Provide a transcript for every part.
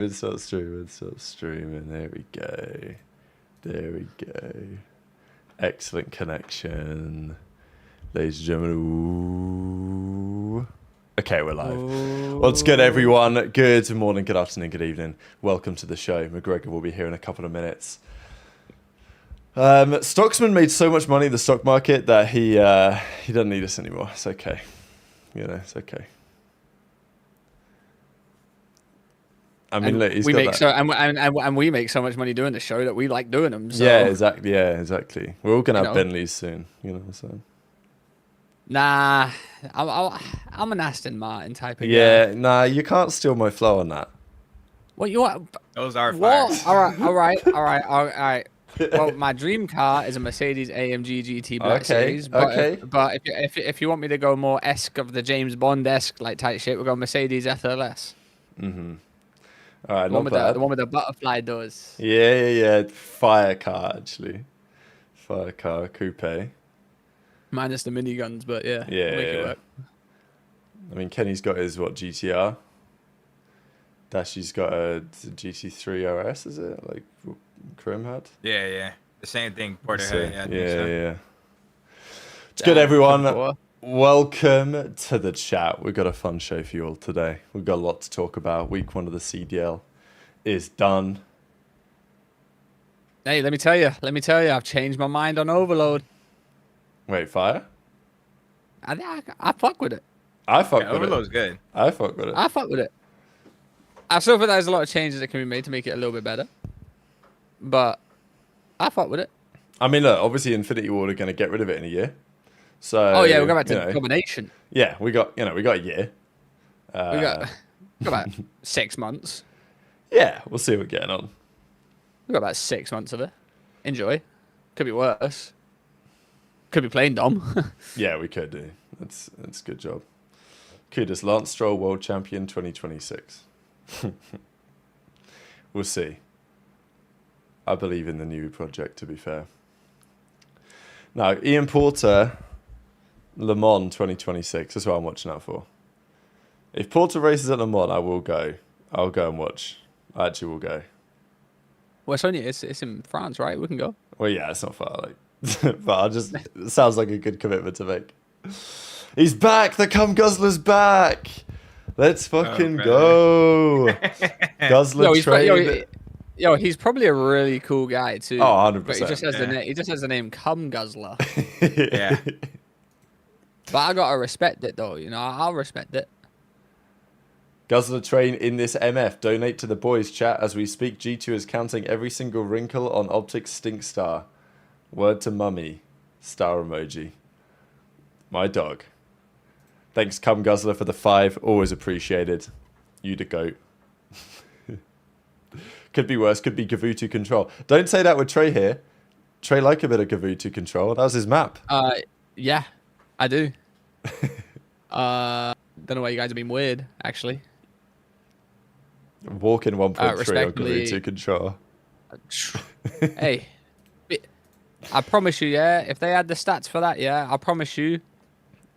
It's stop streaming. Stop streaming. There we go. There we go. Excellent connection. Ladies and gentlemen. Ooh. Okay, we're live. What's good, everyone? Good morning, good afternoon, good evening. Welcome to the show. McGregor will be here in a couple of minutes. Stocksman made so much money in the stock market that he doesn't need us anymore. It's okay. You know, it's okay. I mean, look, we make so much money doing the show that we like doing them. So. Yeah, exactly. Yeah, exactly. We're all gonna have Bentleys soon. You know what I'm saying? Nah, I'm an Aston Martin type of guy. Yeah, nah, you can't steal my flow on that. What you want? Those are fire. All right. Well, my dream car is a Mercedes AMG GT Black Series. But if you want me to go more esque of the James Bond esque like type shit, we'll go Mercedes SLS. Mm-hmm. All right, the one with the butterfly doors. Yeah. Fire car, actually. Fire car, coupe. Minus the miniguns, but yeah. Yeah, make it work. I mean, Kenny's got his, GTR? Dashy's got a GT3 RS, is it? Like, Chrome had? Yeah. The same thing, Porterhead. Yeah. It's good, everyone. Welcome to the chat. We've got a fun show for you all today. We've got a lot to talk about. Week 1 of the CDL is done. Hey, let me tell you, I've changed my mind on Overload. Wait, fire? I fuck with it. I fuck with it. Overload's good. I fuck with it. I fuck with it. I still think there's a lot of changes that can be made to make it a little bit better. But I fuck with it. I mean, look, obviously Infinity Ward are going to get rid of it in a year. So, we'll go back to Domination. Yeah, we got a year. We got about 6 months. Yeah, we'll see what's getting on. We got about 6 months of it. Enjoy. Could be worse. Could be playing Dom. Yeah, we could do. That's a good job. Kudos, Lance Stroll, World Champion 2026. We'll see. I believe in the new project, to be fair. Now, Ian Porter, Le Mans 2026. That's what I'm watching out for. If Porter races at Le Mans, I will go. I'll go and watch. I actually will go. Well, it's in France, right? We can go. Well, yeah, it's not far. But it sounds like a good commitment to make. He's back. The Cum Guzzler's back. Let's fucking go. Guzzler train. He's probably a really cool guy too. Oh, 100%. But he just has the name Cum Guzzler. Yeah. But I gotta respect it though, I'll respect it. Guzzler train in this MF. Donate to the boys chat as we speak. G2 is counting every single wrinkle on Optic's Stink Star. Word to mummy. Star emoji. My dog. Thanks, Cum Guzzler, for the 5. Always appreciated. You the goat. Could be worse. Could be Gavutu control. Don't say that with Trey here. Trey like a bit of Gavutu control. That was his map. Yeah, I do. Don't know why you guys are being weird, actually. Walking 1.3 on Gavutu control. Hey, I promise you, if they had the stats for that, I promise you,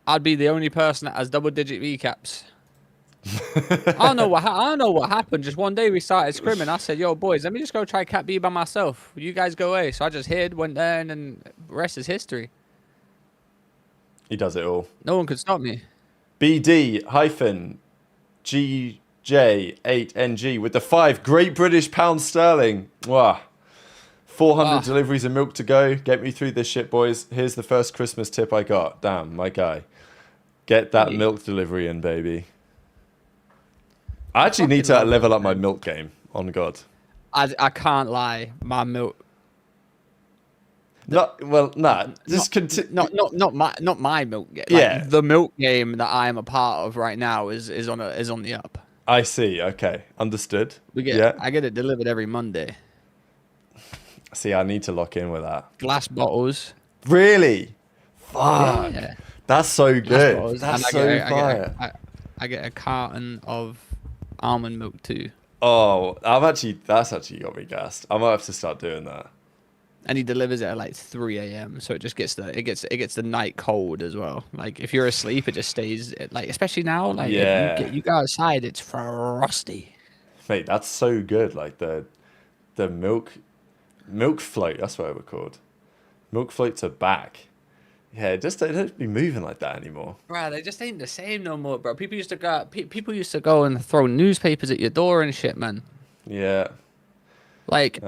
I'd be the only person that has double-digit VCAPs. I don't know what happened. Just one day we started scrimming. I said, "Yo, boys, let me just go try Cat B by myself. You guys go away." So I just hid, went there, and then the rest is history. He does it all. No one could stop me. BD-GJ8NG with the 5 Great British Pound Sterling. Wow. 400 deliveries of milk to go. Get me through this shit, boys. Here's the first Christmas tip I got. Damn, my guy. Get that milk delivery in, baby. I actually need to level up my milk game, on God. I can't lie. My milk... Not my milk game. Like, the milk game that I am a part of right now is on the up. I see. Okay, understood. I get it delivered every Monday. See, I need to lock in with that. Glass bottles. Really? Fuck. Yeah. That's so good. That's so fire. I get a carton of almond milk too. Oh, that's actually got me gassed. I might have to start doing that. And he delivers it at like 3 a.m. So it just gets the night cold as well. Like if you're asleep, it just stays like, especially now, like you go outside, it's frosty. Mate, that's so good. Like the milk float. That's what they were called. Milk floats are back. Yeah, just they don't be moving like that anymore. Bro, they just ain't the same no more, bro. People used to go. People used to go and throw newspapers at your door and shit, man. Yeah. Listen,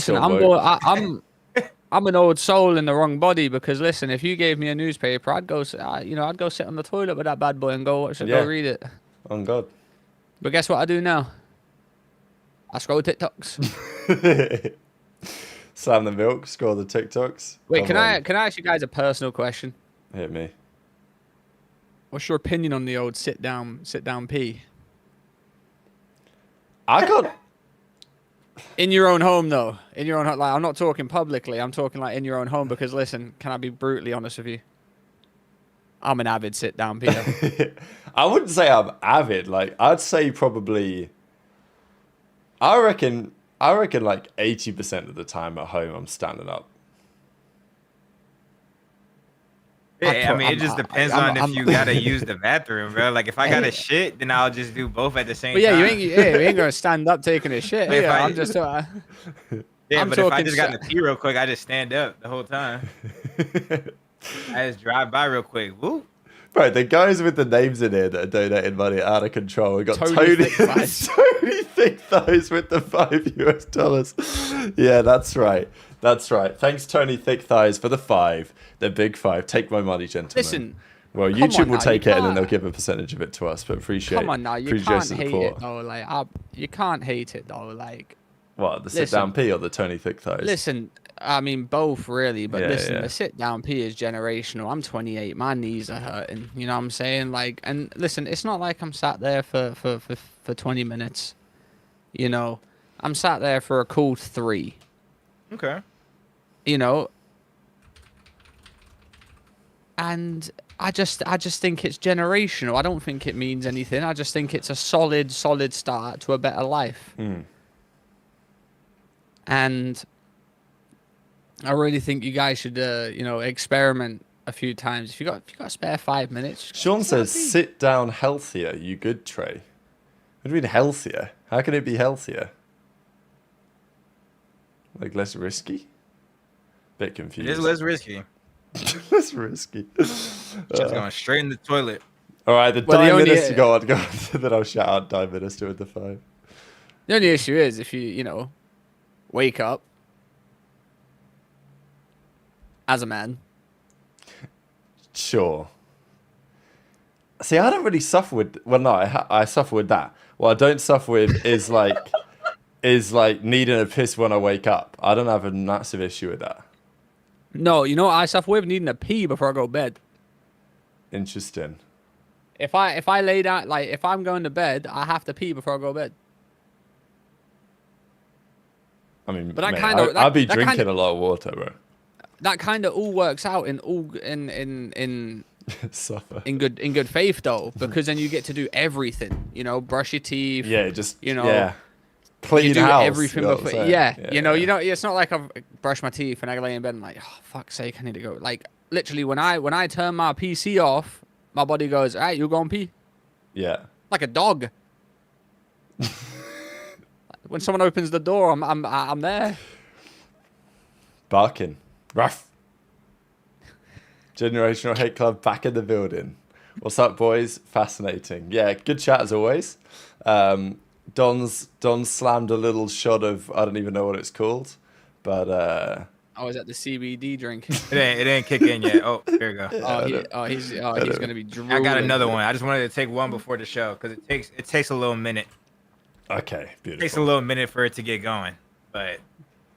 so I'm woke. I'm an old soul in the wrong body because listen, if you gave me a newspaper, I'd go, I'd go sit on the toilet with that bad boy and go watch it, Yeah. go read it. On God. But guess what I do now? I scroll TikToks. Slam the milk, scroll the TikToks. Wait, Come can I on, ask you guys a personal question? hit me? What's your opinion on the old sit down pee? I got In your own home, though. In your own home. Like, I'm not talking publicly. I'm talking like in your own home because, listen, can I be brutally honest with you? I'm an avid sit-down peer. I wouldn't say I'm avid. Like I'd say probably. I reckon like 80% of the time at home I'm standing up. Yeah, I mean, it just depends on if you gotta use the bathroom, bro. Like, if I gotta shit, then I'll just do both at the same But yeah, time. you ain't gonna stand up taking a shit. But if Yeah, I- I'm just. Yeah, I'm but if I talking just got so- to pee real quick, I just stand up the whole time. I just drive by real quick. Woo. Right, the guys with the names in here that are donating money are out of control. We got Tony Tony Thickthighs. Tony Thickthighs with the $5. Yeah, that's right. That's right. Thanks, Tony Thickthighs, for the 5. The big 5. Take my money, gentlemen. Listen. Well, come YouTube on will now, take you it and then can't- they'll give a percentage of it to us. But appreciate. Come on now, you appreciate can't the hate support. it though. Like, you can't hate it though. Like, What, the Listen. sit down pee or the Tony Thickthighs? listen, I mean both really, but Yeah, listen, yeah. the sit down pee is generational. I'm 28, my knees are hurting. You know what I'm saying? Like, and listen, it's not like I'm sat there for 20 minutes. You know, I'm sat there for a cool 3. Okay. You know, and I just think it's generational. I don't think it means anything. I just think it's a solid start to a better life. Mm. And I really think you guys should, experiment a few times. If you got a spare 5 minutes. just Sean go says, pee. sit down healthier, you good, Trey. What do you mean healthier? How can it be healthier? Like less risky? Bit It confused. is less risky. less risky. Just going straight in the toilet. All right, the Well, the Dime only- Minister, go on. Then I'll shout out Dime Minister with the 5. The only issue is if you wake up as a man. Sure. See, I don't really suffer with. Well, no, I suffer with that. What I don't suffer with is like needing a piss when I wake up. I don't have a massive issue with that. No, you know what I suffer with? Needing a pee before I go to bed. Interesting. If I lay down, like if I'm going to bed, I have to pee before I go to bed. I mean, But that mate, kinda- I'd be that drinking kinda- a lot of water, bro. That kind of all works out in Suffer. good faith though, because then you get to do everything. You know, brush your teeth. Yeah, just you know, yeah. Clean you do house. everything you know what I'm before. saying? Yeah, you know, it's not like I've brushed my teeth and I lay in bed and like, oh fuck's sake, I need to go. Like literally, when I turn my PC off, my body goes, all right, you go and pee, Yeah. like a dog. When someone opens the door, I'm there. Barking. Ruff. Generational Hate Club back in the building. What's up, boys? Fascinating. Yeah, good chat as always. Don's slammed a little shot of, I don't even know what it's called, but I was at the CBD drink. It ain't kick in yet. Oh, here we go. He's gonna be drooling. I got another one. I just wanted to take one before the show because it takes a little minute. okay, It takes a beautiful. little minute for it to get going, but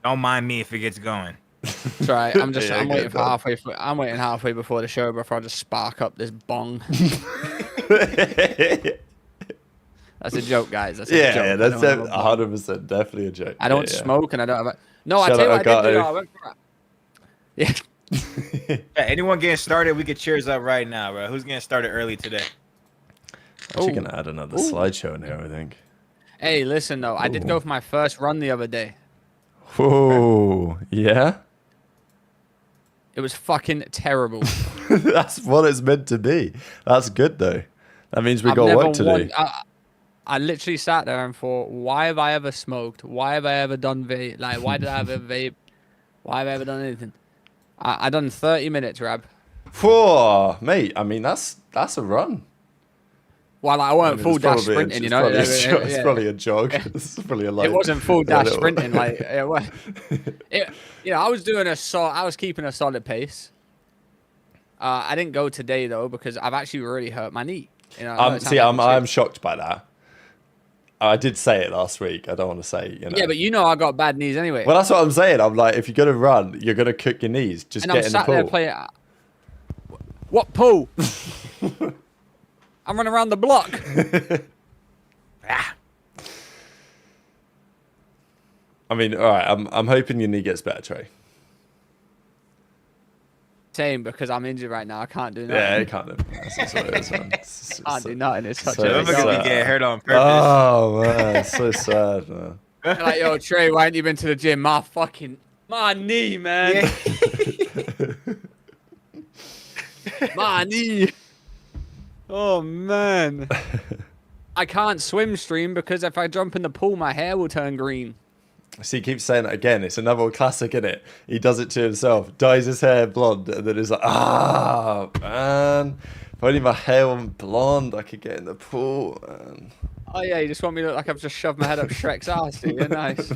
don't mind me if it gets going. That's right. I'm Yeah, I'm good waiting for dog. halfway. I'm waiting halfway before the show before I just spark up this bong. That's a joke, guys. That's a joke. Yeah, I that's don't have a bong. 100% definitely a joke. I don't Yeah, smoke and I don't have a. No, I Shout tell you out what I did do. Elgato. I went for it. Yeah. Yeah, anyone getting started, we could cheers up right now, bro. Who's getting started early today? Actually, Ooh. gonna add another Ooh. slideshow in here, I think. Hey, listen though, I did go for my first run the other day. Whoa, yeah. It was fucking terrible. That's what it's meant to be. That's good though. That means we I've got never work to won- do. I literally sat there and thought, why have I ever smoked? Why have I ever done vape? Like, why did I ever vape? Why have I ever done anything? I done 30 minutes, Rab. Whoa, mate. I mean, that's a run. Well, I weren't full dash sprinting, you know. It's probably a jog. It's probably a light. It wasn't full dash little... sprinting. Like, I was doing I was keeping a solid pace. I didn't go today though because I've actually really hurt my knee. You know, I'm shocked by that. I did say it last week. I don't want to say, you know. Yeah, but you know I got bad knees anyway. Well, that's what I'm saying. I'm like, if you're gonna run, you're gonna cook your knees. Just get in the pool. There playing. What pool? I'm running around the block. I mean, all right. I'm hoping your knee gets better, Trey. Same, because I'm injured right now. I can't do nothing. Yeah, you can't do nothing. Can't do nothing. It's such a... Look get hurt on purpose. Oh, man. It's so sad, man. Like, yo, Trey, why haven't you been to the gym? My knee, man. My knee. Oh, man. I can't swim stream because if I jump in the pool, my hair will turn green. See, he keeps saying that again. It's another classic, isn't it? He does it to himself, dyes his hair blonde, and then he's like, man, if only my hair wasn't blonde, I could get in the pool, man. Oh, yeah, you just want me to look like I've just shoved my head up Shrek's ass, dude. You're nice.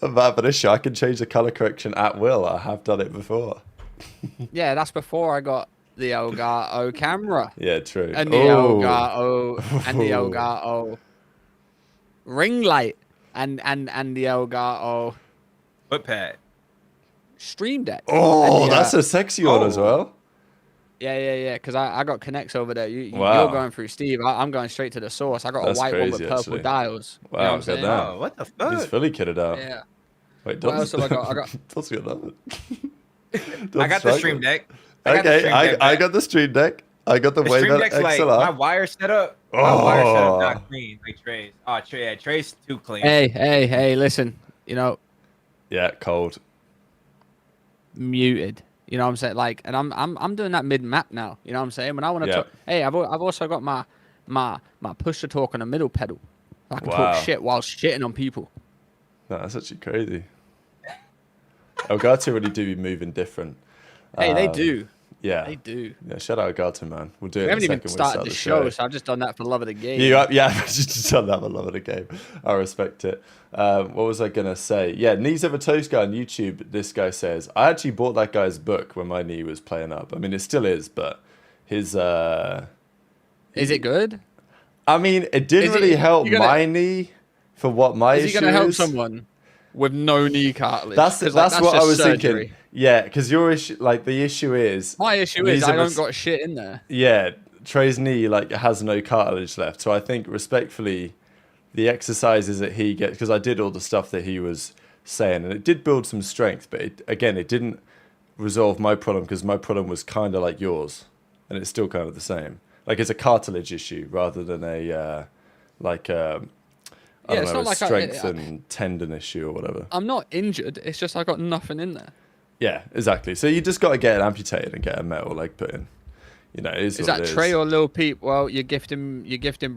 I'm bad for this shit. I can change the colour correction at will. I have done it before. Yeah, that's before I got the Elgato camera. Yeah, true. And the Elgato, and the Elgato ring light. And the Elgato footpad Stream Deck. Oh, that's a sexy one as well. Yeah. Because I got Connects over there. You're going through Steve. I'm going straight to the source. I got that's a white crazy, one with purple dials. Wow, you know what I'm saying? Oh, what the fuck? He's fully kitted out. Yeah. Wait, what else have I got? What's going on? I got the Stream Deck. I got the Stream Deck. I got the Wave XLR. Like, my wire setup. My wire setup not clean like Trey's. Oh, Trey's too clean. Hey, listen. You know. Yeah, cold. Muted. You know what I'm saying? Like, and I'm doing that mid map now. You know what I'm saying? When I want to talk. Hey, I've also got my push to talk on the middle pedal. I can talk shit while shitting on people. No, that's actually crazy. Elgato really do be moving different. Hey, they do. Yeah, they do. Yeah, shout out Elgato, man. We'll do it. We haven't even started the show, so I've just done that for the love of the game. I've just done that for the love of the game. I respect it. What was I gonna say? Yeah, Knees of a Toast guy on YouTube. This guy says, I actually bought that guy's book when my knee was playing up. I mean, it still is, but his is it good? I mean, it didn't really help my knee for what my issue is. Is he gonna help someone with no knee cartilage? That's what I was thinking. Yeah, because your issue, like the issue is... My issue is I don't got shit in there. Yeah, Trey's knee like has no cartilage left. So I think respectfully, the exercises that he gets, because I did all the stuff that he was saying, and it did build some strength, but it didn't resolve my problem because my problem was kind of like yours, and it's still kind of the same. Like it's a cartilage issue rather than a strength and tendon issue or whatever. I'm not injured. It's just I got nothing in there. Yeah, exactly. So you just got to get it amputated and get a metal leg put in. You know, is that Trey or Lil Peep? Well, you're gifting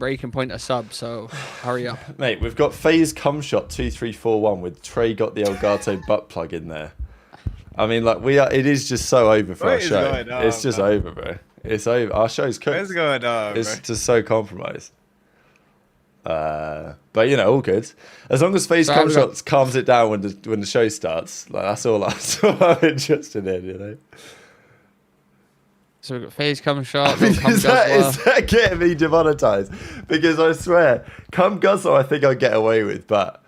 Breaking Point a sub, so hurry up, mate. We've got Phase Cumshot 2341 with Trey got the Elgato butt plug in there. I mean, like it is just so over for our show. It's just over, bro. It's over. Our show's cooked. What's going on? It's just so compromised. But you know, all good. As long as Phase Cumshot calms it down when the show starts, like that's all I'm interested in, you know. So we've got Phase Cumshot. Is that getting me demonetized? Because I swear, Cum Guzzler I think I'll get away with, but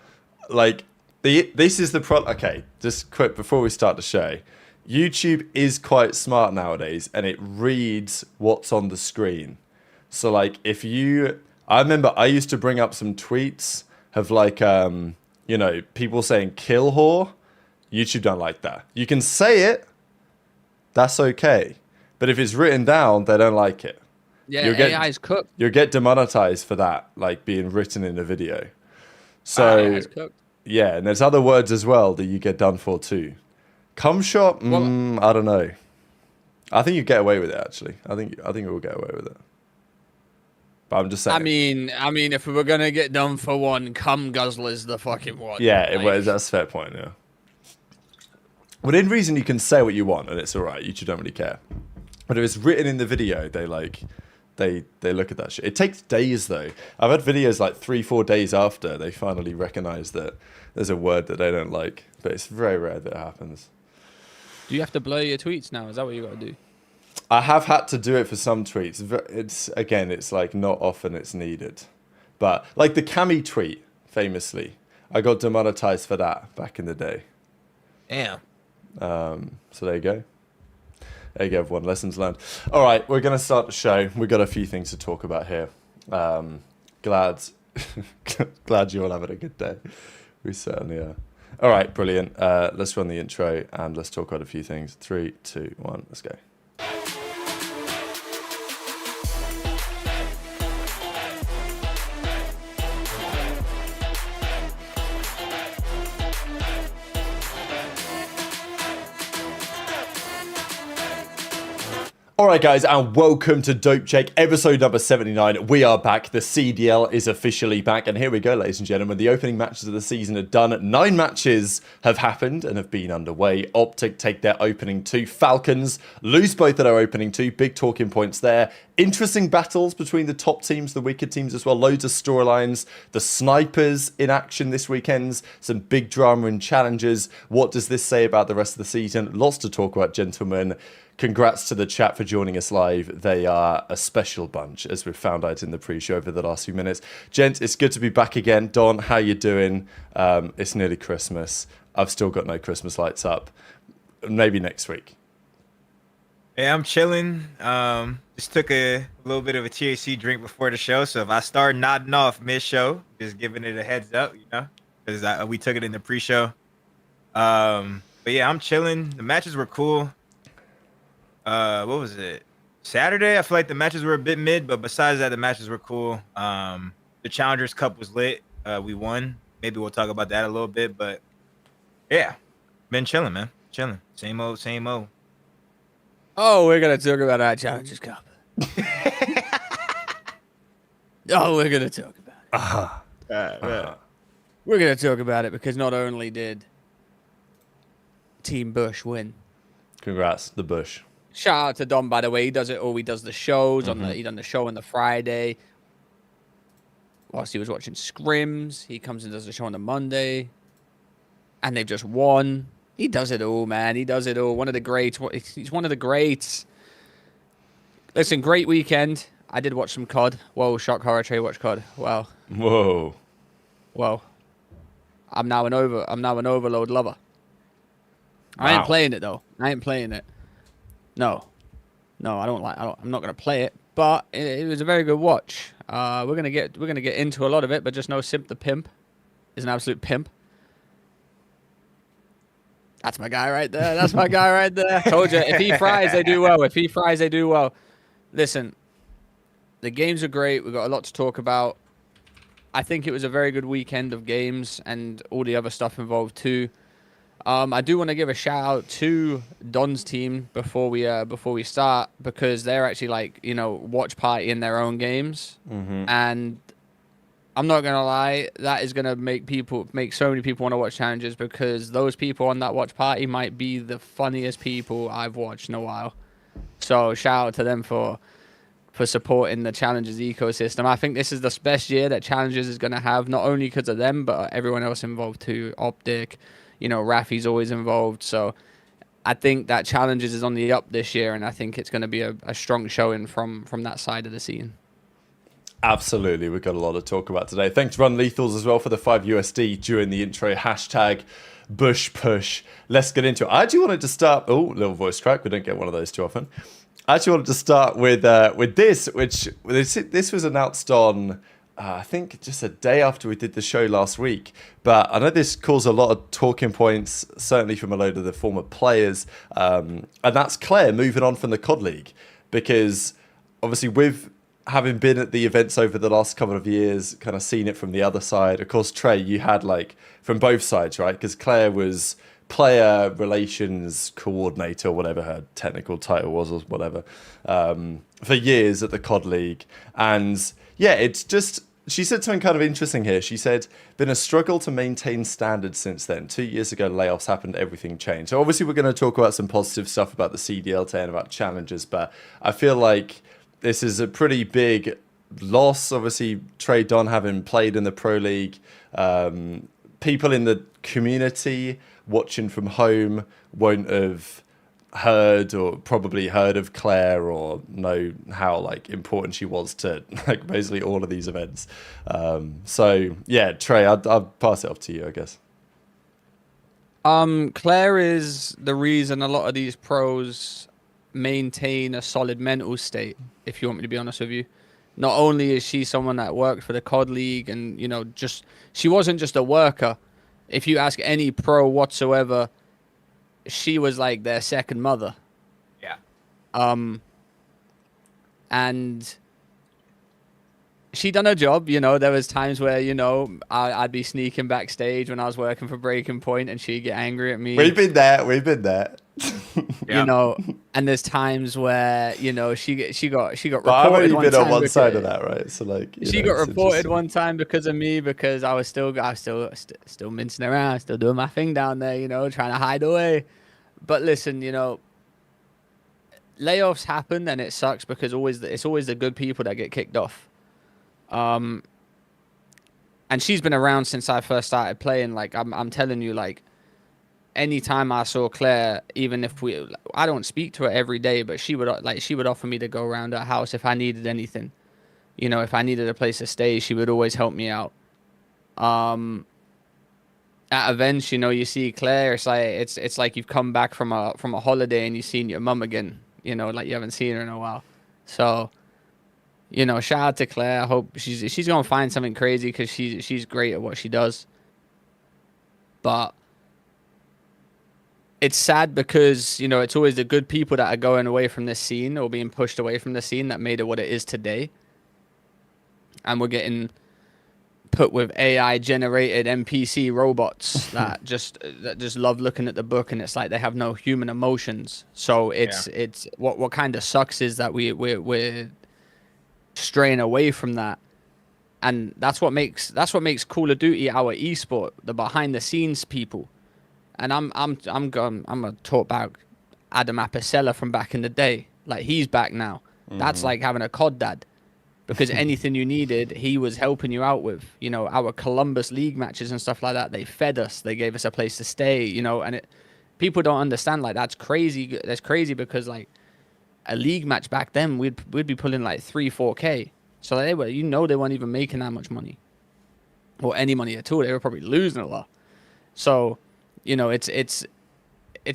like this is the Okay, just quick before we start the show. YouTube is quite smart nowadays, and it reads what's on the screen. So like I remember I used to bring up some tweets of like, you know, people saying kill whore. YouTube don't like that. You can say it. That's okay. But if it's written down, they don't like it. Yeah, AI is cooked. You'll get demonetized for that, like being written in a video. So, yeah, and there's other words as well that you get done for too. Cumshot, I don't know. I think you get away with it, actually. I think you will get away with it. But I'm just saying. I mean, if we were gonna get done for one, cum guzzler's the fucking one. Yeah, that's a fair point. Yeah. Within reason, you can say what you want, and it's all right. You don't really care. But if it's written in the video, they look at that shit. It takes days though. I've had videos like 3-4 days after they finally recognize that there's a word that they don't like, but it's very rare that it happens. Do you have to blur your tweets now? Is that what you got to do? I have had to do it for some tweets. It's like not often it's needed, but like the Cammy tweet, famously, I got demonetized for that back in the day. Damn. So there you go. There you go, everyone. Lessons learned. All right, we're going to start the show. We've got a few things to talk about here. Glad you're all having a good day. We certainly are. All right, brilliant. Let's run the intro and let's talk about a few things. 3, 2, 1, let's go. Alright guys, and welcome to Dope Check, episode number 79. We are back, the CDL is officially back, and here we go, ladies and gentlemen. The opening matches of the season are done. 9 matches have happened and have been underway. Optic take their opening 2. Falcons lose both of their opening 2. Big talking points there. Interesting battles between the top teams, the weaker teams as well. Loads of storylines. The Snipers in action this weekend. Some big drama and challenges. What does this say about the rest of the season? Lots to talk about, gentlemen. Congrats to the chat for joining us live. They are a special bunch, as we've found out in the pre-show over the last few minutes. Gents, it's good to be back again. Don, how you doing? It's nearly Christmas. I've still got no Christmas lights up. Maybe next week. Hey, I'm chilling. Just took a little bit of a THC drink before the show, so if I start nodding off mid-show, just giving it a heads up, because we took it in the pre-show. But yeah, I'm chilling. The matches were cool. What was it? Saturday, I feel like the matches were a bit mid, but besides that, the matches were cool. The Challengers Cup was lit. We won. Maybe we'll talk about that a little bit, but yeah, been chilling, man. Chilling. Same old, same old. Oh, we're gonna talk about our Challengers Cup. Oh, we're gonna talk about it. We're gonna talk about it because not only did Team Bush win. Congrats, the Bush. Shout out to Don, by the way. He does it all. He does the shows he done the show on the Friday. Whilst he was watching scrims, he comes and does the show on the Monday, and they've just won. He does it all, man. He does it all. One of the greats. He's one of the greats. Listen, great weekend. I did watch some COD. Whoa, shock horror. Trey watch COD. Wow. Whoa. I'm now an Overload lover. I ain't playing it though. I ain't playing it. No, I'm not gonna play it. But it was a very good watch. We're gonna get into a lot of it, but just know Simp the Pimp is an absolute pimp. That's my guy right there. Told you, if he fries, they do well. Listen, the games are great. We've got a lot to talk about. I think it was a very good weekend of games and all the other stuff involved too. I do want to give a shout out to Don's team before we start, because they're actually watch party in their own games, and I'm not gonna lie, that is gonna make so many people want to watch challenges, because those people on that watch party might be the funniest people I've watched in a while. So shout out to them for supporting the Challenges ecosystem. I think this is the best year that Challenges is gonna have, not only because of them, but everyone else involved too. Optic. Rafi's always involved. So I think that Challenges is on the up this year, and I think it's going to be a strong showing from that side of the scene. Absolutely. We've got a lot to talk about today. Thanks to Run Lethals as well for the $5 during the intro. Hashtag Bush Push. Let's get into it. I actually wanted to start... Oh, little voice crack. We don't get one of those too often. I actually wanted to start with this, which this was announced on... I think just a day after we did the show last week. But I know this caused a lot of talking points, certainly from a load of the former players. And that's Claire moving on from the COD League. Because obviously with having been at the events over the last couple of years, kind of seen it from the other side. Of course, Trey, you had from both sides, right? Because Claire was player relations coordinator, whatever her technical title was, or whatever, for years at the COD League. And yeah, it's just, she said something kind of interesting here. She said, been a struggle to maintain standards since then. 2 years ago, layoffs happened, everything changed. So obviously, we're going to talk about some positive stuff about the CDLT and about challenges, but I feel like this is a pretty big loss. Obviously, Trey Don having played in the Pro League, people in the community watching from home won't have heard or probably heard of Claire or know how like important she was to like basically all of these events. So yeah, Trey, I'll pass it off to you, I guess. Claire is the reason a lot of these pros maintain a solid mental state, if you want me to be honest with you. Not only is she someone that worked for the COD League and, you know, just she wasn't just a worker. If you ask any pro whatsoever, she was like their second mother. Yeah. And she done her job, you know. There was times where, you know, I'd be sneaking backstage when I was working for Breaking Point, and she'd get angry at me. We've been there. We've been there. Yeah. You know, and there's times where, you know, she got reported. But I've only been on one because side of that, right? So like, she got reported one time because of me, because I was still mincing around, still doing my thing down there, you know, trying to hide away. But listen, you know, layoffs happen and it sucks because it's always the good people that get kicked off. And she's been around since I first started playing. Like I'm telling you, like anytime I saw Claire, even if I don't speak to her every day, but she would offer me to go around her house if I needed anything. You know, if I needed a place to stay, she would always help me out. At events, you know, you see Claire, it's like you've come back from a holiday and you've seen your mum again, you know, like you haven't seen her in a while. So, you know, shout out to Claire. I hope she's gonna find something crazy because she's great at what she does. But it's sad because, you know, it's always the good people that are going away from this scene or being pushed away from the scene that made it what it is today. And we're getting put with AI generated NPC robots that just love looking at the book, and it's like they have no human emotions. So it's what kind of sucks is that we're straying away from that. And that's what makes Call of Duty our esport, the behind the scenes people. And I'm gonna talk about Adam Apicella from back in the day. Like, he's back now. That's like having a COD dad, because anything you needed, he was helping you out with. You know, our Columbus League matches and stuff like that, they fed us, they gave us a place to stay. You know, and people don't understand, like, that's crazy. That's crazy because like a league match back then, we'd be pulling like 3-4K. So they weren't even making that much money, or any money at all. They were probably losing a lot. So, you know, it's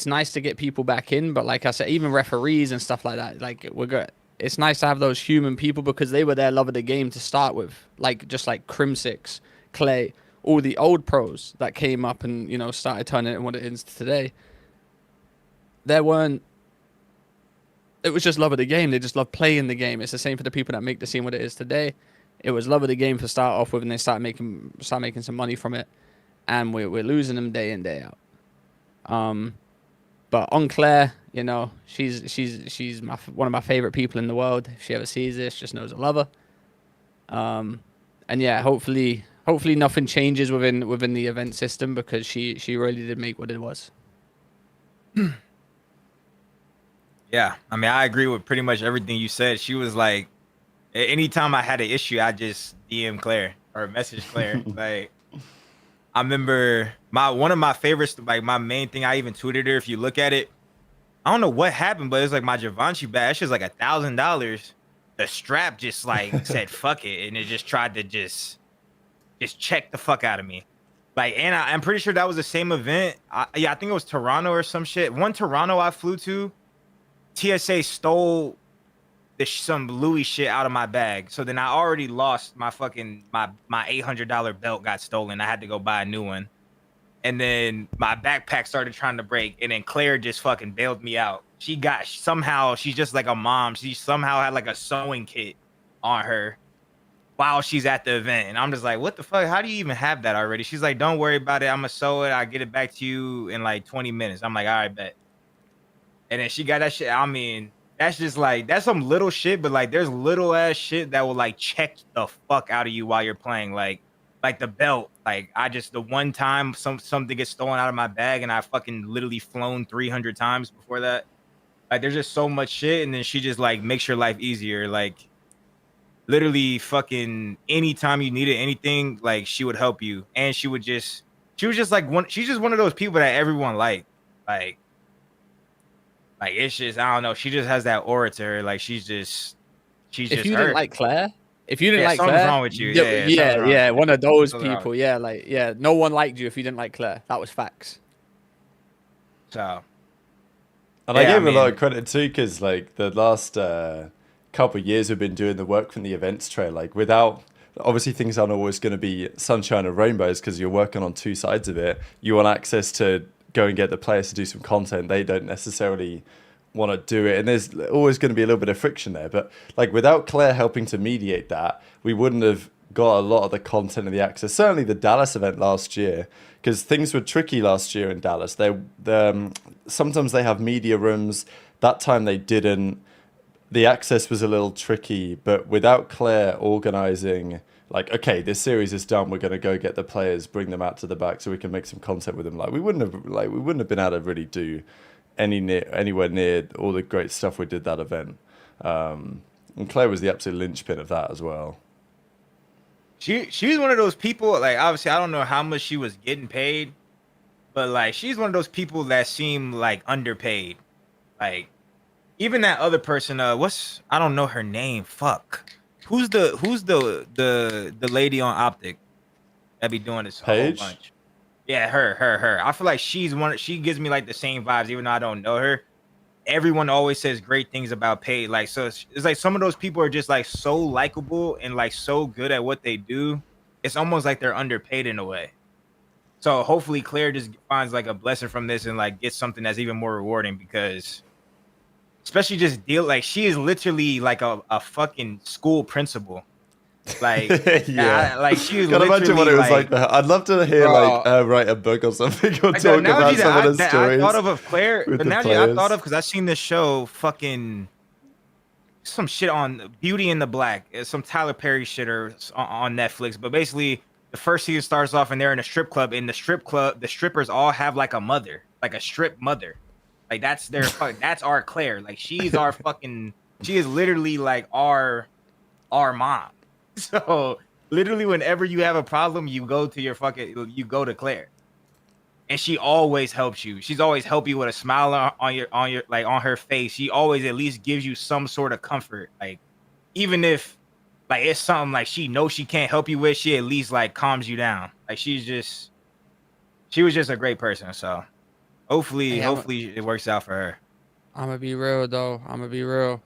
nice to get people back in, but like I said, even referees and stuff like that, like we're good. It's nice to have those human people because they were their love of the game to start with, like just like Crimsix, Clay, all the old pros that came up and, you know, started turning it into what it is today. It was just love of the game. They just love playing the game. It's the same for the people that make the scene what it is today. It was love of the game to start off with, and they start making some money from it, and we're losing them day in, day out. But on Claire, you know, she's one of my favorite people in the world. If she ever sees this, just knows I love her. And yeah, hopefully nothing changes within the event system, because she really did make what it was. Yeah, I mean, I agree with pretty much everything you said. She was like, anytime I had an issue, I just DM Claire or message Claire. Like, I remember one of my favorites, like my main thing, I even tweeted her. If you look at it, I don't know what happened, but it's like my Givenchy bag. It's just like $1,000. The strap just like said fuck it, and it just tried to just check the fuck out of me. Like, and I'm pretty sure that was the same event. I think it was Toronto or some shit. One Toronto I flew to, TSA stole some Louis shit out of my bag. So then I already lost my fucking my $800 belt got stolen. I had to go buy a new one. And then my backpack started trying to break, and then Claire just fucking bailed me out. She's just like a mom. She somehow had like a sewing kit on her. while she's at the event. And I'm just like, what the fuck? How do you even have that already? She's like, don't worry about it. I'm gonna sew it. I'll get it back to you in like 20 minutes. I'm like, all right, bet. And then she got that shit. I mean, that's just like, that's some little shit, but like there's little ass shit that will like check the fuck out of you while you're playing. Like the belt. Like the one time something gets stolen out of my bag and I fucking literally flown 300 times before that. Like there's just so much shit. And then she just like makes your life easier. Like, literally fucking anytime you needed anything, like she would help you. And she was just like she's just one of those people that everyone like it's just, I don't know, she just has that aura to her. Like she's just If you her. didn't like Claire, if you didn't like something's Claire, wrong with you. Yeah, one of those Something's wrong. people. Yeah, like, yeah, no one liked you if you didn't like Claire. That was facts. So, And I Yeah, I gave her a lot mean- of credit too, because like the last couple of years we've been doing the work from the events trail. Like without, obviously things aren't always going to be sunshine and rainbows because you're working on two sides of it. You want access to go and get the players to do some content. They don't necessarily want to do it, and there's always going to be a little bit of friction there. But like without Claire helping to mediate that, we wouldn't have got a lot of the content and the access. Certainly the Dallas event last year, because things were tricky last year in Dallas. Sometimes they have media rooms. That time they didn't. The access was a little tricky, but without Claire organizing, like, okay, this series is done, we're going to go get the players, bring them out to the back so we can make some content with them. Like we wouldn't have been able to really do anywhere near all the great stuff we did that event. And Claire was the absolute linchpin of that as well. she was one of those people, like obviously I don't know how much she was getting paid, but like she's one of those people that seem like underpaid. Like even that other person, I don't know her name. Fuck. Who's the lady on Optic that be doing this a whole Paige? bunch? Yeah, her. I feel like she gives me like the same vibes, even though I don't know her. Everyone always says great things about Paige. Like, so it's like some of those people are just like so likable and like so good at what they do. It's almost like they're underpaid in a way. So hopefully Claire just finds like a blessing from this and like gets something that's even more rewarding, because especially just like she is literally like a fucking school principal. Like, Yeah. like she was Can't imagine what it was like literally for her. I'd love to hear Bro. like her write a book or something or like, talk about some of the that stories. I thought of Claire. with The the analogy I thought players. of, because I seen this show, fucking some shit on Beauty in the Black. It's some Tyler Perry shit or on Netflix. But basically, the first season starts off and they're in a strip club. In the strip club, the strippers all have like a mother, like a strip mother. Like that's their that's our Claire. Like she's our fucking. She is literally like our mom. So literally, whenever you have a problem, you go to Claire. And she always helps you. She's always helped you with a smile on your like on her face. She always at least gives you some sort of comfort. Like even if like it's something like she knows she can't help you with, she at least like calms you down. Like she was just a great person. So hopefully it works out for her. I'm gonna be real though.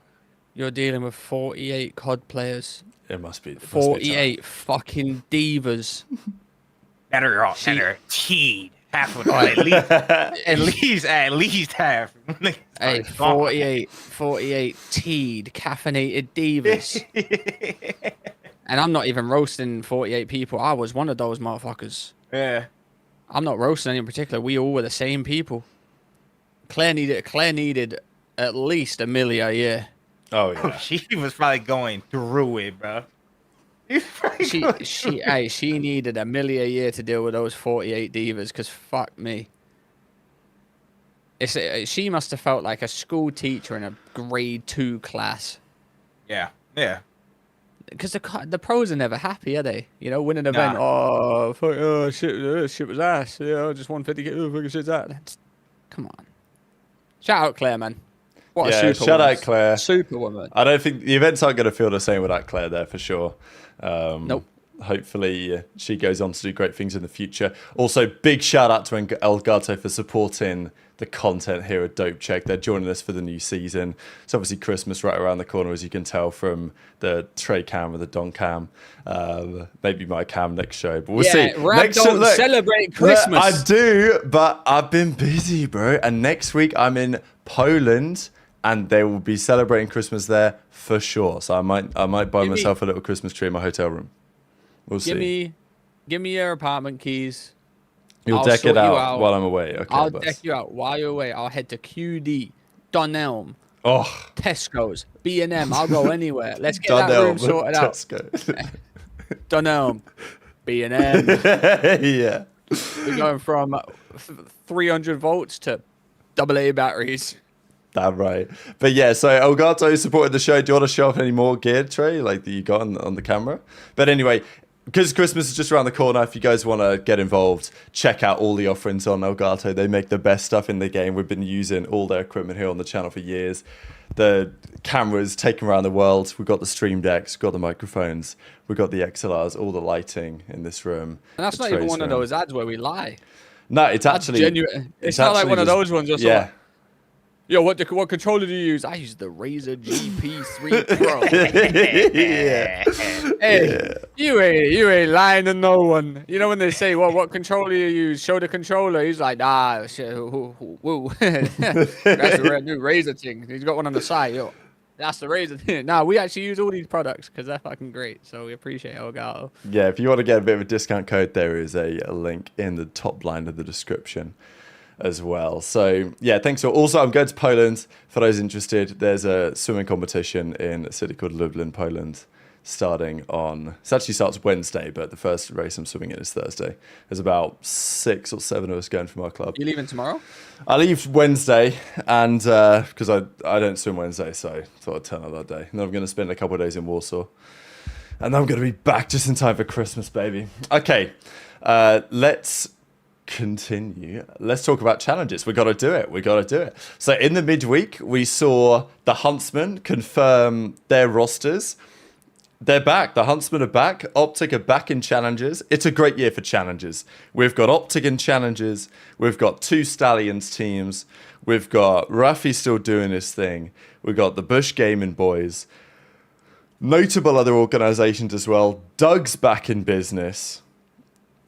You're dealing with 48 COD players, It must be 48 fucking divas. That are teed. Half of them, at least half. Hey, 48 teed, caffeinated divas. And I'm not even roasting 48 people. I was one of those motherfuckers. Yeah. I'm not roasting any in particular. We all were the same people. Claire needed at least $1 million a year. Oh yeah. She was probably going through it, bro. She needed $1 million a year to deal with those 48 divas, because fuck me. She must have felt like a school teacher in a grade 2 class. Yeah. Because the pros are never happy, are they? You know, win an event. Nah. Oh, fuck, oh shit, shit was ass. Yeah, just 150. Oh, fucking shit's that. Come on. Shout out Claire, man. What a Yeah, super shout woman. out Claire. Superwoman. I don't think the events aren't going to feel the same without Claire there for sure. Nope. Hopefully she goes on to do great things in the future. Also, big shout out to Elgato for supporting the content here at Dope Check. They're joining us for the new season. It's obviously Christmas right around the corner, as you can tell from the Trey cam or the Don cam. Maybe my cam next show, but we'll see. Rab don't celebrate Christmas. I do, but I've been busy, bro. And next week I'm in Poland and they will be celebrating Christmas there for sure. So I might buy myself a little Christmas tree in my hotel room. We'll see. Give me your apartment keys. You'll I'll deck sort it you out out. while I'm away. Okay, I'll boss. deck you out while you're away. I'll head to QD, Dunelm, Oh, Tesco's, B&M. I'll go anywhere. Let's get Dunelm, that room sorted out. Tesco. Dunelm, B&M. Yeah. We're going from 300 volts to AA batteries. Damn right. But yeah, so Elgato supported the show. Do you want to show off any more gear, Trey, like that you got on the camera? But anyway, because Christmas is just around the corner, if you guys want to get involved, check out all the offerings on Elgato. They make the best stuff in the game. We've been using all their equipment here on the channel for years. The cameras taken around the world. We've got the Stream Decks, we've got the microphones, we've got the XLRs, all the lighting in this room. And that's not even one of those ads where we lie. No, it's That's actually genuine. It's not like one of those ones. Just yeah. like, yo, what controller do you use? I use the Razer GP3 Pro. Yeah. Hey, you ain't lying to no one. You know when they say, "Well, what controller you use? Show the controller." He's like, "Nah, shit, woo." That's the new Razer thing. He's got one on the side. Yo, that's the Razer thing. Nah, we actually use all these products because they're fucking great. So we appreciate Elgato. Yeah, if you want to get a bit of a discount code, there is a link in the top line of the description as well. So yeah, thanks for. Also, I'm going to Poland for those interested. There's a swimming competition in a city called Lublin, Poland, starting on. It actually starts Wednesday, but the first race I'm swimming in is Thursday. There's about 6 or 7 of us going from our club. You leaving tomorrow? I leave Wednesday, and because I don't swim Wednesday, so I thought I'd turn up that day. And then I'm going to spend a couple of days in Warsaw, and then I'm going to be back just in time for Christmas, baby. Okay, let's continue. Let's talk about challenges. We got to do it. So in the midweek, we saw the Huntsmen confirm their rosters. They're back. The Huntsmen are back. Optic are back in challenges. It's a great year for challenges. We've got Optic in challenges. We've got 2 Stallions teams. We've got Rafi still doing his thing. We've got the Bush Gaming boys. Notable other organizations as well. Doug's back in business.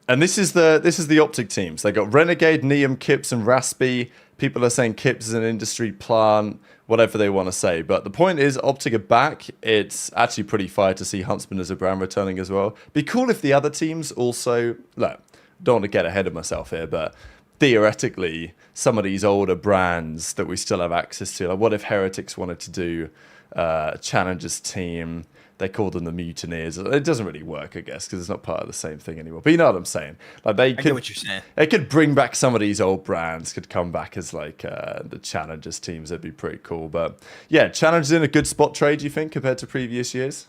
And this is the Optic teams. They got Renegade, Neum, Kips, and Raspy. People are saying Kips is an industry plant, whatever they want to say. But the point is, Optic are back. It's actually pretty fire to see Huntsman as a brand returning as well. Be cool if the other teams also, look, don't want to get ahead of myself here, but theoretically, some of these older brands that we still have access to, like what if Heretics wanted to do a Challengers team? They call them the Mutineers. It doesn't really work, I guess, because it's not part of the same thing anymore. But you know what I'm saying? Like I get what you're saying. They could bring back some of these old brands. Could come back as like the Challengers teams. That'd be pretty cool. But yeah, Challengers in a good spot trade. You think compared to previous years?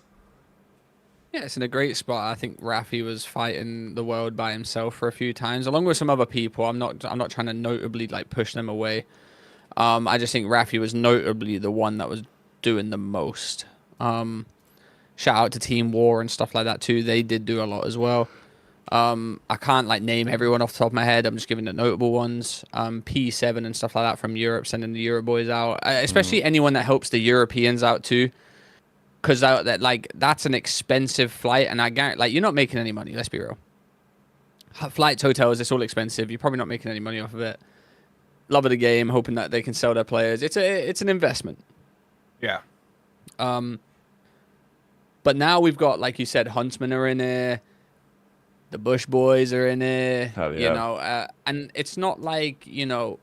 Yeah, it's in a great spot. I think Rafi was fighting the world by himself for a few times, along with some other people. I'm not trying to notably like push them away. I just think Rafi was notably the one that was doing the most. Shout out to Team War and stuff like that too. They did do a lot as well. I can't like name everyone off the top of my head. I'm just giving the notable ones. P7 and stuff like that from Europe, sending the Euro boys out, especially anyone that helps the Europeans out too. Because that like that's an expensive flight, and I guarantee like you're not making any money. Let's be real. Flights, hotels, it's all expensive. You're probably not making any money off of it. Love of the game, hoping that they can sell their players. It's an investment. Yeah. But now we've got, like you said, Huntsmen are in here. The Bush boys are in here. Hell yeah. You know, and it's not like, you know,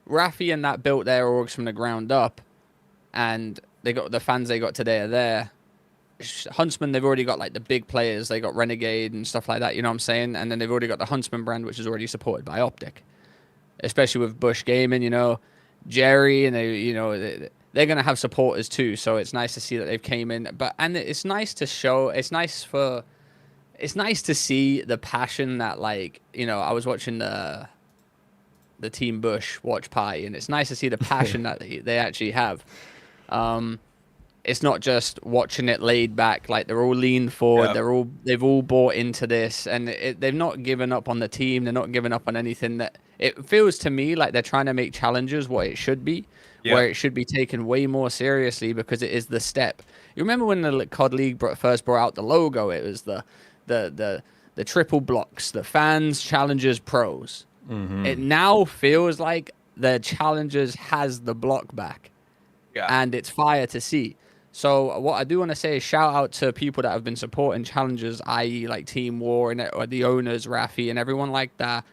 Rafi and that built their orgs from the ground up, and they got the fans they got today are there. Huntsman, they've already got like the big players. They got Renegade and stuff like that. You know what I'm saying? And then they've already got the Huntsman brand, which is already supported by Optic, especially with Bush Gaming. You know, Jerry, and they, you know, they're gonna have supporters too. So it's nice to see that they've came in. And it's nice to show. It's nice to see the passion that, like, you know, I was watching the Team Bush watch party, and it's nice to see the passion that they actually have. It's not just watching it laid back. Like, they're all leaned forward. Yeah. They've all bought into this, and they've not given up on the team. They're not giving up on anything. That it feels to me like they're trying to make challenges what it should be, where it should be taken way more seriously, because it is the step. You remember when the COD League first brought out the logo? It was the triple blocks, the fans, challengers, pros. Mm-hmm. It now feels like the challengers has the block back. and it's fire to see. So what I do want to say is shout out to people that have been supporting challenges, i.e. like Team War and or the owners, Rafi, and everyone like that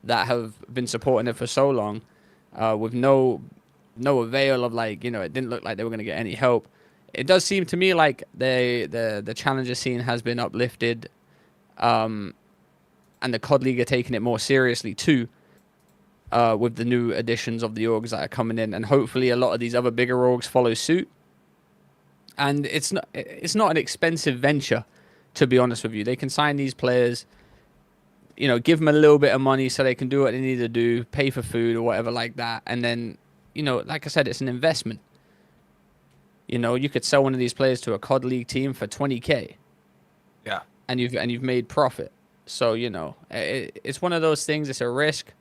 have been supporting it for so long, with no avail of, like, you know, it didn't look like they were going to get any help. It does seem to me like the challenger scene has been uplifted, and the COD League are taking it more seriously too, with the new additions of the orgs that are coming in, and hopefully a lot of these other bigger orgs follow suit. And it's not an expensive venture, to be honest with you. They can sign these players, you know, give them a little bit of money so they can do what they need to do, pay for food or whatever like that, and then, you know, like I said, it's an investment. You know, you could sell one of these players to a COD League team for 20K. Yeah. And you've made profit. So, you know, it's one of those things. It's a risk.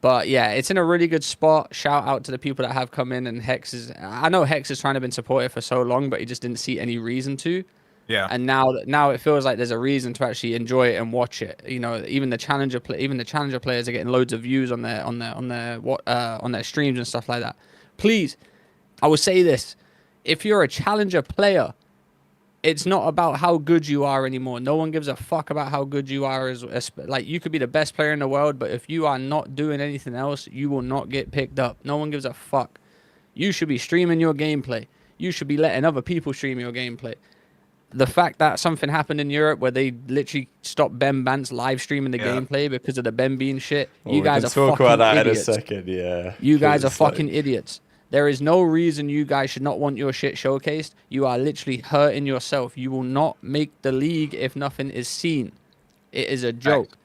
But yeah, it's in a really good spot. Shout out to the people that have come in, and I know Hex is trying to been supportive for so long, but he just didn't see any reason to. Yeah. And now it feels like there's a reason to actually enjoy it and watch it. You know, even the challenger players are getting loads of views on their streams and stuff like that. Please, I will say this: if you're a challenger player, it's not about how good you are anymore. No one gives a fuck about how good you are. Like, you could be the best player in the world, but if you are not doing anything else, you will not get picked up. No one gives a fuck. You should be streaming your gameplay. You should be letting other people stream your gameplay. The fact that something happened in Europe where they literally stopped Ben Bance live streaming the gameplay because of the Ben Bean shit, you guys are fucking idiots. We'll talk about that in a second, yeah. You guys are fucking idiots. There is no reason you guys should not want your shit showcased. You are literally hurting yourself. You will not make the league if nothing is seen. It is a joke. Right.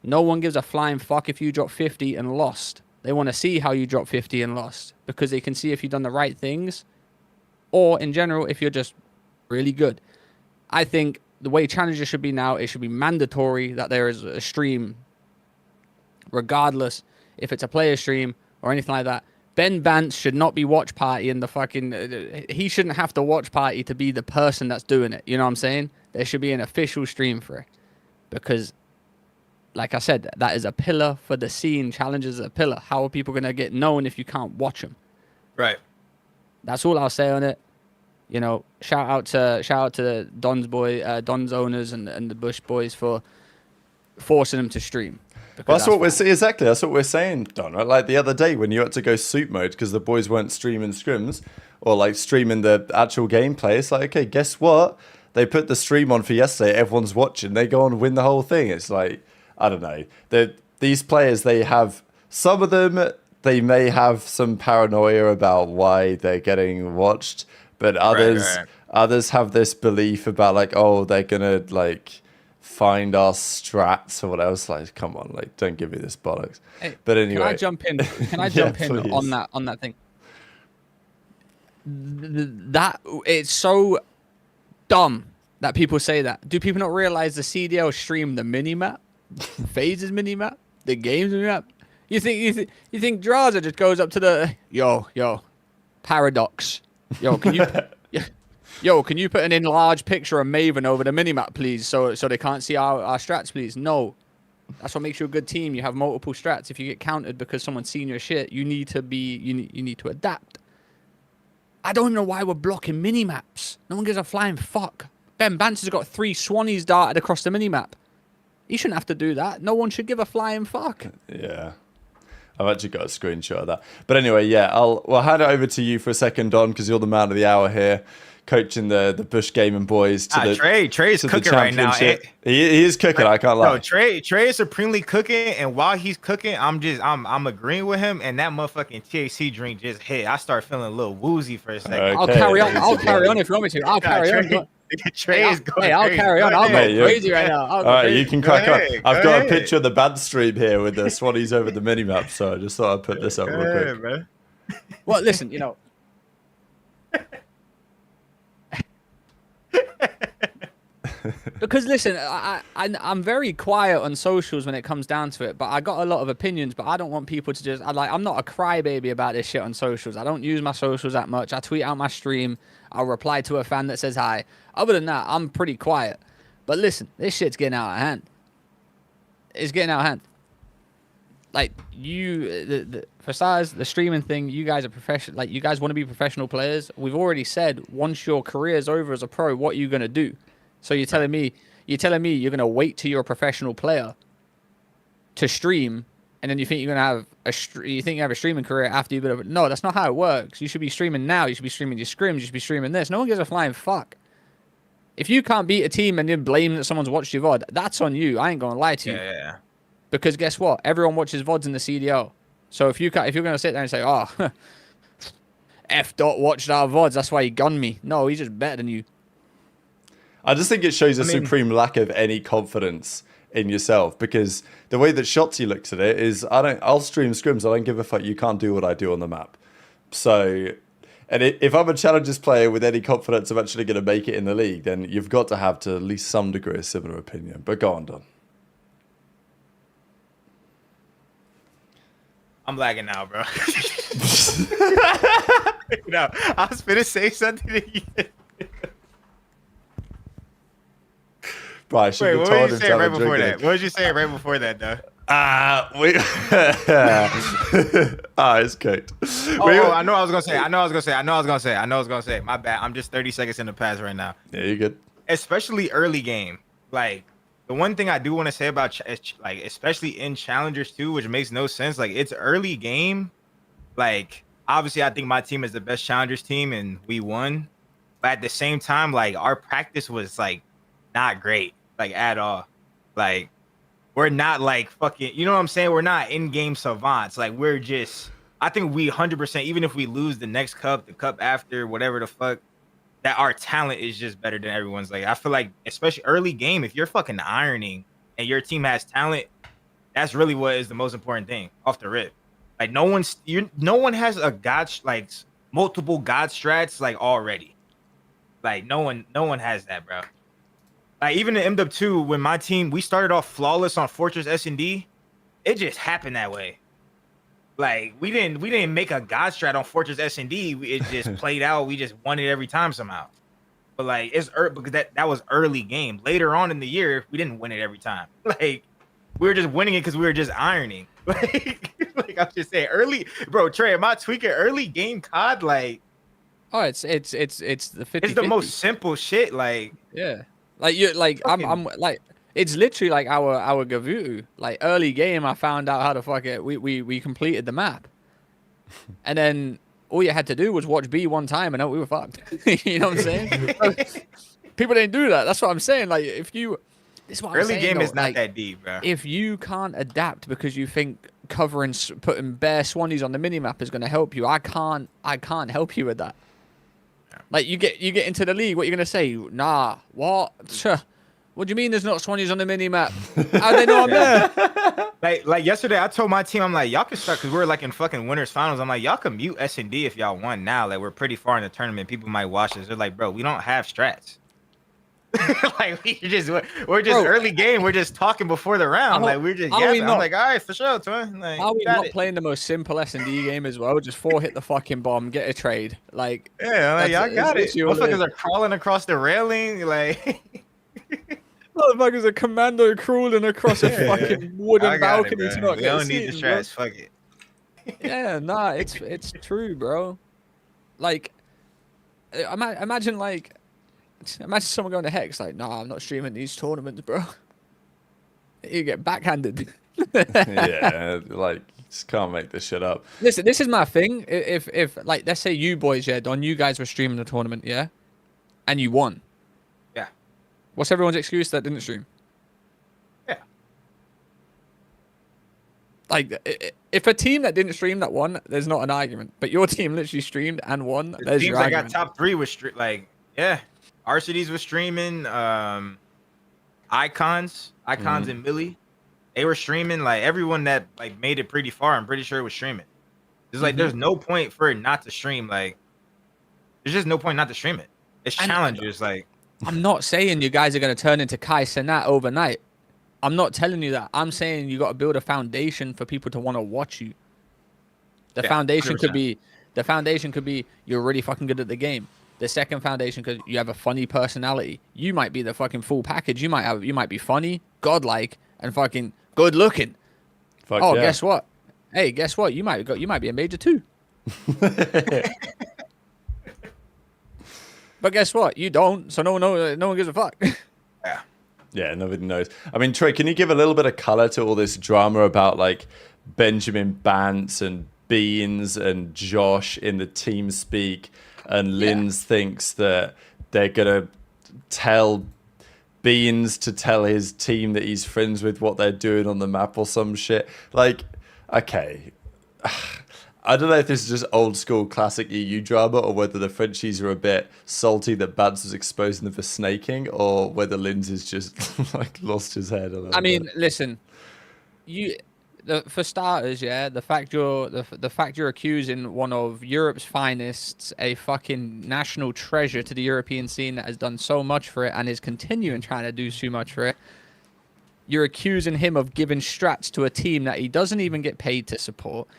No one gives a flying fuck if you drop 50 and lost. They want to see how you drop 50 and lost, because they can see if you've done the right things, or in general, if you're just really good. I think the way challenges should be now, it should be mandatory that there is a stream, regardless if it's a player stream or anything like that. Ben Bance should not be watch party in the fucking... he shouldn't have to watch party to be the person that's doing it. You know what I'm saying? There should be an official stream for it. Because, like I said, that is a pillar for the scene. Challenges are a pillar. How are people going to get known if you can't watch them? Right. That's all I'll say on it. You know, shout out to Don's owners and the Bush boys for forcing them to stream. Well, that's what we're saying. Exactly, that's what we're saying, Don. Right? Like the other day when you had to go suit mode because the boys weren't streaming scrims or like streaming the actual gameplay. It's like, okay, guess what? They put the stream on for yesterday. Everyone's watching. They go on and win the whole thing. It's like, I don't know. These players, they have some of them. They may have some paranoia about why they're getting watched, but others have this belief about like, oh, they're gonna like find our strats or whatever. It's like, come on, like, don't give me this bollocks. Hey, but anyway, can I jump in? Can I jump in please. on that thing? That it's so dumb that people say that. Do people not realize the CDL stream the minimap, phases minimap, the games minimap? You think Draza just goes up to the yo Paradox, can you can you put an enlarged picture of Maven over the minimap, please, so they can't see our strats, please? No. That's what makes you a good team. You have multiple strats. If you get countered because someone's seen your shit, you need to adapt. I don't know why we're blocking minimaps. No one gives a flying fuck. Ben Bance has got 3 Swannies darted across the minimap. He shouldn't have to do that. No one should give a flying fuck. Yeah. I've actually got a screenshot of that. But anyway, yeah, we'll hand it over to you for a second, Don, because you're the man of the hour here, coaching the Bush Gaming boys to the Trey's cooking right now. He is cooking. I can't lie. No, Trey is supremely cooking, and while he's cooking, I'm agreeing with him. And that motherfucking THC drink just hit. I start feeling a little woozy for a second. Okay. I'll carry on if you want me to. I'll carry on. Trey is going. Hey, I'll carry on. I'll go crazy right now. All right, you can crack on. I've got a picture of the band stream here with the Swannies over the minimap, so I just thought I'd put this up real quick. Man. Well, listen, you know. Because listen, I'm very quiet on socials when it comes down to it, but I got a lot of opinions. But I don't want people to just I'm not a crybaby about this shit on socials. I don't use my socials that much. I tweet out my stream. I'll reply to a fan that says hi. Other than that, I'm pretty quiet. But listen, this shit's getting out of hand. It's getting out of hand. like for stars, the streaming thing, you guys are professional. Like you guys want to be professional players. We've already said once your career is over as a pro, what are you gonna do? So you're telling me you're gonna wait till you're a professional player to stream, and then you think you're gonna have you think you have a streaming career after you've been. No, that's not how it works. You should be streaming now. You should be streaming your scrims. You should be streaming this. No one gives a flying fuck. If you can't beat a team and then blame that someone's watched your VOD, that's on you. I ain't gonna lie to you. Yeah. Because guess what? Everyone watches VODs in the CDO. So if you're gonna sit there and say, "Oh, F. Dot watched our VODs, that's why he gunned me," no, he's just better than you. I just think it shows a supreme lack of any confidence in yourself, because the way that Shotzi looks at it is, I'll stream scrims. I don't give a fuck. You can't do what I do on the map. So, and if I'm a Challengers player with any confidence I'm actually going to make it in the league, then you've got to have to at least some degree of similar opinion. But go on, Don. I'm lagging now, bro. No, I was finna say something to you. Bro, I should Wait, what did you say right before that? What did you say right before that, though? It's cooked. I know I was gonna say. My bad. I'm just 30 seconds in the past right now. Yeah, you're good. Especially early game. Like, the one thing I do want to say about, like, especially in Challengers too, which makes no sense. Like, it's early game. Like, obviously, I think my team is the best Challengers team, and we won. But at the same time, like, our practice was, like, not great, like, at all. Like, we're not, like, fucking, you know what I'm saying? We're not in-game savants. Like, we're just, I think we 100%, even if we lose the next cup, the cup after, whatever the fuck, that our talent is just better than everyone's. Like, I feel like, especially early game, if you're fucking ironing and your team has talent, that's really what is the most important thing off the rip. Like, no one has a god, like, multiple god strats, like, already. Like, no one has that, bro. Like, even in MW2, when my team, we started off flawless on Fortress S&D, it just happened that way. Like, we didn't make a god strat on Fortress S&D. It just played out. We just won it every time somehow. But, like, it's because that was early game. Later on in the year, we didn't win it every time. Like, we were just winning it because we were just ironing. Like I'm just saying, early, bro, Trey, am I tweaking early game COD? Like, oh, it's the 50. It's the most simple shit. Like, yeah. Like I'm like, it's literally like our Gavutu. Like, early game, I found out how to fuck it. We completed the map, and then all you had to do was watch B one time, and we were fucked. You know what I'm saying? People didn't do that. That's what I'm saying. Like, if you, this is what early I'm saying, game though. is not Like, that deep, bro. If you can't adapt because you think putting bare Swannies on the minimap is going to help you, I can't help you with that. Like, you get into the league, what are you going to say? Nah, what? What do you mean there's not Swannies on the minimap? How do they know I'm there? Like yesterday, I told my team, I'm like, y'all can start, because we're like in fucking winners finals. I'm like, y'all can mute S&D if y'all want now. Like, we're pretty far in the tournament. People might watch this. They're like, bro, we don't have strats. Like, we're just bro, early game. We're just talking before the round. Like, we're just I'm like, all right, for sure, twin. Like, are we not playing the most simple S&D game as well? Just 4 hit the fucking bomb, get a trade. Like, yeah, like, y'all got it. Motherfuckers are crawling across the railing. Like, motherfuckers are commando crawling across a fucking wooden balcony to not we get don't seen, need the strats. Fuck it. Yeah, nah, it's true, bro. Like, imagine someone going to Hex like, nah, I'm not streaming these tournaments, bro. You get backhanded. Yeah, like, you just can't make this shit up. Listen, this is my thing. If like, let's say you boys, yeah, Don, you guys were streaming the tournament, yeah, and you won. Yeah. What's everyone's excuse that didn't stream? Yeah. Like, if a team that didn't stream that won, there's not an argument. But your team literally streamed and won. The teams that got top 3 was like, yeah. RCDs was streaming. Icons and Millie, they were streaming. Like, everyone that like made it pretty far, I'm pretty sure it was streaming. It's like there's no point for it not to stream. Like, there's just no point not to stream it. It's Challengers. Like, I'm not saying you guys are going to turn into Kai Cenat overnight. I'm not telling you that. I'm saying you got to build a foundation for people to want to watch you. The foundation 100%. could be you're really fucking good at the game. The second foundation, because you have a funny personality. You might be the fucking full package. You might be funny, godlike, and fucking good looking. Fuck Oh, yeah. guess what? Hey, guess what? You might be a major too. But guess what? You don't. So no one gives a fuck. Yeah. Yeah, nobody knows. I mean, Trey, can you give a little bit of color to all this drama about like Benjamin Bance and Beans and Josh in the team speak, and Linz thinks that they're gonna tell Beans to tell his team that he's friends with what they're doing on the map or some shit. Like, okay. I don't know if this is just old school classic EU drama or whether the Frenchies are a bit salty that Bance was exposing them for snaking, or whether Linz has just like lost his head a little I mean, bit. listen, for starters, yeah, the fact you're accusing one of Europe's finest, a fucking national treasure to the European scene that has done so much for it and is continuing trying to do so much for it. You're accusing him of giving strats to a team that he doesn't even get paid to support.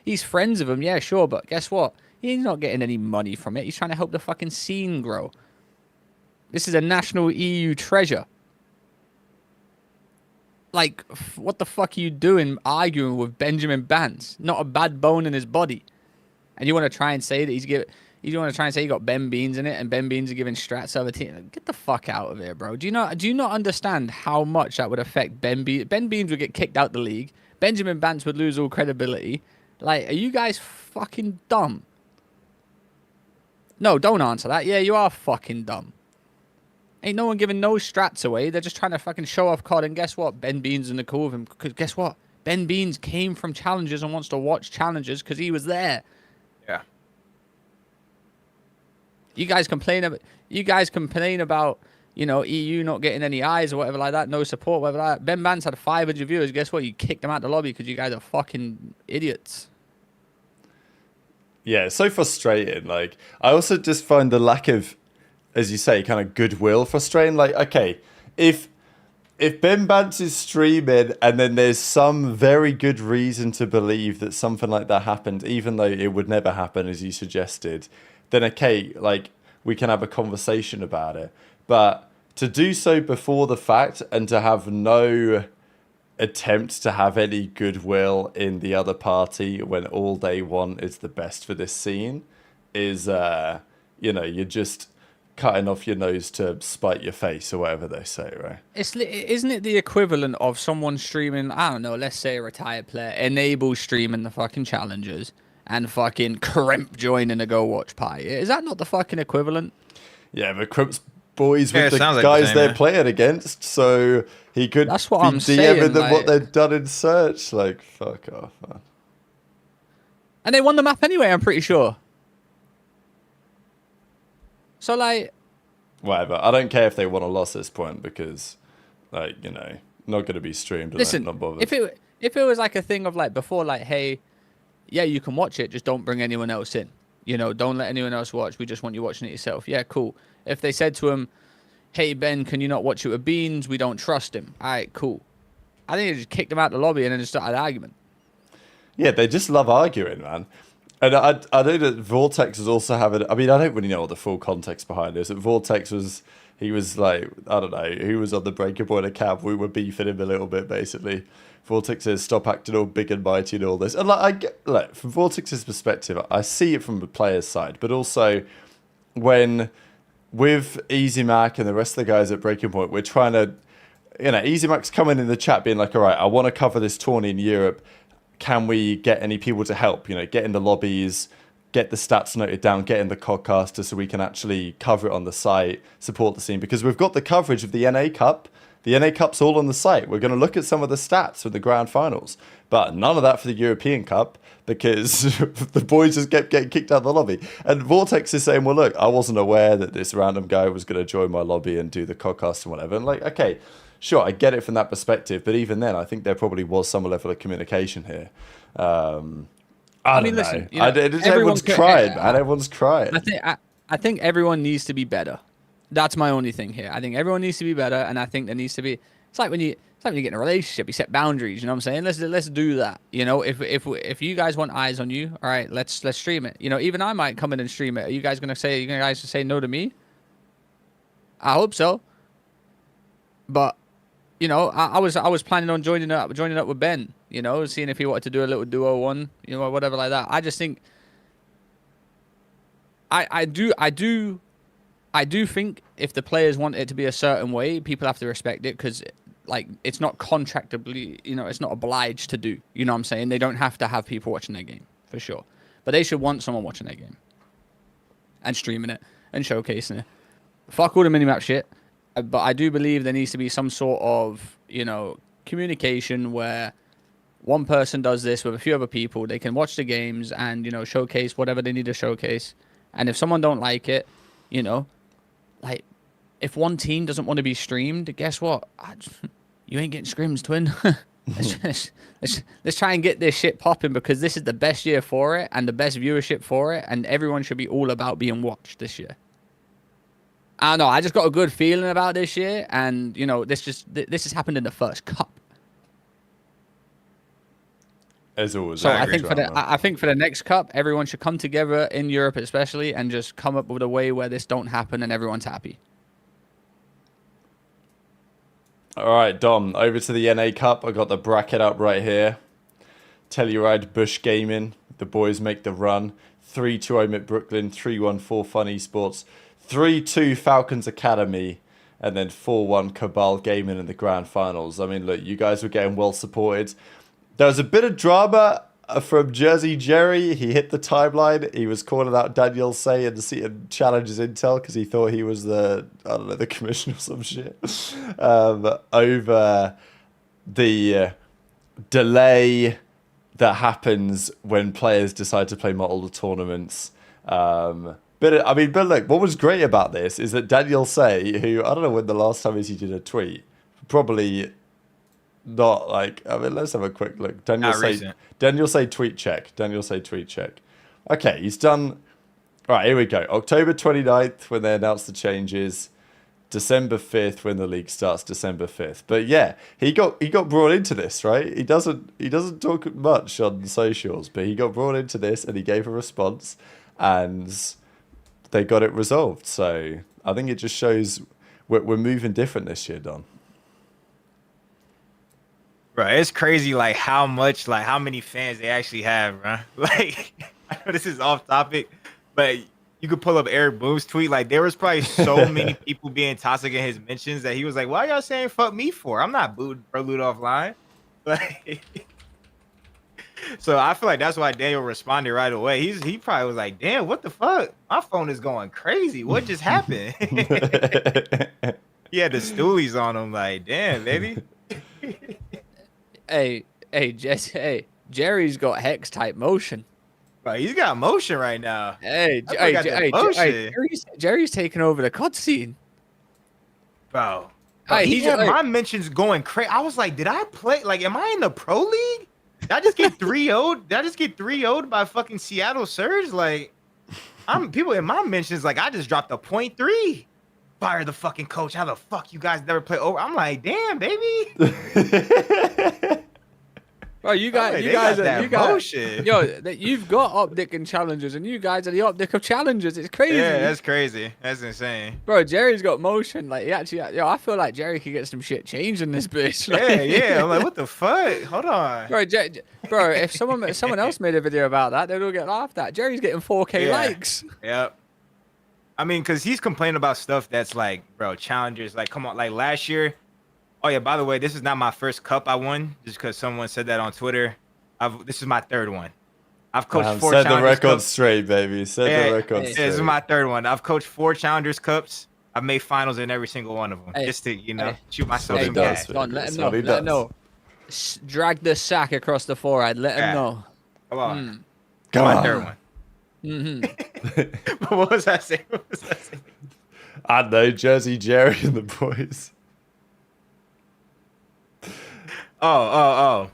He's friends with them, yeah, sure, but guess what? He's not getting any money from it. He's trying to help the fucking scene grow. This is a national EU treasure. Like, what the fuck are you doing arguing with Benjamin Bance? Not a bad bone in his body. And you want to try and say that you want to try and say you got Ben Beans in it and Ben Beans are giving strats to other team. Get the fuck out of here, bro. Do you not understand how much that would affect Ben Beans? Ben Beans would get kicked out the league. Benjamin Bance would lose all credibility. Like, are you guys fucking dumb? No, don't answer that. Yeah, you are fucking dumb. Ain't no one giving no strats away. They're just trying to fucking show off COD. And guess what? Ben Beans in the cool with him. Because guess what? Ben Beans came from challenges and wants to watch challenges because he was there. Yeah. You guys complain about, you know, EU not getting any eyes or whatever like that, no support, whatever like that. Ben Bance had 500 viewers. Guess what? You kicked him out the lobby because you guys are fucking idiots. Yeah, it's so frustrating. Like, I also just find the lack of, as you say, kind of goodwill frustrating. Like, okay, if Ben Bance is streaming and then there's some very good reason to believe that something like that happened, even though it would never happen, as you suggested, then okay, like, we can have a conversation about it. But to do so before the fact and to have no attempt to have any goodwill in the other party when all they want is the best for this scene is, you know, you're just cutting off your nose to spite your face or whatever they say, right? Isn't it the equivalent of someone streaming, I don't know, let's say a retired player, Enable streaming the fucking challenges and fucking Kremp joining a Go Watch party? Is that not the fucking equivalent? Yeah, but Crump's boys Yeah, with it the sounds like guys the same, they're yeah. playing against, so he could That's what be I'm DMing saying, them like- what they've done in search. Like, fuck off, man. And they won the map anyway, I'm pretty sure. So, like, Whatever. I don't care if they won or lost at this point because, like, you know, not going to be streamed. And listen, not bothered. if it was like a thing of like before, like, hey, yeah, you can watch it, just don't bring anyone else in. You know, don't let anyone else watch. We just want you watching it yourself. Yeah, cool. If they said to him, hey, Ben, can you not watch it with Beans? We don't trust him. All right, cool. I think they just kicked him out the lobby and then just started an argument. Yeah, they just love arguing, man. And I know that Vortex was also having. I mean, I don't really know what the full context behind this. But Vortex was. He was like, I don't know. He was on the Breaking Point account. We were beefing him a little bit, basically. Vortex says, "Stop acting all big and mighty and all this." And like, I get, like, from Vortex's perspective, I see it from the player's side, but also when with Easy Mac and the rest of the guys at Breaking Point, we're trying to, you know, Easy Mac's coming in the chat, being like, "All right, I want to cover this tourney in Europe. Can we get any people to help? You know, get in the lobbies, get the stats noted down, get in the codcaster so we can actually cover it on the site, support the scene." Because we've got the coverage of the NA Cup. The NA Cup's all on the site. We're going to look at some of the stats for the grand finals. But none of that for the European Cup because the boys just kept getting kicked out of the lobby. And Vortex is saying, well, look, I wasn't aware that this random guy was going to join my lobby and do the codcast and whatever. And like, okay, sure, I get it from that perspective, but even then, I think there probably was some level of communication here. I don't listen, know. you know, Everyone's crying, man. Everyone's crying. I think everyone needs to be better. That's my only thing here. I think everyone needs to be better, and I think there needs to be. It's like when you get in a relationship, you set boundaries. You know what I'm saying? Let's do that. You know, if you guys want eyes on you, all right, let's stream it. You know, even I might come in and stream it. Are you guys gonna say no to me? I hope so. But you know, I was planning on joining up with Ben. You know, seeing if he wanted to do a little duo one, you know, whatever like that. I just think I do think if the players want it to be a certain way, people have to respect it because like it's not contractably, you know, it's not obliged to do. You know what I'm saying? They don't have to have people watching their game for sure, but they should want someone watching their game and streaming it and showcasing it. Fuck all the minimap shit, but I do believe there needs to be some sort of, you know, communication where one person does this with a few other people. They can watch the games and, you know, showcase whatever they need to showcase. And if someone don't like it, you know, like if one team doesn't want to be streamed, guess what? You ain't getting scrims, twin. let's try and get this shit popping because this is the best year for it and the best viewership for it, and everyone should be all about being watched this year. I don't know. I just got a good feeling about this year, and you know, this has happened in the first cup. As always. So I think for the next cup, everyone should come together in Europe, especially, and just come up with a way where this don't happen and everyone's happy. All right, Dom, over to the NA Cup. I got the bracket up right here. Telluride, Bush Gaming. The boys make the run. 3-2 Omit Brooklyn, 3-1 Fun Esports, 3-2 Falcons Academy, and then 4-1 Cabal Gaming in the grand finals. I mean, look, you guys were getting well supported. There was a bit of drama from Jersey Jerry. He hit the timeline. He was calling out Daniel Say and challenges Intel because he thought he was the commissioner or some shit over the delay that happens when players decide to play multiple tournaments. But look, what was great about this is that Daniel Say, who I don't know when the last time is he did a tweet, probably not like. I mean, let's have a quick look. Daniel Say tweet check. Okay, he's done. All right, here we go. October 29th when they announced the changes. December 5th when the league starts. December 5th. But yeah, he got brought into this, right? He doesn't talk much on socials, but he got brought into this and he gave a response, and they got it resolved. So I think it just shows we're moving different this year, Don. Bro, it's crazy like how many fans they actually have, bro. Like, I know this is off topic, but you could pull up Eric Boone's tweet. Like, there was probably so many people being toxic in his mentions that he was like, why y'all saying fuck me for? I'm not booed for loot offline. Like, so I feel like that's why Daniel responded right away. He probably was like, damn, what the fuck? My phone is going crazy. What just happened? He had the stoolies on him, like, damn, baby. Hey, Jesse, hey, Jerry's got hex type motion. Bro, he's got motion right now. Jerry's taking over the cutscene. Bro, Hey, he had my mentions going crazy. I was like, did I play? Like, am I in the pro league? Did I just get 3-0'd? Did I just get 3-0'd by fucking Seattle Surge? Like, people in my mentions like I just dropped a 0.3. Fire the fucking coach. How the fuck you guys never play over? I'm like, damn, baby. Bro, you guys, yo, you've got Optic and challengers, and you guys are the Optic of challengers. It's crazy. Yeah, that's crazy. That's insane. Bro, Jerry's got motion. Like, he actually, yo, I feel like Jerry could get some shit changed in this bitch. Like, yeah. I'm like, what the fuck? Hold on. Bro, if someone else made a video about that, they'd all get laughed at. Jerry's getting 4K likes. Yep. I mean, because he's complaining about stuff that's like, bro, challengers. Like, come on. Like, last year. Oh, yeah, by the way, this is not my first cup I won, just because someone said that on Twitter. This is my third one. I've coached 4 Challengers Set the record Cups. straight, baby. Set the record straight. This is my third one. I've coached 4 Challengers Cups. I've made finals in every single one of them. Just to, shoot myself some gas. Let him know. Drag the sack across the forehead. Let him know. Come on. Come my on. third one. Mm-hmm. What was I saying? I know, Jersey Jerry and the boys. Oh,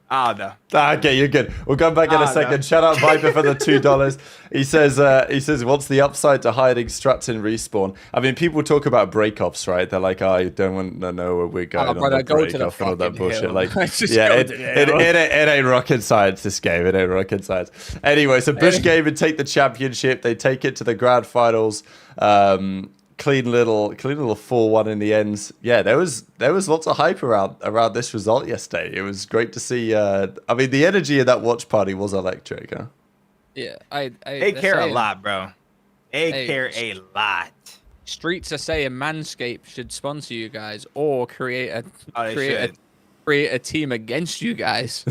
no. Okay, you're good. We'll come back in a second. No. Shout out Viper for the $2. He says, what's the upside to hiding struts in respawn? I mean, people talk about breakoffs, right? They're like, I don't want to know where we're going on the breakoff and all that bullshit. Hill. Like, yeah, it ain't rocket science, this game. It ain't rocket science. Anyway, so Bush Gaming take the championship. They take it to the grand finals. clean little 4-1 in the end. Yeah, there was lots of hype around this result yesterday. It was great to see. I mean, the energy of that watch party was electric. Huh? Yeah, They they're care a saying- lot, bro. They Hey, care a lot. Streets are saying Manscaped should sponsor you guys or create a Oh, they create a should. create a team against you guys.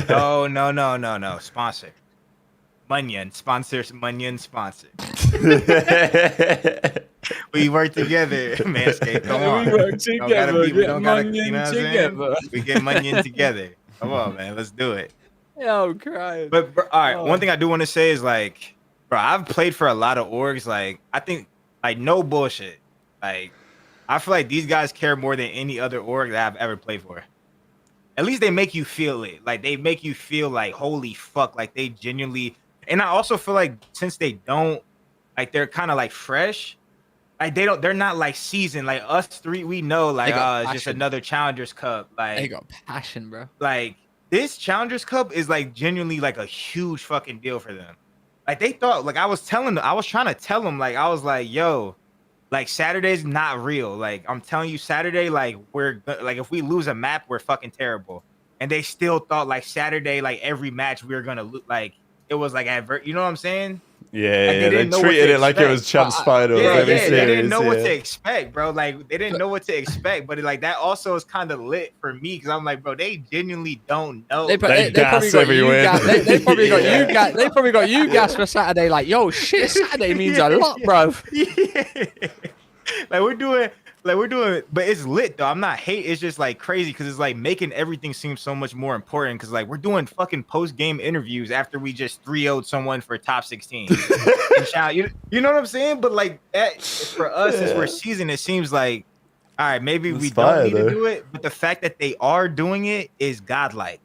No. Sponsor. Munyon. Sponsors. Munyon sponsor. We work together, Manscaped. Come on. We work Don't gotta together, we get don't gotta, Munyon you know what I'm together. saying? We get Munyon together. Come on, man. Let's do it. Yo, crying. But bro, all right, Oh. one thing I do want to say is like, bro, I've played for a lot of orgs. Like, I think, like, no bullshit. Like, I feel like these guys care more than any other org that I've ever played for. At least they make you feel it. Like, they make you feel like, holy fuck, like they genuinely. And I also feel like since they don't, like, they're kind of like fresh. Like they're not like seasoned. Like us three, we know like, They got it's just passion. another Challengers Cup. Like, They got passion, bro. like this Challengers Cup is like genuinely like a huge fucking deal for them. Like they thought, like I was trying to tell them, like I was like, yo, like Saturday's not real. Like I'm telling you, Saturday, like like if we lose a map, we're fucking terrible. And they still thought like Saturday, like every match we were gonna lose. Like it was like you know what I'm saying? Yeah, Like, they they didn't know what treated to it like it was expect. Champs Finals. Yeah, every they didn't series, know what to yeah. expect, bro. Like they didn't know what to expect, but like that also is kind of lit for me because I'm like, bro, they genuinely don't know. They probably gas got every you win. gas. They probably got Yeah. you gas. They probably got you gas for Saturday. Like, yo, shit, Saturday means a lot, bro. Yeah. Like we're doing, but it's lit though. I'm not hate. It's just like crazy because it's like making everything seem so much more important. Because like we're doing fucking post game interviews after we just 3-0'd someone for top 16. And shout, you know what I'm saying? But like that for us, since we're seasoned, it seems like all right, maybe we It's fire, don't need though. to do it. But the fact that they are doing it is godlike.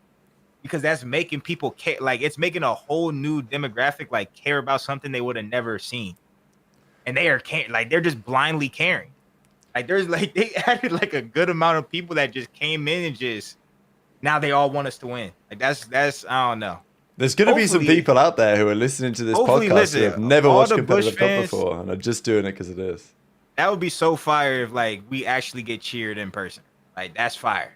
Because that's making people care. Like it's making a whole new demographic like care about something they would have never seen. And they are like they're just blindly caring. Like there's like they added like a good amount of people that just came in and just now they all want us to win. Like that's I don't know. There's going to be some Hopefully- people out there who are listening to this Hopefully, podcast listen, who have never all watched the competitive Bush cup fans- before and are just doing it because it is. That would be so fire if like we actually get cheered in person. Like that's fire.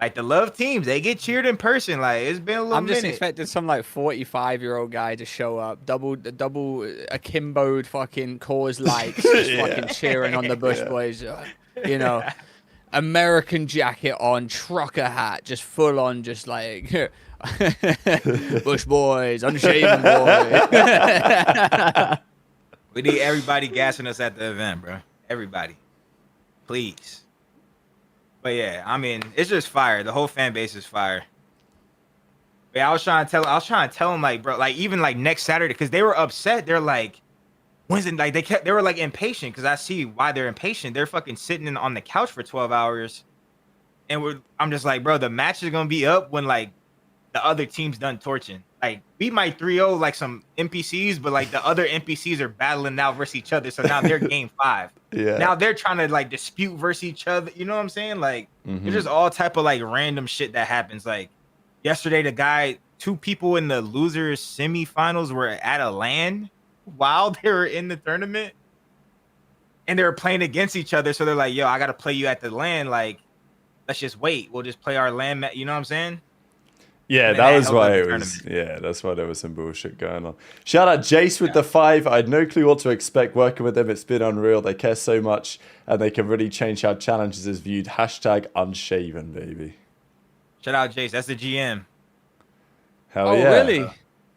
Like the love teams, they get cheered in person. Like it's been a little I'm just minute. expecting some like 45-year-old guy to show up, double akimboed fucking cause likes, just Yeah. fucking cheering on the Bush boys. You know, American jacket on, trucker hat, just full on, just like Bush boys, unshaven boy. We need everybody gassing us at the event, bro. Everybody, please. But yeah, I mean, it's just fire. The whole fan base is fire. But yeah, I was trying to tell them, like, bro, like even like next Saturday, because they were upset. They're like, when's it? Like they were like impatient because I see why they're impatient. They're fucking sitting on the couch for 12 hours, and I'm just like, bro, the match is gonna be up when like the other team's done torching. Like we might 3-0 like some NPCs, but like the other NPCs are battling now versus each other. So now they're game 5. Yeah. Now they're trying to like dispute versus each other. You know what I'm saying? Like Mhm. there's just all type of like random shit that happens. Like yesterday, two people in the losers semifinals were at a LAN while they were in the tournament, and they were playing against each other. So they're like, "Yo, I gotta play you at the LAN. Like, let's just wait. We'll just play our LAN. You know what I'm saying?" Yeah, And that that was held why up the it was. Yeah, that's why there was some bullshit going on. Shout out Jace with the 5. I had no clue what to expect working with them. It's been unreal. They care so much, and they can really change how challenges is viewed. Hashtag unshaven, baby. Shout out Jace. That's the GM. Hell Oh, yeah. really?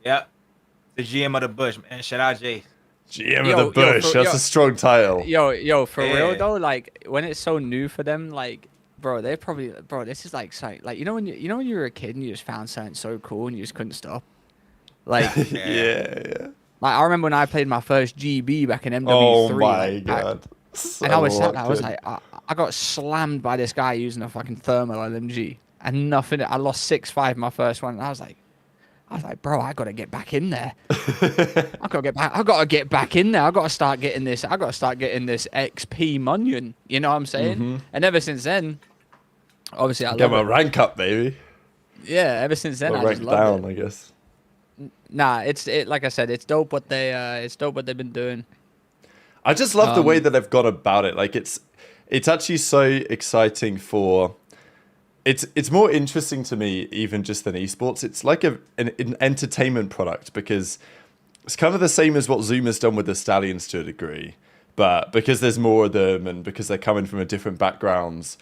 Yep. The GM of the Bush, man. Shout out Jace. GM Yo, of the yo, Bush. for- That's yo. a strong title. Yo, for Yeah. real though, like when it's so new for them, like, bro, they're probably, bro, this is like, like you know when you were a kid and you just found something so cool and you just couldn't stop. Like, Yeah. like I remember when I played my first GB back in MW3. Oh my like, god. And I was So sat there, I was locked in. like, I got slammed by this guy using a fucking thermal LMG and nothing. I lost 6-5 my first one. And I was like, bro, I gotta get back in there. I gotta get back in there. I gotta start getting this. I gotta start getting this XP Munyon. You know what I'm saying? Mhm. And ever since then, obviously I Get love my it. rank up, baby. Yeah, ever since then Or I rank just love down, it. I guess. Nah, it's like I said, it's dope what they've been doing. I just love the way that they've gone about it. Like it's actually so exciting for. It's more interesting to me even just than esports. It's like an entertainment product because it's kind of the same as what Zoom has done with the Stallions to a degree, but because there's more of them and because they're coming from a different backgrounds,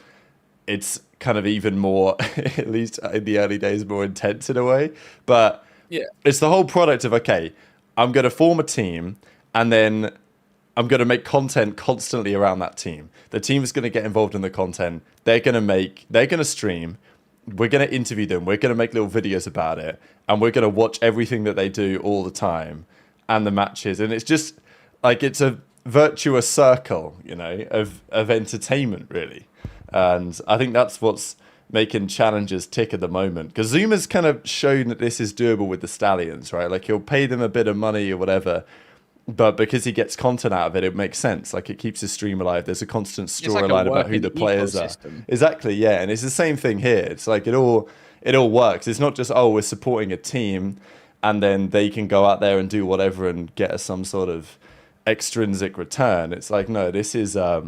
it's kind of even more, at least in the early days, more intense in a way. But Yeah. it's the whole product of, okay, I'm going to form a team and then I'm going to make content constantly around that team. The team is going to get involved in the content. They're going to stream. We're going to interview them. We're going to make little videos about it. And we're going to watch everything that they do all the time and the matches. And it's just like, it's a virtuous circle, you know, of entertainment, really. And I think that's what's making challenges tick at the moment. Because Zoom has kind of shown that this is doable with the Stallions, right? Like he'll pay them a bit of money or whatever, but because he gets content out of it, it makes sense. Like it keeps his stream alive. There's a constant storyline about who the players are. Exactly, yeah. And it's the same thing here. It's like it all works. It's not just, oh, we're supporting a team and then they can go out there and do whatever and get us some sort of extrinsic return. It's like, no, this is a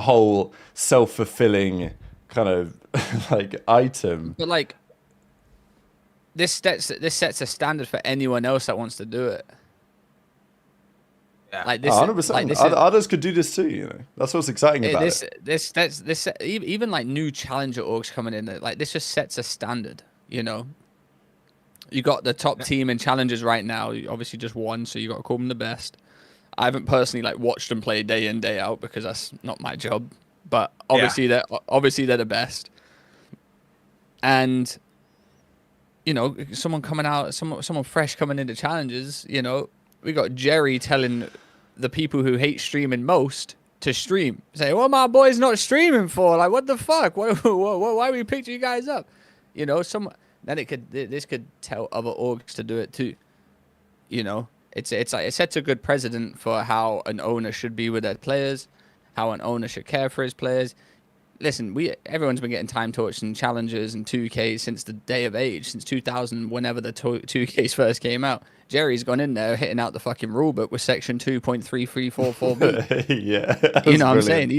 whole self-fulfilling kind of like item. But like this sets a standard for anyone else that wants to do it. Yeah. Like this, 100%. like this Others could do this too, you know. That's what's exciting about it. This even like new challenger orgs coming in, like this just sets a standard, you know. You got the top team in challengers right now. You obviously just won, so you got to call them the best. I haven't personally like watched them play day in day out because that's not my job. But obviously they're the best. And you know, someone coming out, someone fresh coming into challenges. You know, we got Jerry telling the people who hate streaming most to stream. Say, "What my boy's not streaming for? Like, what the fuck? Why we picked you guys up?" You know, this could tell other orgs to do it too. You know, it's like it sets a good precedent for how an owner should be with their players, how an owner should care for his players. Listen, everyone's been getting time torched and challenges and 2Ks since the day of age, since 2000, whenever the 2Ks first came out. Jerry's gone in there hitting out the fucking rule book with section 2.3344B. Yeah, you know what I'm saying?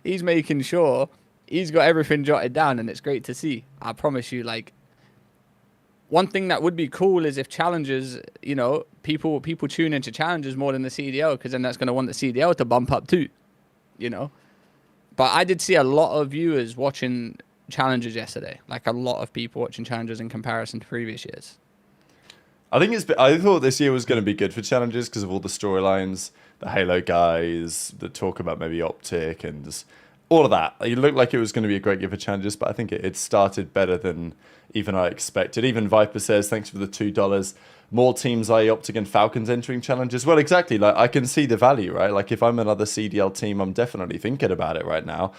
He's making sure he's got everything jotted down, and it's great to see. I promise you, like, one thing that would be cool is if challenges, you know, people tune into challenges more than the CDL, because then that's going to want the CDL to bump up too, you know. But I did see a lot of viewers watching challenges yesterday, like a lot of people watching challenges in comparison to previous years. I thought this year was going to be good for challenges because of all the storylines, the Halo guys, the talk about maybe Optic and just all of that. It looked like it was going to be a great year for challenges, but I think it started better than even I expected. Even Viper says, thanks for the $2. More teams, i.e. Optic and Falcons, entering challenges. Well, exactly. Like, I can see the value, right? Like, if I'm another CDL team, I'm definitely thinking about it right now.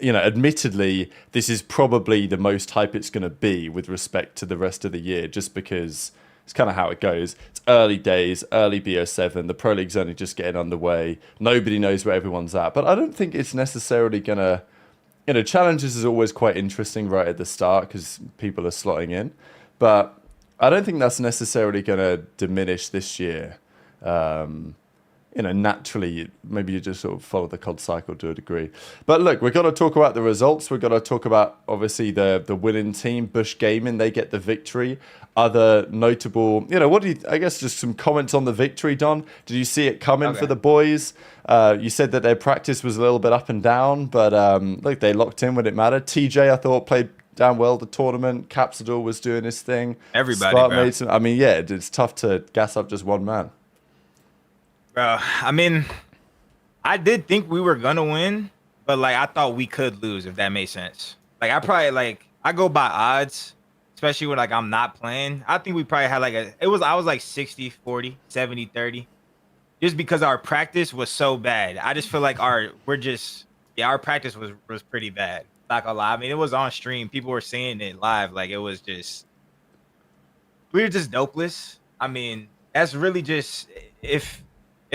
You know, admittedly, this is probably the most hype it's going to be with respect to the rest of the year, just because it's kind of how it goes. It's early days, early BO7. The Pro League's only just getting underway. Nobody knows where everyone's at. But I don't think it's necessarily going to... You know, challenges is always quite interesting right at the start because people are slotting in. But I don't think that's necessarily going to diminish this year. You know, naturally, maybe you just sort of follow the COD cycle to a degree. But look, we've got to talk about the results. We've got to talk about, obviously, the winning team, Bush Gaming. They get the victory. Other notable, you know, I guess just some comments on the victory, Don. Did you see it coming for the boys? You said that their practice was a little bit up and down, but look, they locked in when it mattered. TJ, I thought, played down well the tournament. Capsador was doing his thing. Everybody, Spark bro. made some, I mean, yeah, it's tough to gas up just one man. Bro, I mean, I did think we were gonna win, but like I thought we could lose, if that made sense. Like I go by odds, especially when like I'm not playing. I think we probably had I was like 60-40, 70-30. Just because our practice was so bad. I just feel like our practice was pretty bad. Not gonna lie. I mean, it was on stream. People were seeing it live. Like we were just dopeless. I mean, that's really just if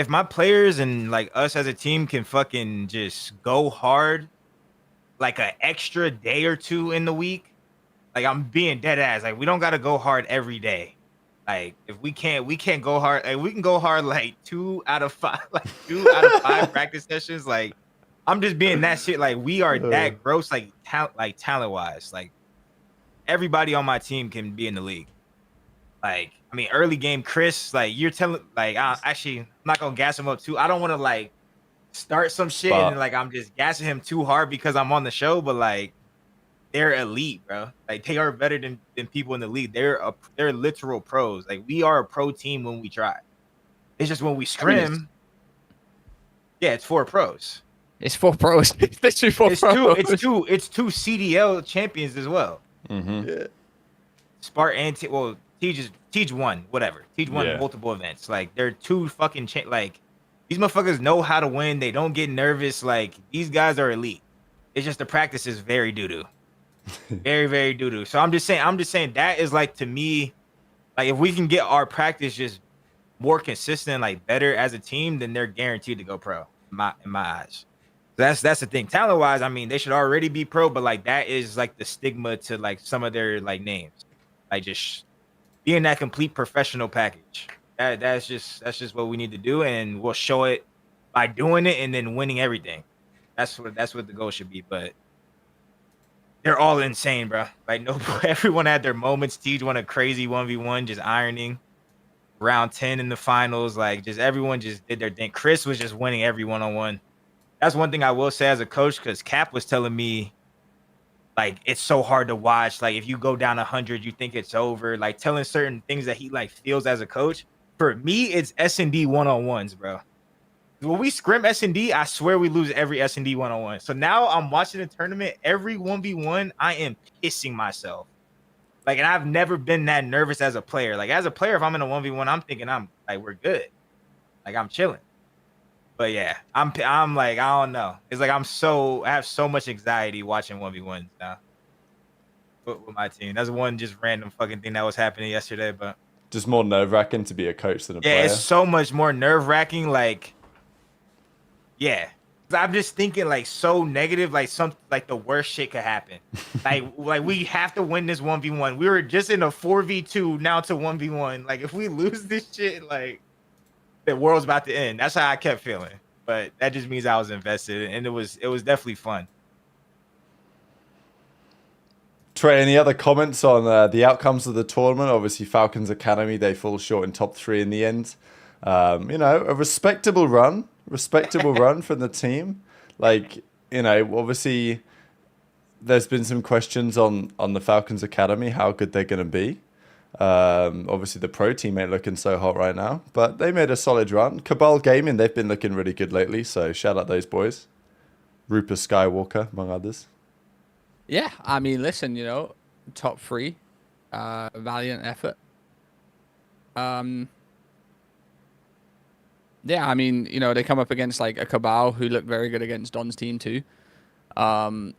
my players and like us as a team can fucking just go hard like an extra day or two in the week, like I'm being dead ass. Like we don't gotta go hard every day. Like if we can't go hard. Like we can go hard like 2 out of 5, like 2 out of 5 practice sessions. Like I'm just being that shit. Like we are that gross, like talent wise. Like everybody on my team can be in the league. Like I mean, early game, Chris. Like you're telling, like actually, I'm not gonna gas him up too. I don't want to like start some shit and then, like I'm just gassing him too hard because I'm on the show. But like they're elite, bro. Like they are better than people in the league. They're literal pros. Like we are a pro team when we try. It's just when we scrim. Yeah, it's 4 pros. It's 4 pros. It's literally 4 pros. It's two CDL champions as well. Mm-hmm. Yeah. Spart and Tej won, whatever. Tej won multiple events. Like they're 2 fucking like these motherfuckers know how to win. They don't get nervous. Like these guys are elite. It's just the practice is very doo-doo. Very, very doo-doo. So I'm just saying that is like, to me, like if we can get our practice just more consistent, like better as a team, then they're guaranteed to go pro in my eyes. That's the thing. Talent wise, I mean, they should already be pro, but like that is like the stigma to like some of their like names. Like just being that complete professional package. That's just what we need to do, and we'll show it by doing it and then winning everything. That's what the goal should be. But they're all insane, bro. Like no, everyone had their moments. Tej won a crazy 1v1, just ironing. Round 10 in the finals, like just everyone just did their thing. Chris was just winning every one-on-one. That's one thing I will say as a coach, because Cap was telling me, like, it's so hard to watch. Like, if you go down 100, you think it's over. Like, telling certain things that he like feels as a coach. For me, it's S&D one-on-ones, bro. When we scrim S&D, I swear we lose every S&D one-on-one. So now I'm watching the tournament. Every 1v1, I am pissing myself. Like, and I've never been that nervous as a player. Like, as a player, if I'm in a 1v1, I'm thinking I'm like, we're good. Like, I'm chilling. But yeah, I'm like, I don't know. It's like I have so much anxiety watching 1v1s now with my team. That's one just random fucking thing that was happening yesterday. But just more nerve-wracking to be a coach than a player. Yeah, it's so much more nerve-wracking. Like, yeah. I'm just thinking like so negative, like the worst shit could happen. like we have to win this 1v1. We were just in a 4v2 now to 1v1. Like if we lose this shit, like the world's about to end. That's how I kept feeling. But that just means I was invested, and it was definitely fun. Trey, any other comments on the outcomes of the tournament? Obviously, Falcons Academy, they fall short in top 3 in the end. You know, a respectable run from the team. Like, you know, obviously there's been some questions on the Falcons Academy, how good they're going to be. Obviously the pro team ain't looking so hot right now, but they made a solid run. Cabal Gaming, they've been looking really good lately, so shout out those boys. Rupert Skywalker, among others. Yeah, I mean, listen, you know, top 3, valiant effort. Yeah, I mean, you know, they come up against like a Cabal who looked very good against Don's team too. That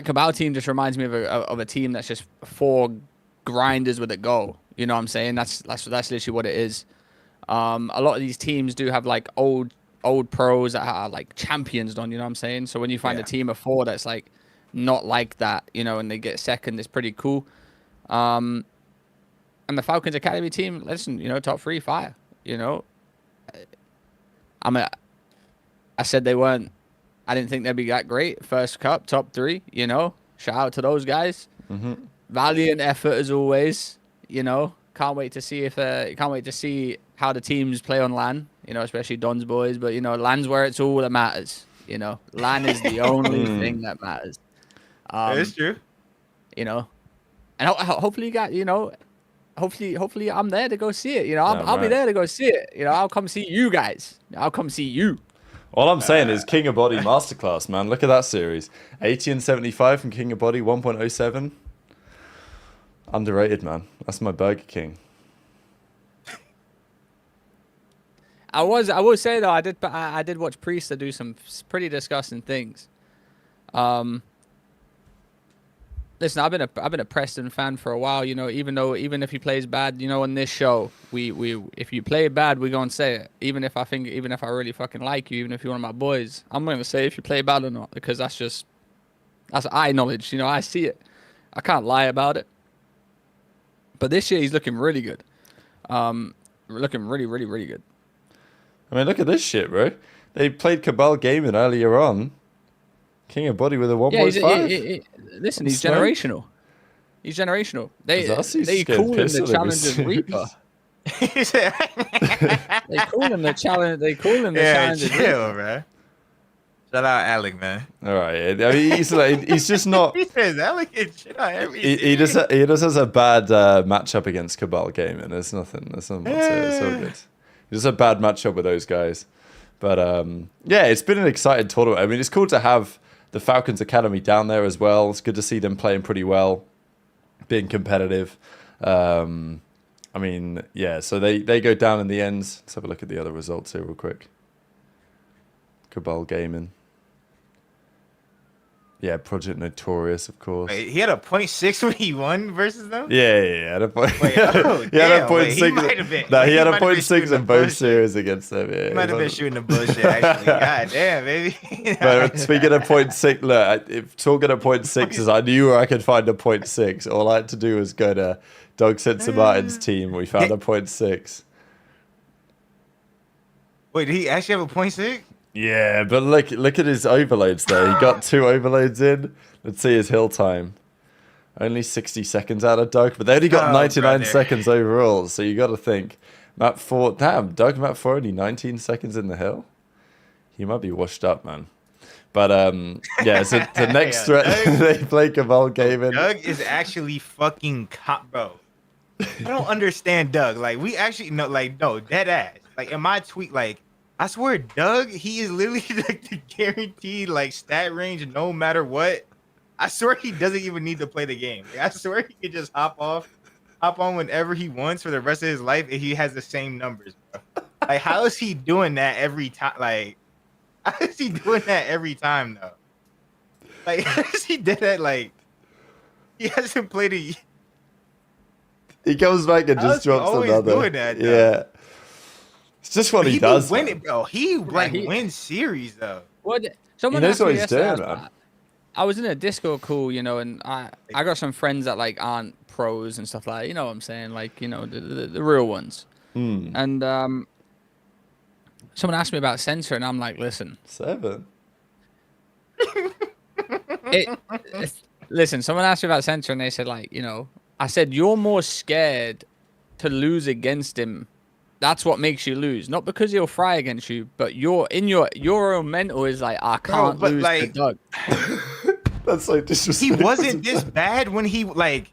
Cabal team just reminds me of a team that's just 4 grinders with a goal. You know what I'm saying? That's literally what it is. A lot of these teams do have like old pros that are like champions on. You know what I'm saying? So when you find a team of 4 that's like not like that, you know, and they get second, it's pretty cool. And the Falcons Academy team, listen, you know, top 3 fire. You know, I said they weren't. I didn't think they'd be that great. First cup, top 3. You know, shout out to those guys. Mm-hmm. Valiant effort as always. You know, can't wait to see how the teams play on LAN. You know, especially Don's boys. But you know, LAN's where it's all that matters. You know, LAN is the only thing that matters. It's true. You know, and hopefully you got, you know. Hopefully I'm there to go see it. You know, I'll be there to go see it. You know, I'll come see you guys. I'll come see you. All I'm saying is King of Body Masterclass, man. Look at that series. 80 and 75 from King of Body, 1.07. Underrated, man. That's my Burger King. I will say though, I did watch Priest do some pretty disgusting things. Listen, I've been a Preston fan for a while, you know, even if he plays bad, you know, on this show, we if you play bad, we're going to say it. Even if I really fucking like you, even if you're one of my boys, I'm going to say if you play bad or not, because that's eye knowledge, you know, I see it. I can't lie about it. But this year he's looking really good. Looking really, really, really good. I mean, look at this shit, bro. They played Cabal Gaming earlier on. King of Body with a 1.5. Listen, he's Smoke? generational. He's generational. They Zazi's call him pissed the at him, Challengers he's- Reaper. He said, They call him the challenge. They call him the yeah, Challengers Reaper. chill, bro. Shout out Alec, man. All right. I mean, he's just not. He says Alec is shit on every. He just has a bad matchup against Cabal Gaming. There's nothing more to it. It's all good. Just a bad matchup with those guys. But yeah, it's been an exciting tournament. I mean, it's cool to have the Falcons Academy down there as well. It's good to see them playing pretty well, being competitive. I mean, yeah, so they go down in the end. Let's have a look at the other results here real quick. Cabal Gaming. Yeah, Project Notorious, of course. Wait, he had a 0.6 when he won versus them. Yeah. Had a point. Wait, oh, he had a damn, wait, he 0.6. might have been- No, he he had a might have been 0.6 shooting in the both bullshit. series against them. Yeah, He might have been shooting the bullshit. Actually, god damn, baby. But speaking of 0.6, look, if talking of 0.6s, I knew where I could find a 0.6. All I had to do was go to Doug Sensor Martin's team. We found a 0.6. Wait, did he actually have a 0.6? Yeah, but look at his overloads there. He got 2 overloads in. Let's see his hill time. Only 60 seconds out of Doug, but they only got Oh, 99 brother. seconds overall. So you got to think, map 4. Damn, Doug map 4 only 19 seconds in the hill. He might be washed up, man. But yeah. So the next Yeah, threat Doug- they play Cabal Gaming. Doug is actually fucking bro. I don't understand Doug. Like we actually no dead ass. Like in my tweet, like I swear, Doug, he is literally like the guaranteed like stat range no matter what. I swear he doesn't even need to play the game. Like, I swear he can just hop on whenever he wants for the rest of his life, and he has the same numbers, bro. Like how is he doing that every time? Like how is he doing that every time though? Like how is he did that? Like he hasn't played a. He comes back and How just is he drops always another. doing that, though? Yeah. It's just what he He does. win man. it, bro. He like he- wins series though. What? Someone knows asked what me he's yesterday, doing, man. I was in a Discord call, you know, and I got some friends that like aren't pros and stuff like that. You know what I'm saying? Like, you know, the real ones. Hmm. And someone asked me about Sensor, and I'm like, listen, 7. listen. Someone asked me about Sensor, and they said like, you know, I said you're more scared to lose against him. That's what makes you lose, not because he'll fry against you, but your own mental is like, I can't but, lose to like, Doug. That's so He disrespectful. wasn't this bad when he like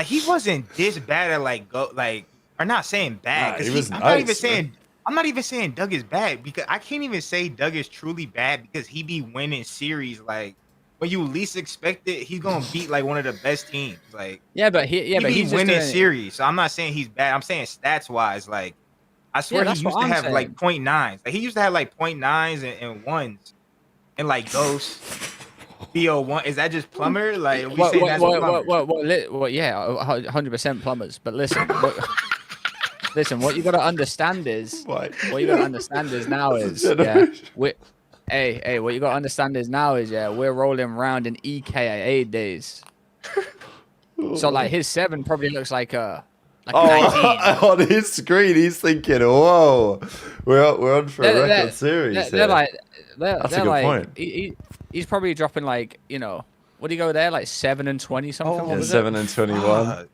he wasn't this bad at like go like or not saying bad Nah, because he was I'm not even nice, saying I'm not even saying Doug is bad because I can't even say Doug is truly bad because he be winning series like when you least expect it he's gonna beat like one of the best teams like Yeah, but he but be he's just winning doing it. series so I'm not saying he's bad I'm saying stats wise like I swear that's he used what to I'm have saying. like 0.9s like he used to have like 0.9s and ones and like ghosts. BO1 is that just plumber? Like we say that's plumber. Yeah, 100% plumbers. But listen, listen. What you got to understand is What? what you got to understand is now is yeah. Hey, what you got to understand is now is yeah. We're rolling around in EKIA days. So like his 7 probably looks like a 19. Oh, on his screen, he's thinking, "Whoa, we're on for a record series." They're here. like, That's a they're good like, point. He's probably dropping like, you know, what do you go there? Like 7 and 20 something. Oh, What Yeah, was it? 7 and 21. Fuck.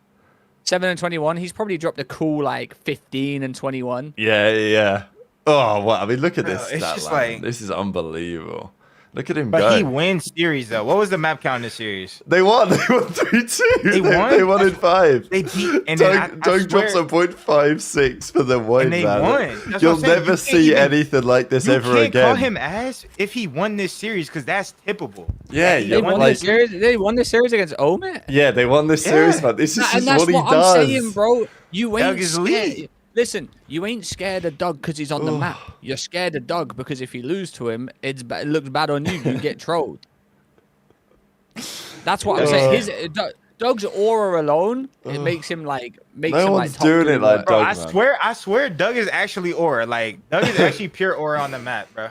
7 and 21. He's probably dropped a cool like 15 and 21. Yeah. Oh, wow. I mean, look at Bro, this. it's stat just line. like- This is unbelievable. Look at him But go. he wins series though. What was the map count in this series? They won. They won 3-2. They won? They won in 5. They beat and then I Doug drops a swear, 0.56 for the win, and they man. won. That's what You'll I'm saying. never You can't see even- anything like this you ever can't again. call him ass if he won this series because that's tippable. Yeah, He yeah, They won won like- this series. They won this series against Omet. Yeah, they won this series, man. This is And just that's what he what does. I'm saying, bro. You Doug ain't is scared. elite. Listen, you ain't scared of Doug because he's on the Ugh. map. You're scared of Doug because if you lose to him, it looks bad on you. You get trolled. That's what I'm saying. His Doug's aura alone, it makes him like No him one's like top doing two it like world. Bro, Doug, man. I swear Doug is actually aura. Like Doug is actually pure aura on the map, bro.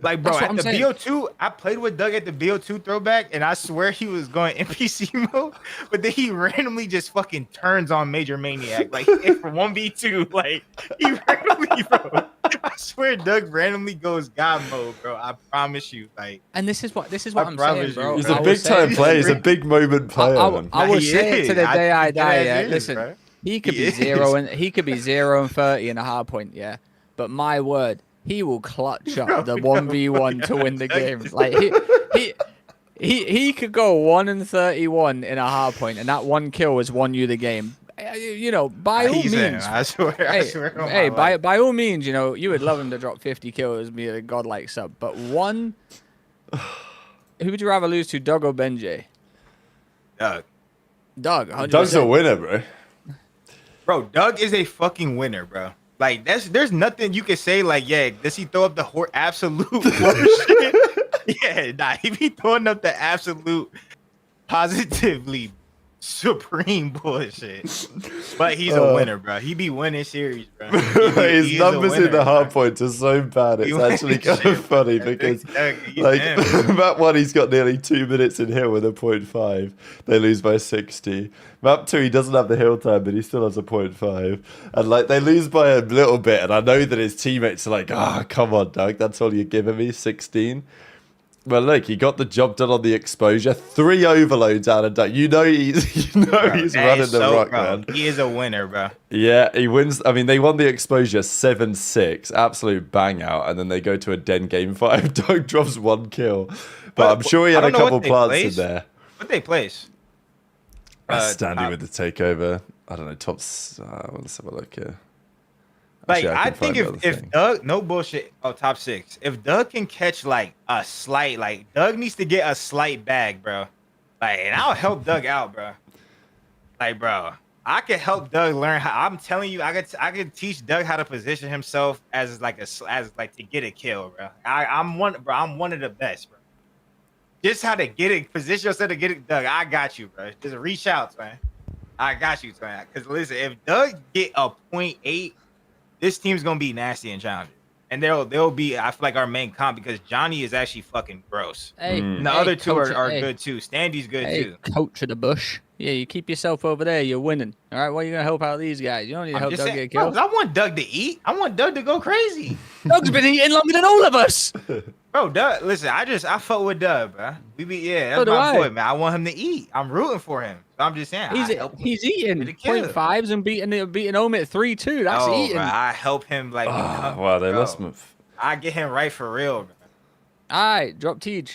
Like, bro, That's what at I'm the saying. BO2, I played with Doug at the BO2 throwback, and I swear he was going NPC mode, but then he randomly just fucking turns on Major Maniac, like if for 1v2, like he randomly, bro. I swear Doug randomly goes God mode, bro. I promise you, like. And this is what I I'm saying, promise bro. you, He's bro. a I big was time saying- player. He's a big moment player. man. I Nah, will he say it to is. the day I think die. deadass Yeah, is, listen, bro. he could He be is. 0 and he could be 0 and 30 in a hard point. Yeah, but my word, he will clutch up Bro, the no, 1v1 to win the Doug game. is- Like he could go 1 and 31 in a hard point, and that one kill has won you the game. You know, by all He's in, means. I swear. I Hey, swear. on hey, my by life. by all means, you know, you would love him to drop 50 kills, be a godlike sub. But one, who would you rather lose to, Doug or Benji? Doug. Doug, 100%. Doug's a winner, bro. Bro, Doug is a fucking winner, bro. Like there's nothing you can say. Like, yeah, does he throw up the absolute bullshit? Yeah, nah, he be throwing up the absolute positively supreme bullshit. But he's a winner, bro. He be winning series, bro. His He is a numbers in winner, the hard bro. points are so bad. It's He actually wins kind of shit, funny bro. because, He's like, him. map 1, he's got nearly 2 minutes in hill with a 0.5. They lose by 60. Map 2, he doesn't have the hill time, but he still has a 0.5. And, like, they lose by a little bit. And I know that his teammates are like, come on, Doug. That's all you're giving me, 16. Well, look, he got the job done on the exposure. 3 overloads out of Doug. You know he's Bro, he's that running is the so- rock, bro, man. He is a winner, bro. Yeah, he wins. I mean, they won the exposure 7-6, absolute bang out, and then they go to a den game 5. Doug drops 1 kill, but I'm sure he I had a don't know couple what they plants placed. in there. What they place? Standing top- with the takeover. I don't know. Let's have a look here. Like, Actually, I can think find the other if thing. Doug, no bullshit, top 6. If Doug can catch like a slight, like Doug needs to get a slight bag, bro. Like, and I'll help Doug out, bro. Like, bro, I can help Doug learn how. I'm telling you, I could teach Doug how to position himself as like to get a kill, bro. I'm one of the best, bro. Just how to get it, position yourself to get it, Doug. I got you, bro. Just reach out, man. I got you, man. Because listen, if Doug get a 0.8. This team's gonna be nasty and challenging, and they'll be. I feel like our main comp because Johnny is actually fucking gross. Hey, And the hey, other two coach, are hey, good too. Standy's good Hey, too. coach of the bush. Yeah, you keep yourself over there. You're winning. All right, why are you gonna help out these guys? You don't need to I'm help just Doug saying, get a kill. bro, I want Doug to eat. I want Doug to go crazy, Doug's been eating longer than all of us. bro. Doug, listen, I fuck with Doug, bro. We be that's So do my I. boy, man. I want him to eat. I'm rooting for him. So I'm just saying, I help him He's eating get a kill. 0.5s and beating Ohm at 3-2. That's Oh, eating. bro, I help him like. become- Wow, they bro, lost him. I get him right for real, bro. All right, drop Tej.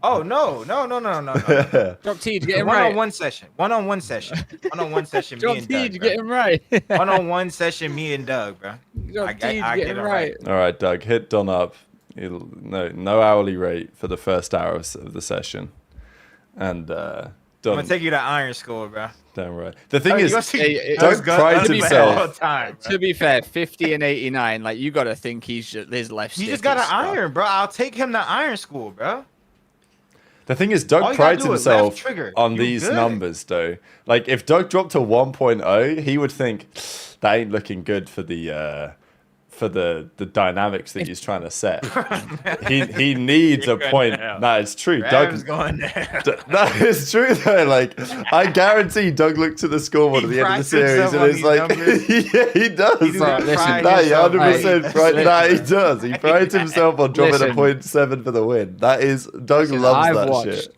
Oh no. Drop Tej, get him right. One-on-one session. One-on-one session. One-on-one session. Drop Me and Tej, Doug, get him right. one-on-one session. Me and Doug, bro. Drop I Tej, get get it him right. right. All right, Doug, hit Don up. No hourly rate for the first hour of the session, and I'm Don. gonna take you to Iron School, bro. Damn right. The thing Oh, you is, gonna see- Hey, Doug's Doug got- prides Doug's himself- all the time, bro. To be fair, 50 and 89, like you gotta think his left. He stick just got an is stuck. iron, bro. I'll take him to Iron School, bro. The thing is, All Doug you gotta prides do is left himself trigger. on You these good. numbers, though. Like, if Doug dropped to 1.0, he would think that ain't looking good for the dynamics that he's trying to set. he needs a You're going point. down. That is true. Ram's Doug. going there. That is true though. Like, I guarantee Doug looked at the scoreboard He at the end of the prides series himself and on it's these like, numbers. yeah, he does. He does Bro, not listen, pride Nah, himself he on 100% these. right. Nah, he does. He prides himself on dropping Listen. a 0.7 for the win. That is Doug Listen, loves that shit.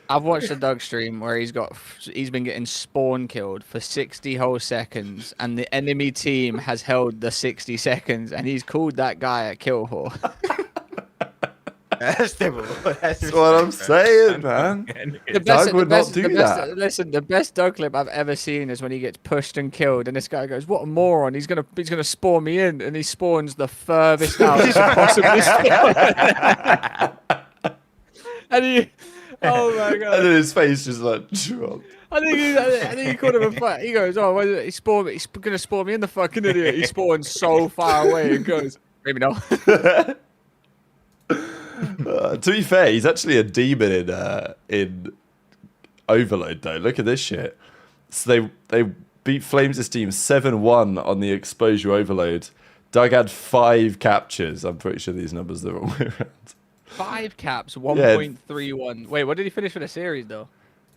I've watched a Doug stream where he's been getting spawn killed for 60 whole seconds, and the enemy team has held the 60 seconds, and he's called that guy a kill whore. That's terrible. That's what I'm saying, man. Doug would not do that. Listen, the best Doug clip I've ever seen is when he gets pushed and killed, and this guy goes, "What a moron! He's gonna spawn me in," and he spawns the furthest out he could possibly spawn. And he, oh my god! And then his face just like dropped. I think he called him a fuck. He goes, "Oh, why did he spawn me? He's gonna spawn me in, the fucking idiot." He spawns so far away and goes, "Maybe not." To be fair, he's actually a demon in Overload though. Look at this shit. So they beat Flames' team 7-1 on the Exposure Overload. Doug had 5 captures. I'm pretty sure these numbers are the wrong way around. 5 caps, 1.31. Wait, what did he finish for the series though?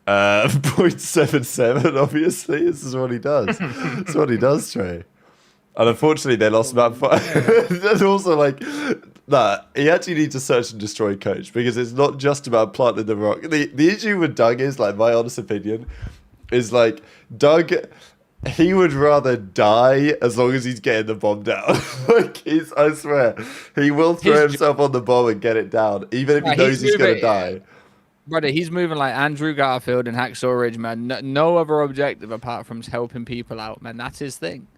0.77. Obviously, this is what he does. That's what he does, Trey. And unfortunately, they lost about 5. That's also like, nah, he actually needs to search and destroy coach because it's not just about planting the rock. The issue with Doug is, like, my honest opinion, is like Doug. He would rather die as long as he's getting the bomb down. Like I swear, he will throw himself on the bomb and get it down, even if he knows he's gonna die. Brother, he's moving like Andrew Garfield and Hacksaw Ridge, man. No other objective apart from helping people out, man. That's his thing.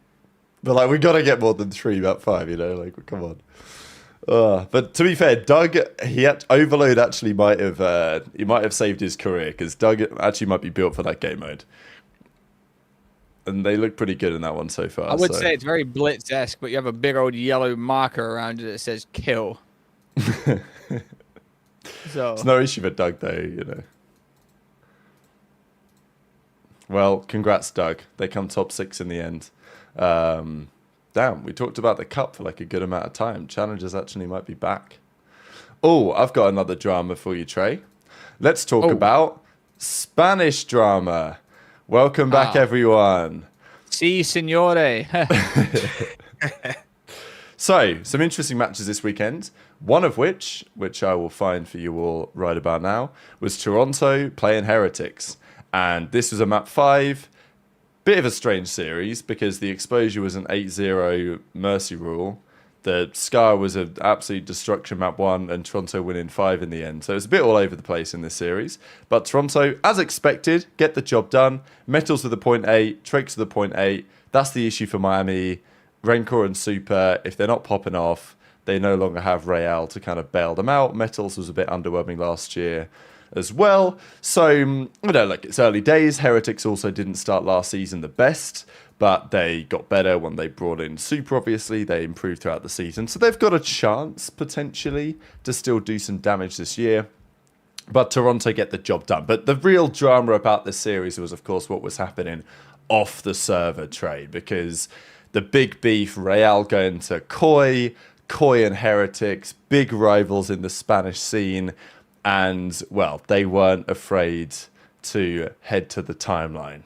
But like, we gotta get more than 3, about 5. You know, like, come on. But to be fair, Doug, Overload actually might have saved his career because Doug actually might be built for that game mode. And they look pretty good in that one so far. I would say it's very Blitz-esque, but you have a big old yellow marker around it that says kill. So it's no issue for Doug, though, you know. Well, congrats, Doug. They come top 6 in the end. Damn, we talked about the cup for like a good amount of time. Challengers actually might be back. Oh, I've got another drama for you, Trey. Let's talk about Spanish drama. Welcome back, everyone. Si, signore. So, some interesting matches this weekend. One of which I will find for you all right about now, was Toronto playing Heretics. And this was a map 5. Bit of a strange series because the exposure was an 8-0 Mercy rule. The Scar was an absolute destruction map 1 and Toronto winning 5 in the end. So it's a bit all over the place in this series. But Toronto, as expected, get the job done. Metals with a 0.8, Tricks with a 0.8. That's the issue for Miami. Rancor and Super, if they're not popping off, they no longer have Real to kind of bail them out. Metals was a bit underwhelming last year as well. So, you know, like, it's early days. Heretics also didn't start last season the best, but they got better when they brought in Super, obviously. They improved throughout the season. So they've got a chance, potentially, to still do some damage this year. But Toronto get the job done. But the real drama about this series was, of course, what was happening off the server trade. Because the big beef, Real going to Koi and Heretics, big rivals in the Spanish scene. And, well, they weren't afraid to head to the timeline.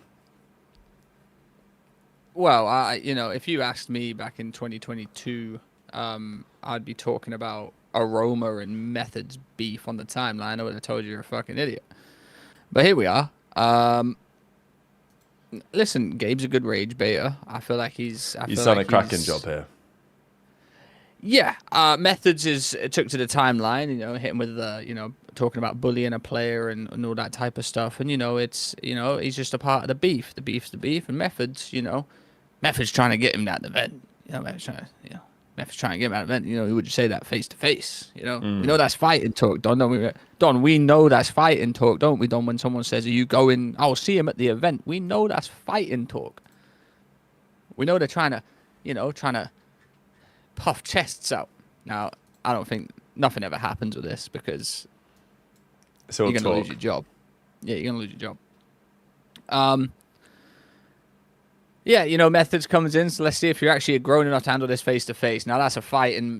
Well, you know, if you asked me back in 2022, I'd be talking about Aroma and Methods beef on the timeline. I would have told you you're a fucking idiot. But here we are. Listen, Gabe's a good rage beta. I feel like he's done a cracking job here. Yeah, Methods took to the timeline, you know, hitting with talking about bullying a player and all that type of stuff. And, you know, he's just a part of the beef. The beef's the beef. And Methods, Methods trying to get him that event. Methods trying to get him that event. He would say that face to face. We know that's fighting talk, Don. Don't we? Don, we know that's fighting talk, don't we, Don? When someone says, "Are you going?" I'll see him at the event. We know that's fighting talk. We know they're trying to puff chests out. Now, I don't think nothing ever happens with this because you're going to lose your job. Yeah, you're going to lose your job. Yeah, Methods comes in, so let's see if you're actually grown enough to handle this face-to-face. Now, that's fighting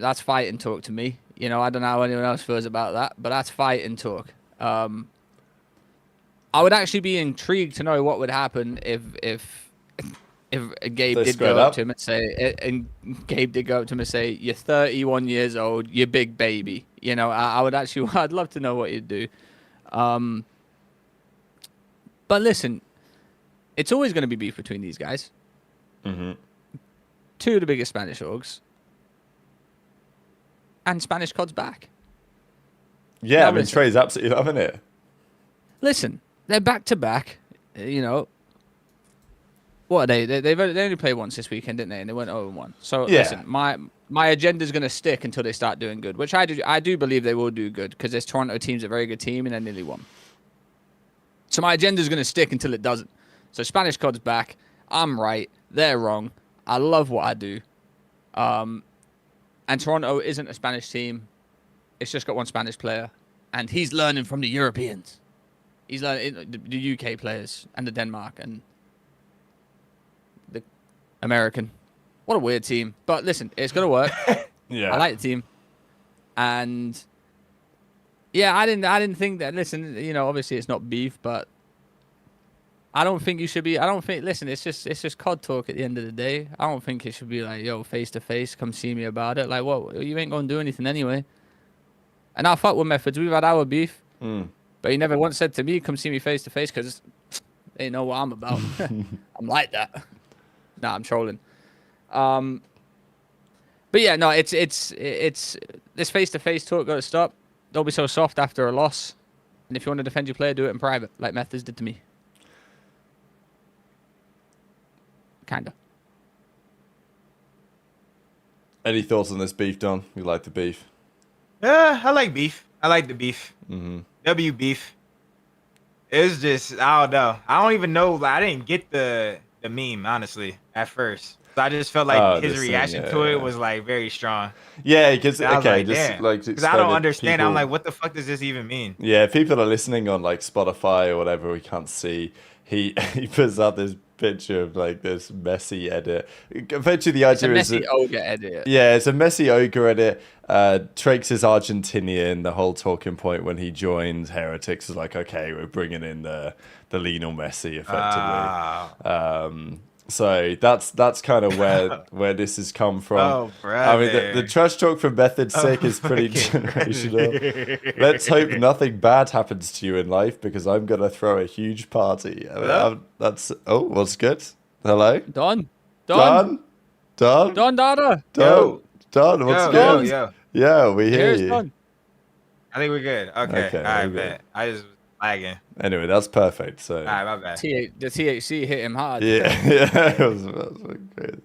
talk to me. I don't know how anyone else feels about that, but that's fighting talk. I would actually be intrigued to know what would happen if Gabe did go up to him and say, "You're 31 years old, you're big baby." I'd love to know what you'd do. But listen, it's always going to be beef between these guys. Mm-hmm. 2 of the biggest Spanish orgs. And Spanish COD's back. Yeah, now, Trey's absolutely loving it. Listen, they're back to back. What are they? They only played once this weekend, didn't they? And they went 0-1. So listen, my agenda's going to stick until they start doing good, which I do believe they will do good because this Toronto team's a very good team and they nearly won. So my agenda's going to stick until it doesn't. So Spanish COD's back. I'm right. They're wrong. I love what I do. And Toronto isn't a Spanish team. It's just got one Spanish player. And he's learning from the Europeans. He's learning the UK players and the Denmark and the American. What a weird team. But listen, it's gonna work. Yeah. I like the team, and yeah, I didn't think that. Listen, obviously it's not beef, but I don't think you should be. I don't think. Listen, it's just COD talk at the end of the day. I don't think it should be like, yo, face to face, come see me about it. Like, what? You ain't gonna do anything anyway. And I fuck with Methods. We've had our beef, but he never once said to me, come see me face to face, because they know what I'm about. I'm like that. Nah, I'm trolling. But yeah, no, it's this face to face talk got to stop. Don't be so soft after a loss. And if you want to defend your player, do it in private, like Methods did to me. Kinda. Any thoughts on this beef, Don? You like the beef? I like beef. I like the beef. Mm-hmm. W beef. It's just, I don't know. I don't even know. Like, I didn't get the meme, honestly, at first. So I just felt like his reaction to it was like very strong. Yeah, because Because I don't understand. People, I'm like, what the fuck does this even mean? Yeah, if people are listening on like Spotify or whatever, we can't see. He puts out this picture of like this messy edit. Eventually, the idea it's a messy ogre edit. Yeah, it's a messy ogre edit. Trakes is Argentinian. The whole talking point when he joined Heretics is like, okay, we're bringing in the Lionel Messi effectively. So that's kind of where this has come from. Oh, brother. I mean, the trash talk from Method Sick is pretty generational. Let's hope nothing bad happens to you in life, because I'm gonna throw a huge party. What's good? Hello, Don. Dada. Don, what's good? Yo. Yeah, we hear Here's you. Don. I think we're good. Okay. All right, bet. I just was lagging. Anyway, that's perfect. So All right, my bad. The THC hit him hard. yeah, it was crazy.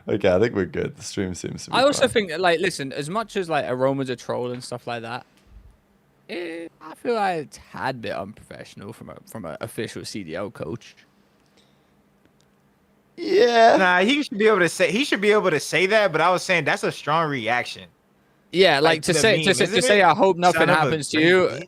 Okay, I think we're good. The stream seems to be I also fine. think that, like, listen, as much as like Aroma's a troll and stuff like that, I feel like it's a tad bit unprofessional from an official CDL coach. Yeah. Nah, he should be able to say that, but I was saying that's a strong reaction. Yeah, like to the say meme, to isn't say it? I hope nothing Son of a happens to great you. bitch.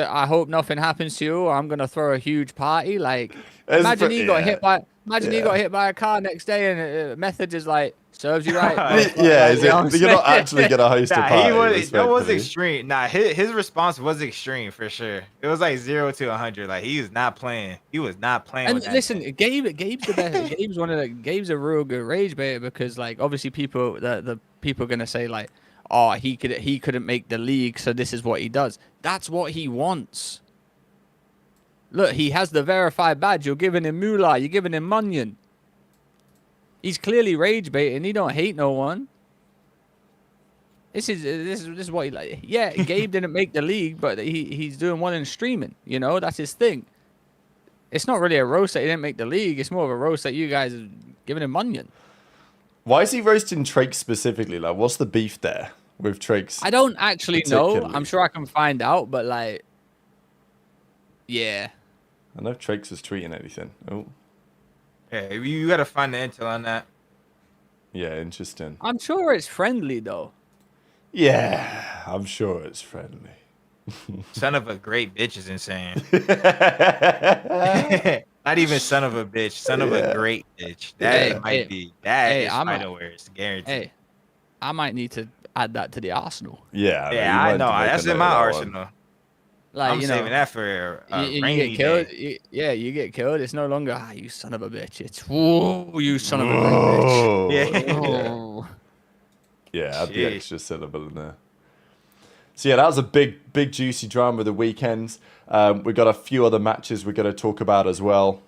I hope nothing happens to you, or I'm gonna throw a huge party. Like, It's imagine pre- he got yeah. hit by. Imagine he Yeah. got hit by a car next day, and Method is like, serves you right. Yeah, You know what I'm you're not saying? actually gonna host a Nah, party. that was respectfully. extreme. Nah, his response was extreme for sure. It was like 0 to 100. Like, he was not playing. He was not playing. And with that listen, shit. Gabe's the best. Gabe's a real good rage baiter, because like obviously the people are gonna say like, oh, he couldn't make the league, so this is what he does. That's what he wants. Look, he has the verified badge. You're giving him moolah. You're giving him munion. He's clearly rage baiting. He don't hate no one. This is what he like. Yeah, Gabe didn't make the league, but he's doing one in streaming. You know, that's his thing. It's not really a roast that he didn't make the league. It's more of a roast that you guys are giving him onion. Why is he roasting Trakes specifically? Like, what's the beef there with Trakes? I don't actually know. Particularly. I'm sure I can find out, but like, yeah. I know Trakes was tweeting anything. Oh, Yeah, you gotta find the intel on that. yeah, interesting. I'm sure it's friendly though. Yeah, I'm sure it's friendly. Son of a great bitch is insane. Not even son of a bitch. Son of a great bitch. That might be. That is final words. Guaranteed. Hey, I might need to add that to the arsenal. Yeah, Yeah, I know. That's in my arsenal. Like, I'm you saving know, that for you rainy get killed. day. You get killed. It's no longer you son of a bitch. It's whoa, you son of a great bitch. Yeah. Oh. Yeah, add the Shit. extra syllable in there. So yeah, that was a big juicy drama of the weekend. We got a few other matches we're going to talk about as well.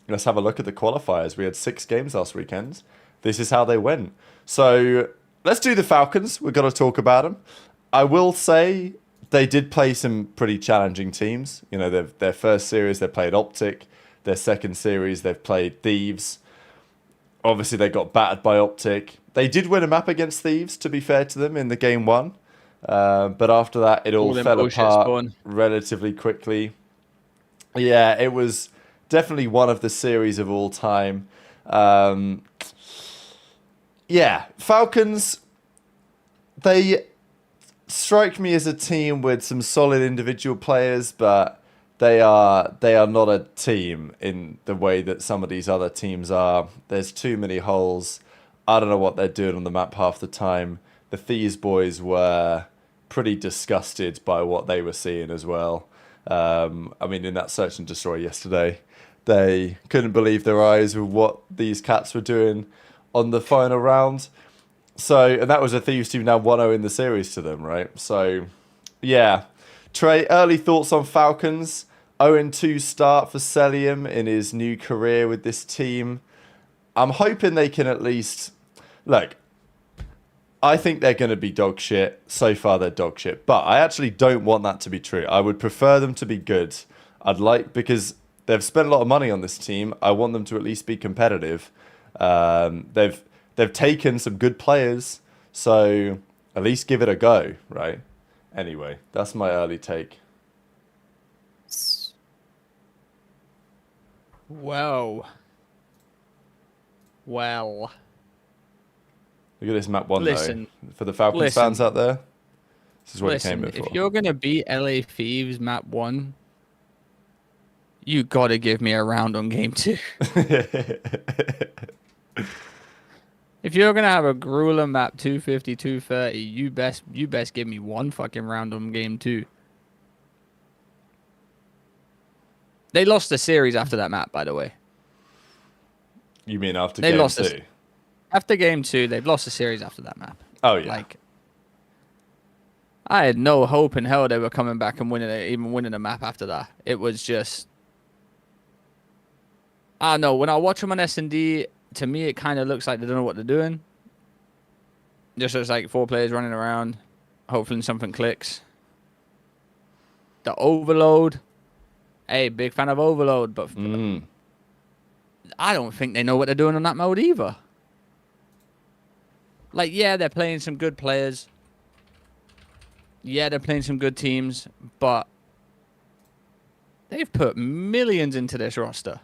Let's have a look at the qualifiers. We had 6 games last weekend. This is how they went. So let's do the Falcons. We've got to talk about them. I will say they did play some pretty challenging teams. You know, their first series they played Optic. Their second series they've played Thieves. Obviously they got battered by Optic. They did win a map against Thieves, to be fair to them, in the game 1. But after that, it all them fell bullshit apart spawn. relatively quickly. Yeah, it was definitely one of the series of all time. Yeah, Falcons, they strike me as a team with some solid individual players, but they are not a team in the way that some of these other teams are. There's too many holes. I don't know what they're doing on the map half the time. The Thieves boys were pretty disgusted by what they were seeing as well. I mean, in that search and destroy yesterday, they couldn't believe their eyes with what these cats were doing on the final round. So, and that was a Thieves team now 1-0 in the series to them, right? So, yeah. Trey, early thoughts on Falcons. 0-2 start for Celium in his new career with this team. I'm hoping they can at least... Look, I think they're going to be dog shit. So far, they're dog shit. But I actually don't want that to be true. I would prefer them to be good. Because they've spent a lot of money on this team. I want them to at least be competitive. They've taken some good players. So at least give it a go, right? Anyway, that's my early take. Whoa. Well. Look at this map 1 Listen. though. For the Falcons Listen. fans out there, this is what it came Listen, in for. if you're going to beat LA Thieves map 1, you got to give me a round on game 2. If you're going to have a grueler map 250, 230, you best give me one fucking round on game 2. They lost the series after that map, by the way. You mean after They game lost 2? After game 2, they've lost the series after that map. Oh, yeah. Like, I had no hope in hell they were coming back and winning a map after that. It was just, I don't know. When I watch them on S&D, to me, it kind of looks like they don't know what they're doing. Just looks like 4 players running around, hopefully something clicks. The Overload. Hey, big fan of Overload, but I don't think they know what they're doing on that mode either. Like, yeah, they're playing some good players. Yeah, they're playing some good teams, but they've put millions into this roster.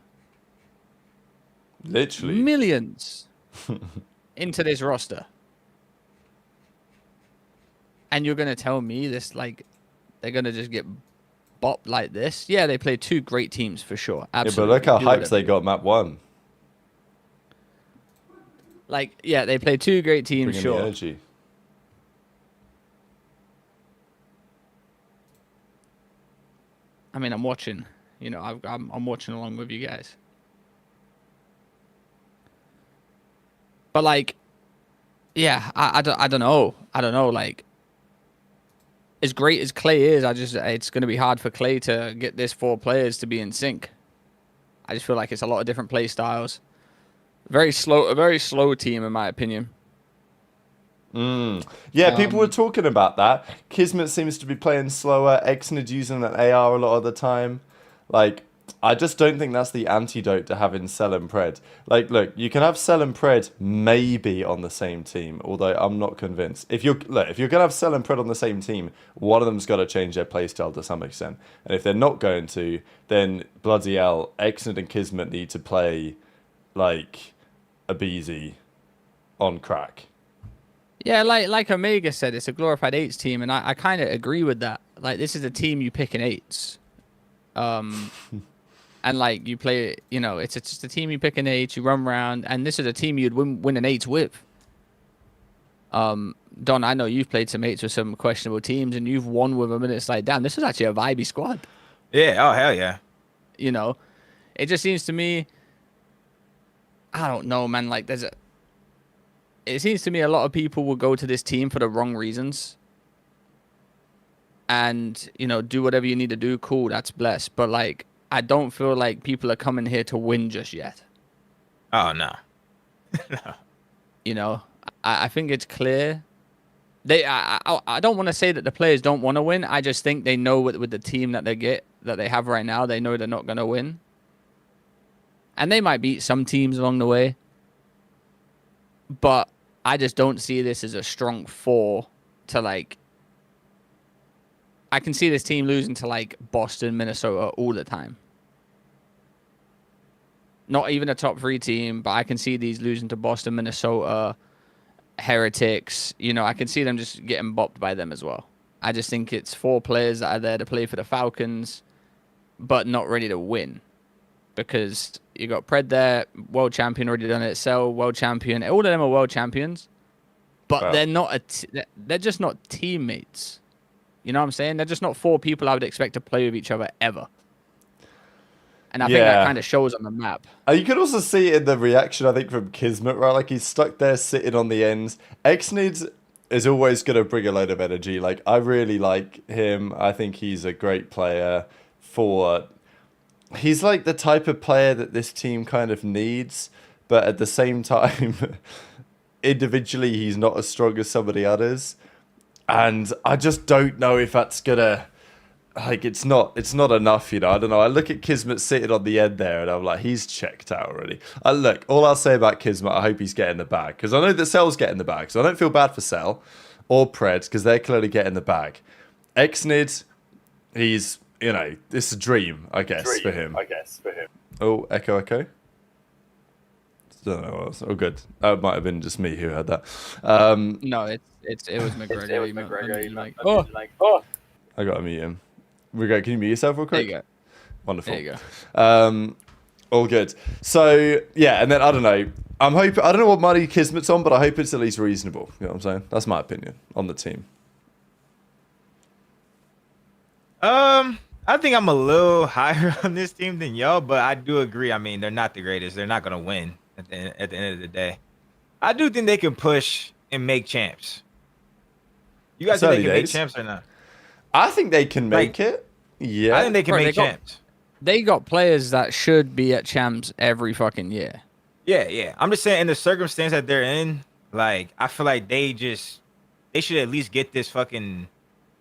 Literally. Millions into this roster. And you're going to tell me this, like, they're going to just get bopped like this? Yeah, they played 2 great teams for sure. Absolutely. Yeah, but look how Do hyped whatever. they got map 1. Like, yeah, they played 2 great teams, Bringing the sure. energy. I mean, I'm watching. You know, I'm watching along with you guys. But, like, yeah, I don't know. I don't know, like, as great as Clay is, it's going to be hard for Clay to get this 4 players to be in sync. I just feel like it's a lot of different play styles. A very slow team, in my opinion. Yeah, people were talking about that. Kismet seems to be playing slower. Exnid using an AR a lot of the time. Like, I just don't think that's the antidote to having Cell and Pred. Like, look, you can have Cell and Pred maybe on the same team, although I'm not convinced. If you're gonna have Cell and Pred on the same team, one of them's got to change their playstyle to some extent. And if they're not going to, then bloody hell, Exnid and Kismet need to play like a Beezy on crack. Yeah, like Omega said, it's a glorified 8s team, and I kind of agree with that. Like, this is a team you pick in 8s. And, like, you play, you know, it's just a team you pick in 8s, you run around, and this is a team you'd win an 8s with. Don, I know you've played some 8s with some questionable teams, and you've won with them, and it's like, damn, this is actually a vibey squad. Yeah, oh, hell yeah. You know? It just seems to me, I don't know, man, like, it seems to me a lot of people will go to this team for the wrong reasons. And, you know, do whatever you need to do. Cool, that's blessed. But, like, I don't feel like people are coming here to win just yet. Oh, no. No. You know, I think it's clear. I don't want to say that the players don't want to win. I just think they know with the team that they have right now, they know they're not going to win. And they might beat some teams along the way. But I just don't see this as a strong 4 to, like... I can see this team losing to, like, Boston, Minnesota all the time. Not even a top 3 team, but I can see these losing to Boston, Minnesota, Heretics. You know, I can see them just getting bopped by them as well. I just think it's 4 players that are there to play for the Falcons, but not ready to win. because you got Pred there, world champion, already done it. Cell, world champion. All of them are world champions, but Wow. they're not they're just not teammates. You know what I'm saying? They're just not 4 people I would expect to play with each other ever. And I think that Yeah. kind of shows on the map. You could also see it in the reaction, I think, from Kismet, right? Like, he's stuck there sitting on the ends. Exnid is always going to bring a load of energy. Like, I really like him. I think he's a great player for... He's like the type of player that this team kind of needs, but at the same time, individually, he's not as strong as some of the others. And I just don't know if that's going to... Like, it's not enough, you know. I don't know. I look at Kismet sitting on the end there, and I'm like, he's checked out already. Look, all I'll say about Kismet, I hope he's getting the bag, because I know that Cell's getting the bag, so I don't feel bad for Cell or Pred, because they're clearly getting the bag. Exnid, he's, you know, it's a dream, I guess, for him. Oh, echo. Don't know what else. Oh, good. That might have been just me who had that. No, it was McGregor. Oh, I got to mute him. Can you mute yourself real there quick? you go. Wonderful. There you go. All good. So yeah, and then I don't know. I don't know what money Kismet's on, but I hope it's at least reasonable. You know what I'm saying? That's my opinion on the team. I think I'm a little higher on this team than y'all, but I do agree. I mean, they're not the greatest. They're not gonna win at the end of the day. I do think they can push and make champs. You guys think they can make champs or not? I think they can make it. Yeah. I think they can make champs. They got players that should be at champs every fucking year. Yeah. I'm just saying, in the circumstance that they're in, like, I feel like they should at least get this fucking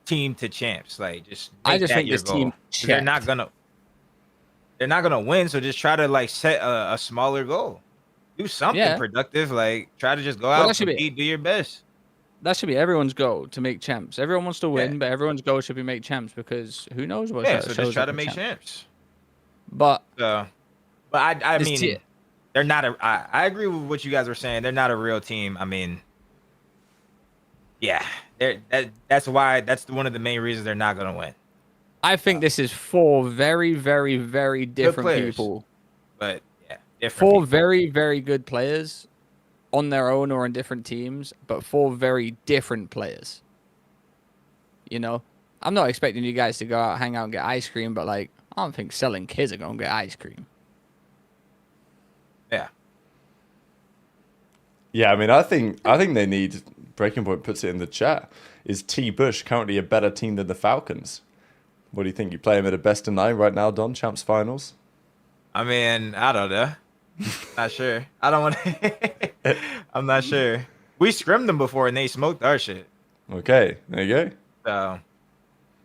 team to champs. Like, I just think this team, they're not gonna win. So just try to like set a smaller goal. Do something productive. Like, try to just go out, compete, do your best. That should be everyone's goal, to make champs. Everyone wants to win, but everyone's goal should be make champs, because who knows what. So just try to make champs. But I mean, they're not a. I agree with what you guys were saying. They're not a real team. I mean, yeah, that's why. That's one of the main reasons they're not gonna win. I think this is 4 very, very, very different people. But yeah, different. 4 very, very good players on their own or in different teams, but 4 very different players. You know, I'm not expecting you guys to go out, hang out, and get ice cream, but like, I don't think selling kids are gonna get ice cream. Yeah. Yeah, I mean, I think they need. Breaking Point puts it in the chat. Is T Bush currently a better team than the Falcons? What do you think? You play him at a best of 9 right now, Don? Champs finals. I mean, I don't know. Not sure. I don't want to. I'm not sure. We scrimmed them before and they smoked our shit. Okay, there you go. So,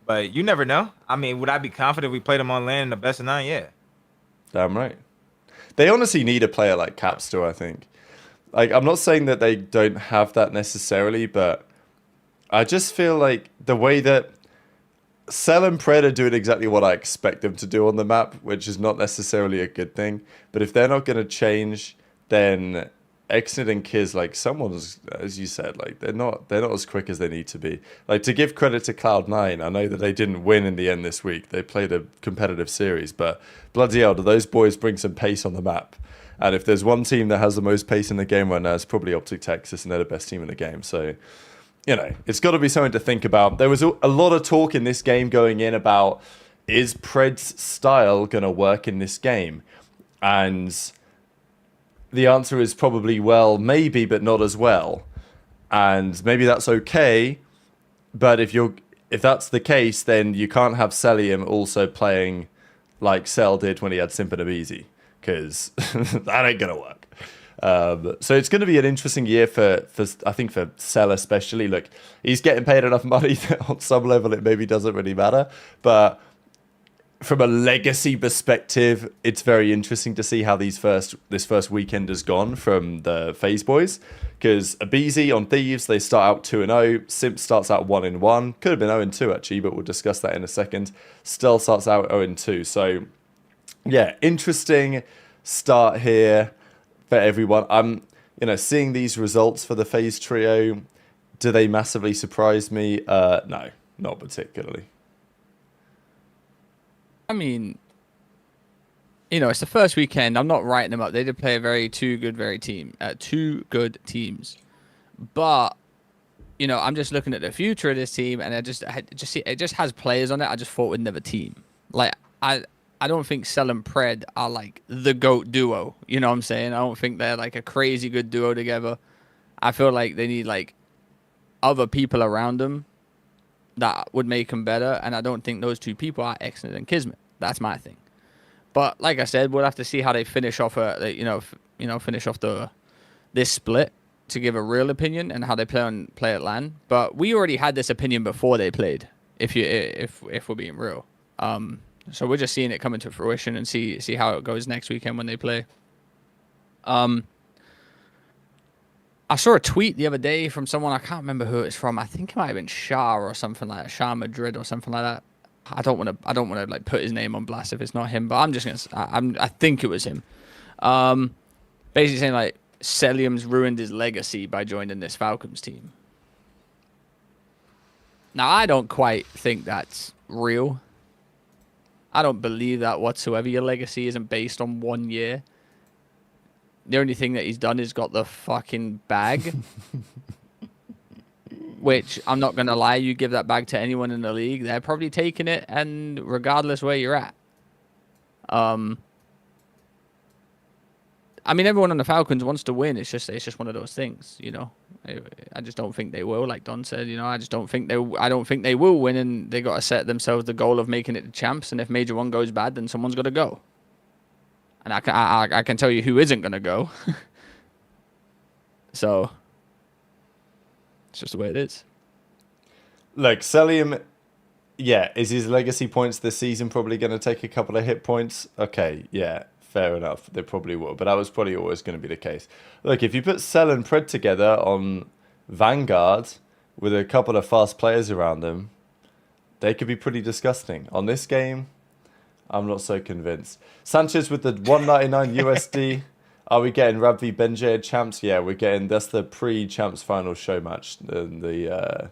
but you never know. I mean, would I be confident if we played them on land in the best of 9? Yeah. Damn right. They honestly need a player like Capstore, I think. Like, I'm not saying that they don't have that necessarily, but I just feel like the way that Cell and Pred are doing exactly what I expect them to do on the map, which is not necessarily a good thing. But if they're not going to change, then Exnid and Kiz, like, someone's, as you said, like, they're not as quick as they need to be. Like, to give credit to Cloud9, I know that they didn't win in the end this week. They played a competitive series, but bloody hell, do those boys bring some pace on the map? And if there's one team that has the most pace in the game right now, it's probably Optic Texas, and they're the best team in the game. So, you know, it's got to be something to think about. There was a lot of talk in this game going in about, is Pred's style going to work in this game? And the answer is probably, well, maybe, but not as well. And maybe that's okay. But if that's the case, then you can't have Celium also playing like Cell did when he had Simp and Abizi, because that ain't going to work. So it's going to be an interesting year for I think for Cell especially. Look, he's getting paid enough money that on some level it maybe doesn't really matter. But from a legacy perspective, it's very interesting to see how this first weekend has gone from the FaZe boys. Because Abizi on Thieves, they start out 2-0. Simp starts out 1-1. Could have been 0-2 actually, but we'll discuss that in a second. Still starts out 0-2. So yeah, interesting start here for everyone. I'm, seeing these results for the FaZe trio, do they massively surprise me? No, not particularly. I mean, you know, it's the first weekend. I'm not writing them up. They did play a two good teams. But you know, I'm just looking at the future of this team, and I just see it just has players on it. I just thought would never team. Like I don't think Cell and Pred are like the GOAT duo. You know what I'm saying? I don't think they're like a crazy good duo together. I feel like they need like other people around them that would make them better, and I don't think those two people are Excellent and Kismet. That's my thing. But like I said, we'll have to see how they finish off finish off this split to give a real opinion and how they play at LAN. But we already had this opinion before they played. If we're being real, so we're just seeing it come into fruition and see how it goes next weekend when they play. I saw a tweet the other day from someone, I can't remember who it's from. I think it might have been Shah or something like that, Shah Madrid or something like that. I don't want to like put his name on blast if it's not him, but I'm just gonna. I think it was him. Basically saying like Celium's ruined his legacy by joining this Falcons team. Now I don't quite think that's real. I don't believe that whatsoever. Your legacy isn't based on 1 year. The only thing that he's done is got the fucking bag. Which, I'm not going to lie, you give that bag to anyone in the league, they're probably taking it, and regardless where you're at. I mean, everyone on the Falcons wants to win. It's just one of those things, you know. I just don't think they will, like Don said, you know. I don't think they will win, and they got to set themselves the goal of making it the champs, and if Major One goes bad, then someone's got to go. And I can tell you who isn't going to go. So, it's just the way it is. Look, Celium, yeah, is his legacy points this season probably going to take a couple of hit points? Okay, yeah, fair enough. They probably will, but that was probably always going to be the case. Look, if you put Cell and Pred together on Vanguard with a couple of fast players around them, they could be pretty disgusting. On this game, I'm not so convinced. Sanchez with the 199 USD. Are we getting Rab v Benjay champs? Yeah, we're getting. That's the pre-champs final show match. The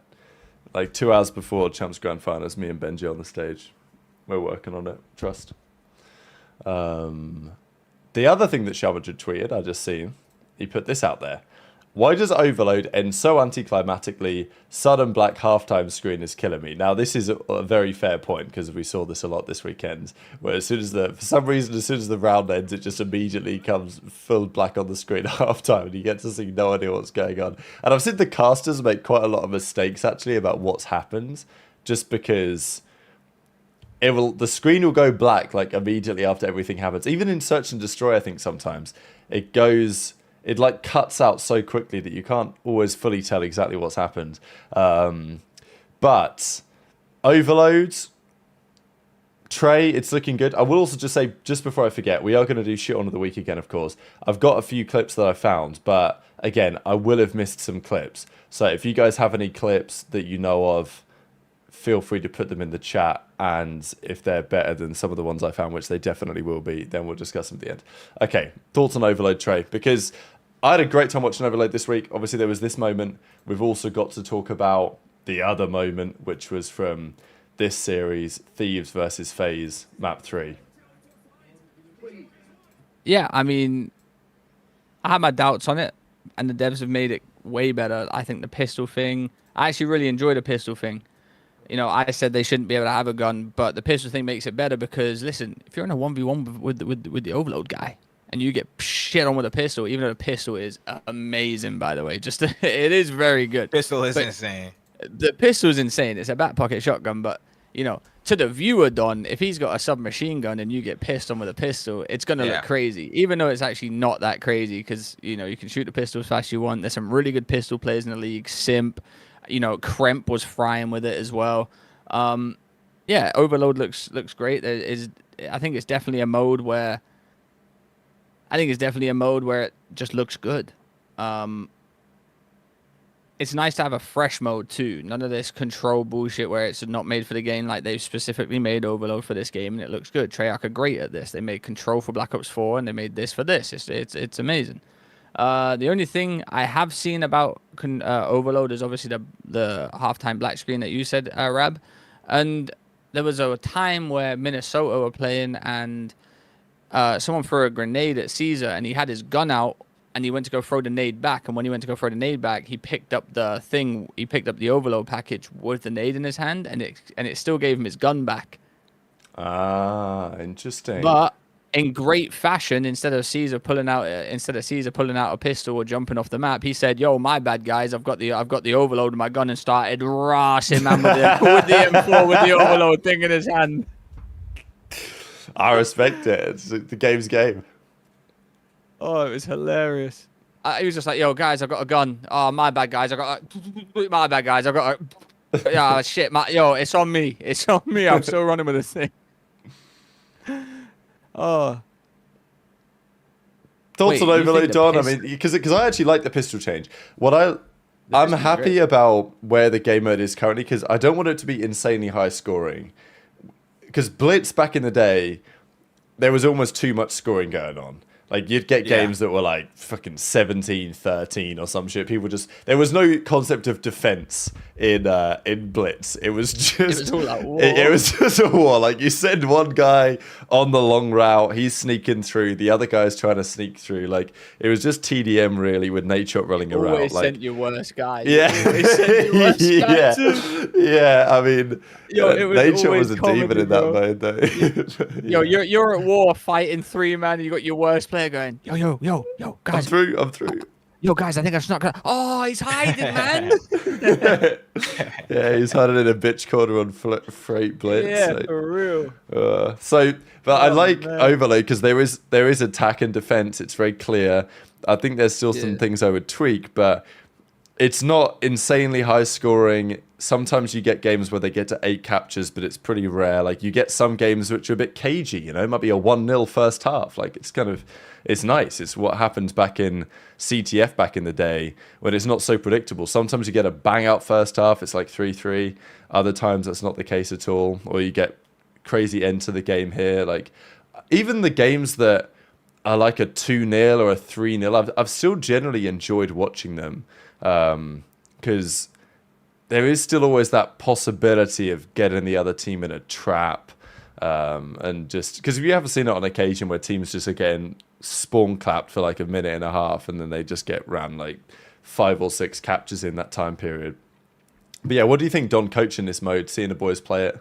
like 2 hours before champs grand finals. Me and Benjay on the stage. We're working on it. Trust. The other thing that Shavage tweeted, I just seen. He put this out there. Why does Overload end so anticlimactically? Sudden black halftime screen is killing me. Now, this is a very fair point because we saw this a lot this weekend. Where for some reason, as soon as the round ends, it just immediately comes full black on the screen at halftime, and you get to see no idea what's going on. And I've seen the casters make quite a lot of mistakes actually about what's happened, just because the screen will go black like immediately after everything happens. Even in Search and Destroy, I think sometimes it like cuts out so quickly that you can't always fully tell exactly what's happened. But Overload, Trey, it's looking good. I will also just say, just before I forget, we are going to do shit on of the week again, of course. I've got a few clips that I found, but again, I will have missed some clips. So if you guys have any clips that you know of, feel free to put them in the chat, and if they're better than some of the ones I found, which they definitely will be, then we'll discuss them at the end. Okay, thoughts on Overload, Trey? Because I had a great time watching Overload this week. Obviously, there was this moment. We've also got to talk about the other moment, which was from this series, Thieves versus FaZe, Map 3. Yeah, I mean, I had my doubts on it, and the devs have made it way better. I think the pistol thing, I actually really enjoy the pistol thing. You know, I said they shouldn't be able to have a gun, but the pistol thing makes it better because, listen, if you're in a 1v1 with the Overload guy and you get shit on with a pistol, even though the pistol is amazing, by the way, it is very good. Pistol is insane. The pistol is insane. It's a back pocket shotgun, but, you know, to the viewer, Don, if he's got a submachine gun and you get pissed on with a pistol, it's going to look crazy, even though it's actually not that crazy because, you know, you can shoot the pistol as fast as you want. There's some really good pistol players in the league. Simp. You know, Kremp was frying with it as well. Yeah, Overload looks great. I think it's definitely a mode where it just looks good. It's nice to have a fresh mode too. None of this control bullshit where it's not made for the game. Like they've specifically made Overload for this game and it looks good. Treyarch are great at this. They made Control for Black Ops 4 and they made this for this. It's amazing. The only thing I have seen about Overload is obviously the halftime black screen that you said, Rab. And there was a time where Minnesota were playing and someone threw a grenade at Caesar, and he had his gun out, and he went to go throw the nade back. And when he went to go throw the nade back, he picked up the thing. He picked up the overload package with the nade in his hand, and it still gave him his gun back. Ah, interesting. But in great fashion, instead of Caesar pulling out a pistol or jumping off the map, he said, "Yo, my bad, guys. I've got the overload in my gun," and started rashing man with the M4 with the overload thing in his hand. I respect it. It's the game's game. Oh, it was hilarious. He was just like, "Yo, guys, I've got a gun. Oh, my bad, guys. My bad, guys. I've got a... Yeah, shit, yo, it's on me. It's on me. I'm still running with this thing." Oh. Thoughts Wait, on you overload, think the Don? I pist- mean, because I actually like the pistol change. I'm pistol's happy great. about where the game mode is currently because I don't want it to be insanely high scoring. Because Blitz back in the day, there was almost too much scoring going on. Like, you'd get games that were like fucking 17-13 or some shit. People just... There was no concept of defense in Blitz. It was just... It was all like war. It was just a war. Like, you send one guy on the long route, he's sneaking through, the other guy's trying to sneak through. Like, it was just TDM, really, with Nate Shot rolling around. Always Like, sent your worst guy. yeah. Always sent your worst guy yeah. too. Yeah, I mean... Yo, it was Nate Shot always was a demon comedy, in that bro. mode, though. Yo, you're at war fighting 3 man, and you got your worst player going, yo, I'm guys, through. yo, guys, I think I snuck. Oh, he's hiding, man. Yeah, he's hiding in a bitch corner on Freight Blitz. Yeah, so, for real. But I Oh, like man. Overload because there is attack and defense. It's very clear. I think there's still some Yeah. things I would tweak, but it's not insanely high scoring. Sometimes you get games where they get to 8 captures, but it's pretty rare. Like, you get some games which are a bit cagey, you know? It might be a 1-0 first half. Like, it's nice. It's what happened back in CTF back in the day when it's not so predictable. Sometimes you get a bang out first half, it's like 3-3. Other times that's not the case at all. Or you get crazy end to the game here. Like, even the games that are like a 2-0 or a 3-0, I've still generally enjoyed watching them. Because there is still always that possibility of getting the other team in a trap. And just because we haven't seen it on occasion where teams just are getting spawn clapped for like a minute and a half and then they just get ran like 5 or 6 captures in that time period. But yeah, what do you think, Don, coaching this mode, seeing the boys play it?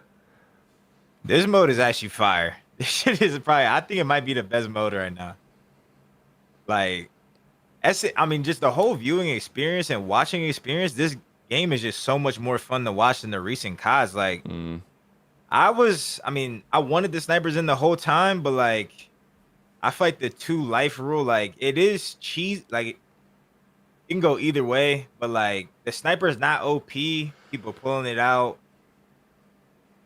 This mode is actually fire. This shit is probably... I think it might be the best mode right now. Like, I mean, just the whole viewing experience and watching experience, this game is just so much more fun to watch than the recent CODs. Like, I wanted the snipers in the whole time, but like, I feel like the 2 life rule, like, it is cheese. Like, it can go either way, but like, the sniper is not OP. People pulling it out.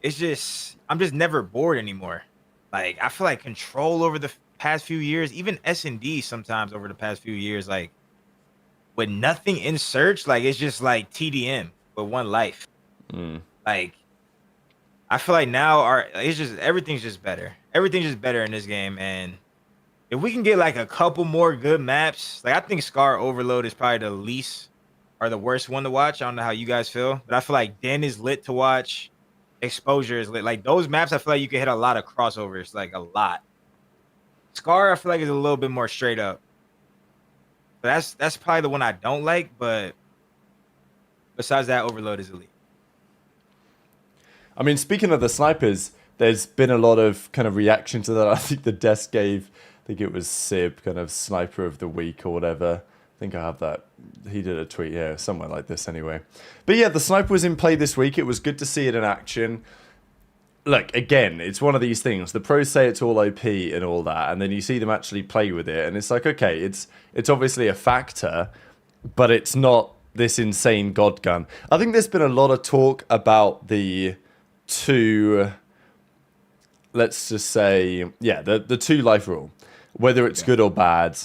It's just, I'm just never bored anymore. Like, I feel like control over the past few years, even S&D sometimes over the past few years, like, with nothing in search, like, it's just like TDM with 1 life. Like, I feel like now everything's just better. Everything's just better in this game, and if we can get like a couple more good maps, like, I think Scar Overload is probably the least or the worst one to watch. I don't know how you guys feel, but I feel like Den is lit to watch. Exposure is lit. Like, those maps, I feel like you can hit a lot of crossovers, like a lot. Scar, I feel like, is a little bit more straight up. But that's probably the one I don't like, but besides that, Overload is elite. I mean, speaking of the snipers, there's been a lot of kind of reaction to that. I think the desk gave, I think it was Sib, kind of sniper of the week or whatever. I think I have that. He did a tweet, yeah, somewhere like this anyway. But yeah, the sniper was in play this week. It was good to see it in action. Look, again, it's one of these things. The pros say it's all OP and all that, and then you see them actually play with it, and it's like, okay, it's obviously a factor, but it's not this insane god gun. I think there's been a lot of talk about the 2, let's just say, yeah, the 2 life rule, whether it's good or bad,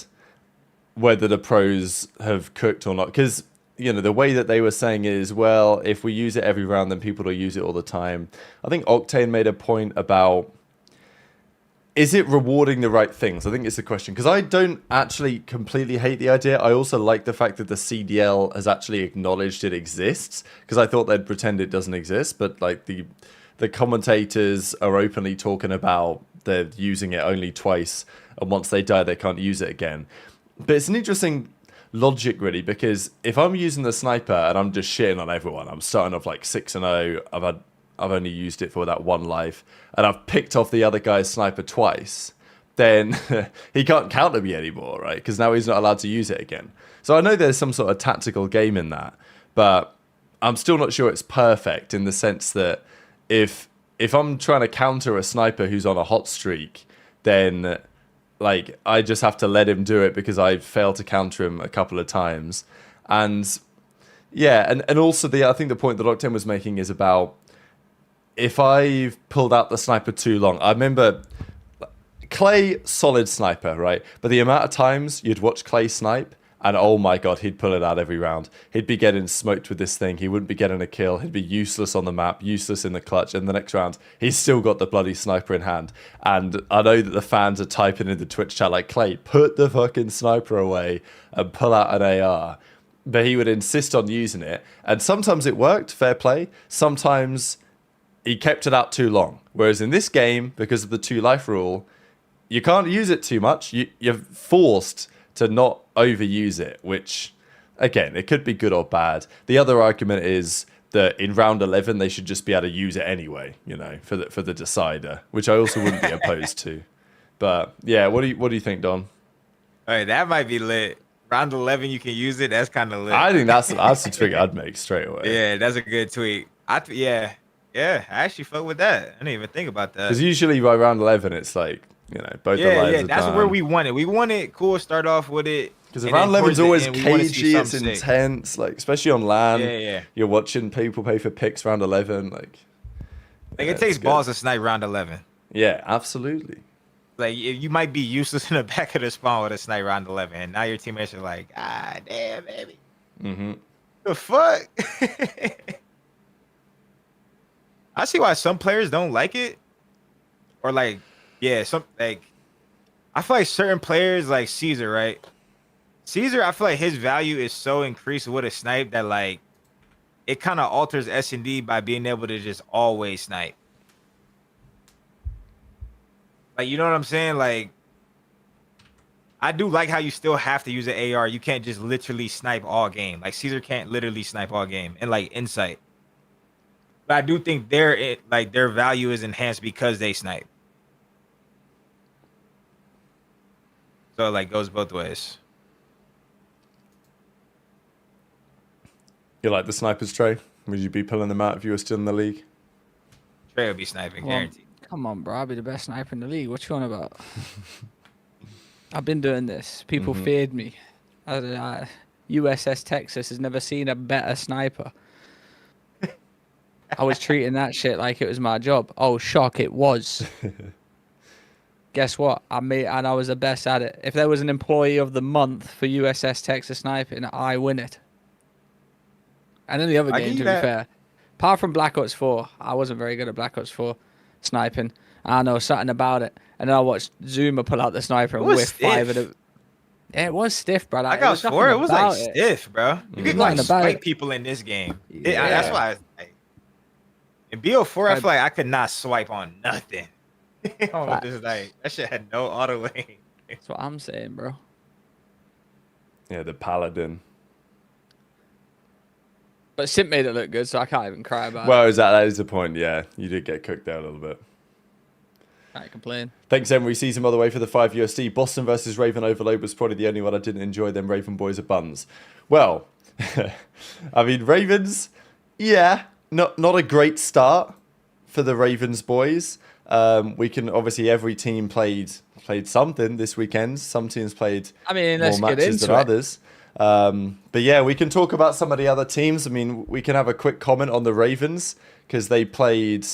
whether the pros have cooked or not. Because, you know, the way that they were saying it is, well, if we use it every round, then people will use it all the time. I think Octane made a point about, is it rewarding the right things? I think it's the question. Because I don't actually completely hate the idea. I also like the fact that the CDL has actually acknowledged it exists. Because I thought they'd pretend it doesn't exist. But, like, the commentators are openly talking about they're using it only twice, and once they die, they can't use it again. But it's an interesting logic, really, because if I'm using the sniper and I'm just shitting on everyone, I'm starting off like 6-0. I've only used it for that one life, and I've picked off the other guy's sniper twice. Then he can't counter me anymore, right? Because now he's not allowed to use it again. So I know there's some sort of tactical game in that, but I'm still not sure it's perfect in the sense that if I'm trying to counter a sniper who's on a hot streak, then like I just have to let him do it because I failed to counter him a couple of times. And yeah, and also I think the point that Octane was making is about if I've pulled out the sniper too long. I remember Clay, solid sniper, right? But the amount of times you'd watch Clay snipe, and oh my god, he'd pull it out every round. He'd be getting smoked with this thing. He wouldn't be getting a kill. He'd be useless on the map, useless in the clutch. And the next round, he's still got the bloody sniper in hand. And I know that the fans are typing in the Twitch chat like, Clay, put the fucking sniper away and pull out an AR. But he would insist on using it. And sometimes it worked, fair play. Sometimes he kept it out too long. Whereas in this game, because of the 2-life rule, you can't use it too much. You're forced to not overuse it, which, again, it could be good or bad. The other argument is that in round 11, they should just be able to use it anyway, for the decider, which I also wouldn't be opposed to. But yeah, what do you think, Don? All right, that might be lit. Round 11, you can use it. That's kind of lit. I think that's the tweak I'd make straight away. Yeah, that's a good tweak. Yeah, I actually fuck with that. I didn't even think about that. Because usually by round 11, it's like, both the lives are that's done. where we want it. We want it cool. Start off with it. Because round 11 is always cagey. It's sick. intense. Like, especially on LAN. Yeah. You're watching people pay for picks round 11. Like it takes balls to snipe round 11. Yeah, absolutely. Like, you might be useless in the back of the spawn with a snipe round 11, and now your teammates are like, damn, baby. Mm-hmm. The fuck? I see why some players don't like it. Or like, I feel like certain players like Caesar, right? Caesar, I feel like his value is so increased with a snipe that like it kind of alters S&D by being able to just always snipe. Like, you know what I'm saying? Like, I do like how you still have to use an AR. You can't just literally snipe all game. Like, Caesar can't literally snipe all game and like Insight. But I do think their value is enhanced because they snipe. So like goes both ways. You like the snipers, Trey? Would you be pulling them out if you were still in the league? Trey would be sniping, guaranteed. Come on, bro. I'll be the best sniper in the league. What you on about? I've been doing this. People feared me. USS Texas has never seen a better sniper. I was treating that shit like it was my job. Oh, shock, it was. Guess what? I was the best at it. If there was an employee of the month for USS Texas sniping, I win it. And in the other game, to be fair, apart from Black Ops 4, I wasn't very good at Black Ops 4 sniping. I know something about it. And then I watched Zuma pull out the sniper and whiff 5 of them. Yeah, it was stiff, bro. Black Ops 4, it was like stiff, bro. You could like swipe people in this game. Yeah. That's why in BO4, I feel like I could not swipe on nothing. Just like that shit had no auto aim. That's what I'm saying, bro. Yeah, the Paladin. But Simp made it look good, so I can't even cry about it. Well, that is the point, yeah. You did get cooked there a little bit. Can't complain. Thanks, Emery. Sees him all the way for the 5 USD. Boston versus Raven Overload was probably the only one I didn't enjoy. Them Raven boys are buns. Well, I mean, Ravens, yeah, not a great start for the Ravens boys. We can obviously every team played something this weekend. Some teams played more matches than others. But yeah, we can talk about some of the other teams. I mean, we can have a quick comment on the Ravens because they played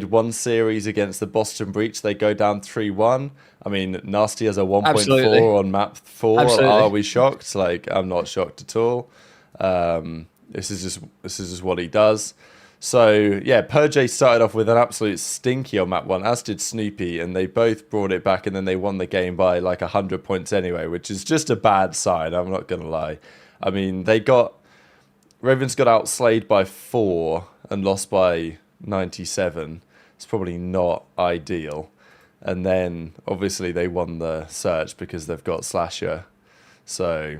one series against the Boston Breach. They go down 3-1. I mean, Nasty has a 1.4 on map 4. Absolutely. Are we shocked? Like, I'm not shocked at all. This is just what he does. So yeah, Purge started off with an absolute stinky on map 1, as did Snoopy, and they both brought it back, and then they won the game by like 100 points anyway, which is just a bad sign. I'm not gonna lie. I mean, Ravens got outslayed by 4 and lost by 97. It's probably not ideal. And then obviously they won the search because they've got Slasher. So,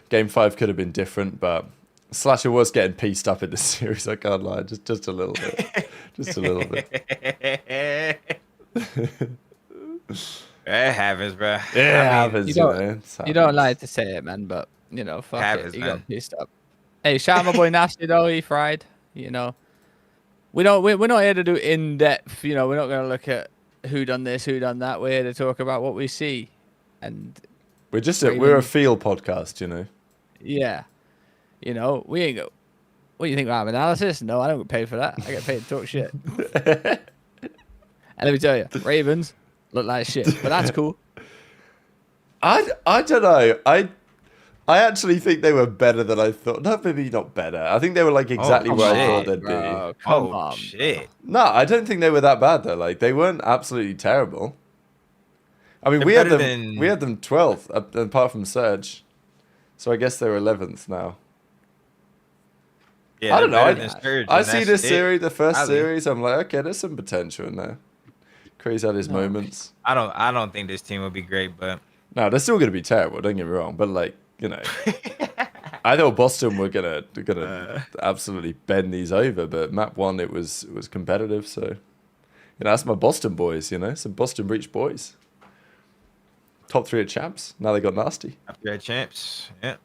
game 5 could have been different, but Slasher was getting pieced up in the series, I can't lie. Just a little bit. Just a little bit. It happens, bro. Yeah, it happens, you you don't- know. It You don't happens. like to say it, man, but fuck Happens, it. You man. got pissed up. Hey, shout out my boy Nasty though. He fried. We're not here to do in depth. We're not gonna look at who done this, who done that. We're here to talk about what we see, and We're a feel podcast, yeah, we ain't go. What do you think about analysis? No, I don't get paid for that. I get paid to talk shit. And let me tell you, Ravens look like shit, but that's cool. I don't know. I actually think they were better than I thought. No, maybe not better. I think they were like exactly come where I on, thought they'd Bro, be. come Oh on. shit! No, I don't think they were that bad though. Like they weren't absolutely terrible. I mean, They're we had better them. than- We had them 12th, apart from Surge. So I guess they were 11th now. Yeah, I don't they're know. better than Surge, I and see that's this it. series, the first Ali. series. I'm like, okay, there's some potential in there. Crazy had his moments. I don't think this team will be great, but No, they're still going to be terrible. Don't get me wrong, but I thought Boston were gonna absolutely bend these over, but map 1 it was competitive. So, that's my Boston boys. Some Boston Breach boys. Top 3 at champs. Now they got Nasty. after champs, yeah.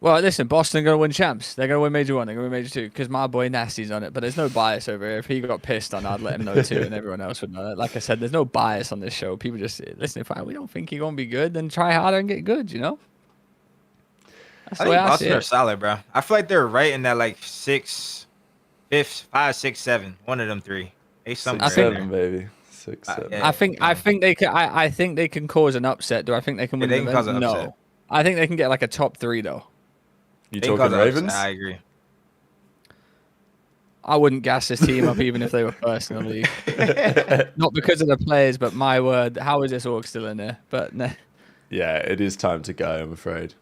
Well, listen, Boston are going to win champs. They're going to win Major 1. They're going to win Major 2 because my boy Nasty's on it. But there's no bias over here. If he got pissed on, I'd let him know too, and everyone else would know it. Like I said, there's no bias on this show. People just listen. If we don't think you're going to be good, then try harder and get good. That's I the way think I see Boston are it. solid, bro. I feel like they're right in that like 5, 6, 7. One of them 3. They somewhere 6, in 7, there. baby. 6, 7. yeah. I think they can. I think they can cause an upset. Do I think they can win? they the can cause event? an upset. No. I think they can get like a top 3 though. You They can talking cause an upset, Ravens? I agree. I wouldn't gas this team up even if they were first in the league. Not because of the players, but my word, how is this org still in there? But nah, Yeah, it is time to go. I'm afraid.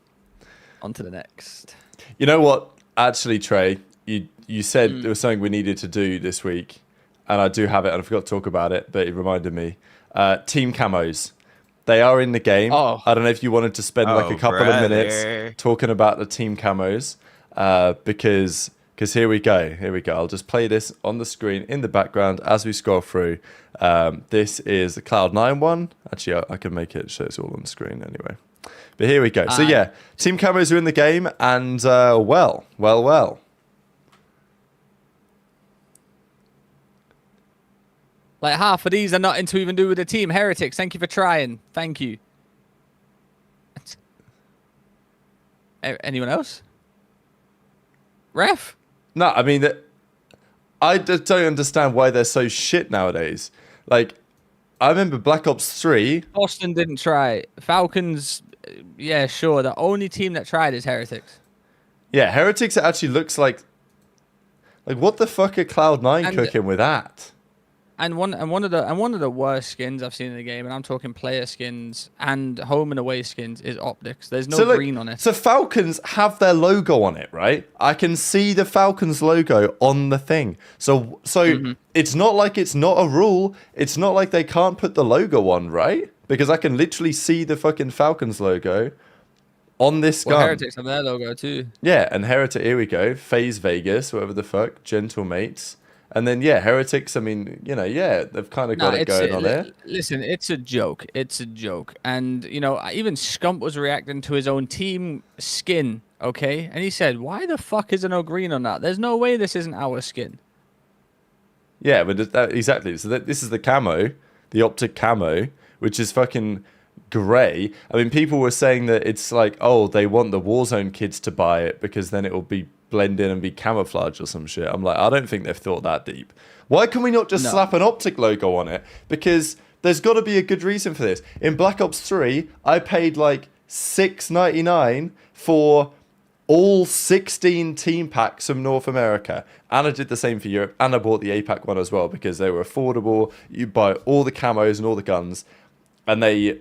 on to the next. You know what? Actually, Trey, you said there was something we needed to do this week, and I do have it, and I forgot to talk about it, but it reminded me. Team camos. They are in the game. Oh. I don't know if you wanted to spend like a Oh, couple of brother. minutes talking about the team camos, because here we go. Here we go. I'll just play this on the screen in the background as we scroll through. This is the Cloud9 one. Actually, I can make it so it's all on the screen anyway. But here we go. So yeah, team camos are in the game, and well. Like half of these are nothing to even do with the team. Heretics, thank you for trying. Thank you. Anyone else? Ref? No, I mean, I just don't understand why they're so shit nowadays. Like, I remember Black Ops 3. Boston didn't try. Falcons, yeah, sure. The only team that tried is Heretics. Yeah, Heretics actually looks like what the fuck are Cloud9 And- cooking with that? And one of the worst skins I've seen in the game, and I'm talking player skins and home and away skins, is optics. There's no look, green on it. So Falcons have their logo on it, right? I can see the Falcons logo on the thing. So it's not like it's not a rule. It's not like they can't put the logo on, right? Because I can literally see the fucking Falcons logo on this Well, gun. Heretics have their logo too. Yeah, and Heretic, here we go. FaZe Vegas, whatever the fuck. Gentle Mates. And then, yeah, Heretics, I mean, yeah, they've kind of got it going on there. Listen, it's a joke. It's a joke. And, even Scump was reacting to his own team skin, okay? And he said, why the fuck is there no green on that? There's no way this isn't our skin. Yeah, but exactly. So this is the camo, the optic camo, which is fucking grey. I mean, people were saying that it's like, oh, they want the Warzone kids to buy it because then it will be blend in and be camouflage or some shit. I'm like, I don't think they've thought that deep. Why can we not just slap an optic logo on it? Because there's got to be a good reason for this. In Black Ops 3, I paid like $6.99 for all 16 team packs from North America. And I did the same for Europe. And I bought the APAC one as well because they were affordable. You buy all the camos and all the guns. And they're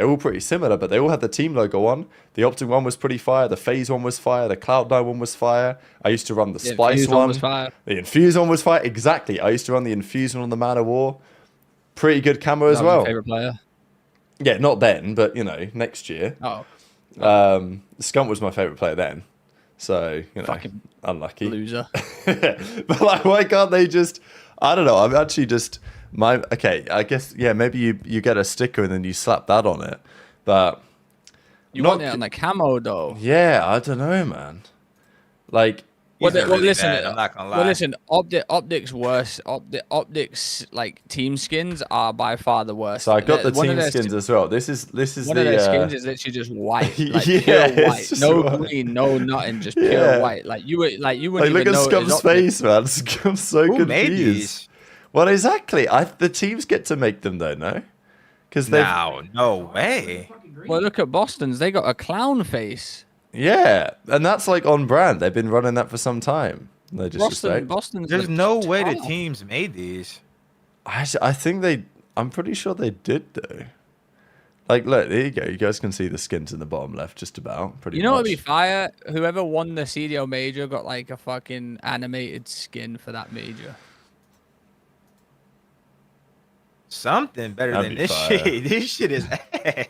all pretty similar, but they all had the team logo on. The Optic one was pretty fire. The FaZe one was fire. The Cloud9 one was fire. I used to run the Spice Infused one. was fire. The Infuse one was fire. Exactly. I used to run the Infuse one on the Man of War. Pretty good camo as That was well. my favorite player. Yeah, not then, but next year. Oh, Skunk was my favorite player then. So, fucking unlucky. loser. But like, why can't they just? I don't know. I'm actually just okay. I guess maybe you get a sticker and then you slap that on it, but You want it on the camo though. yeah, I don't know, man. Like, These are really listen, bad, I'm not gonna lie. well, listen. Optics worse. Optics like team skins are by far the worst. so I got the One of team their skins as well. This is One the of their skins is literally just white, like Yeah, pure it's white, just no white. green, no nothing, just pure Yeah. white. Like you wouldn't like even look at know it was Scump's Optics. face, man. Scump's so Who confused. made these? Well, exactly. The teams get to make them though, no? Because they No way. Well, look at Boston's. They got a clown face. yeah, and that's like on brand. They've been running that for some time. No disrespect. Boston's. There's look no way the tough. teams made these. I think I'm pretty sure they did though. Like, look, there you go. You guys can see the skins in the bottom left, just about. Pretty You know much. what'd be fire? Whoever won the CDO major got like a fucking animated skin for that major. Something better That'd than be this fire. shit. This shit is ass.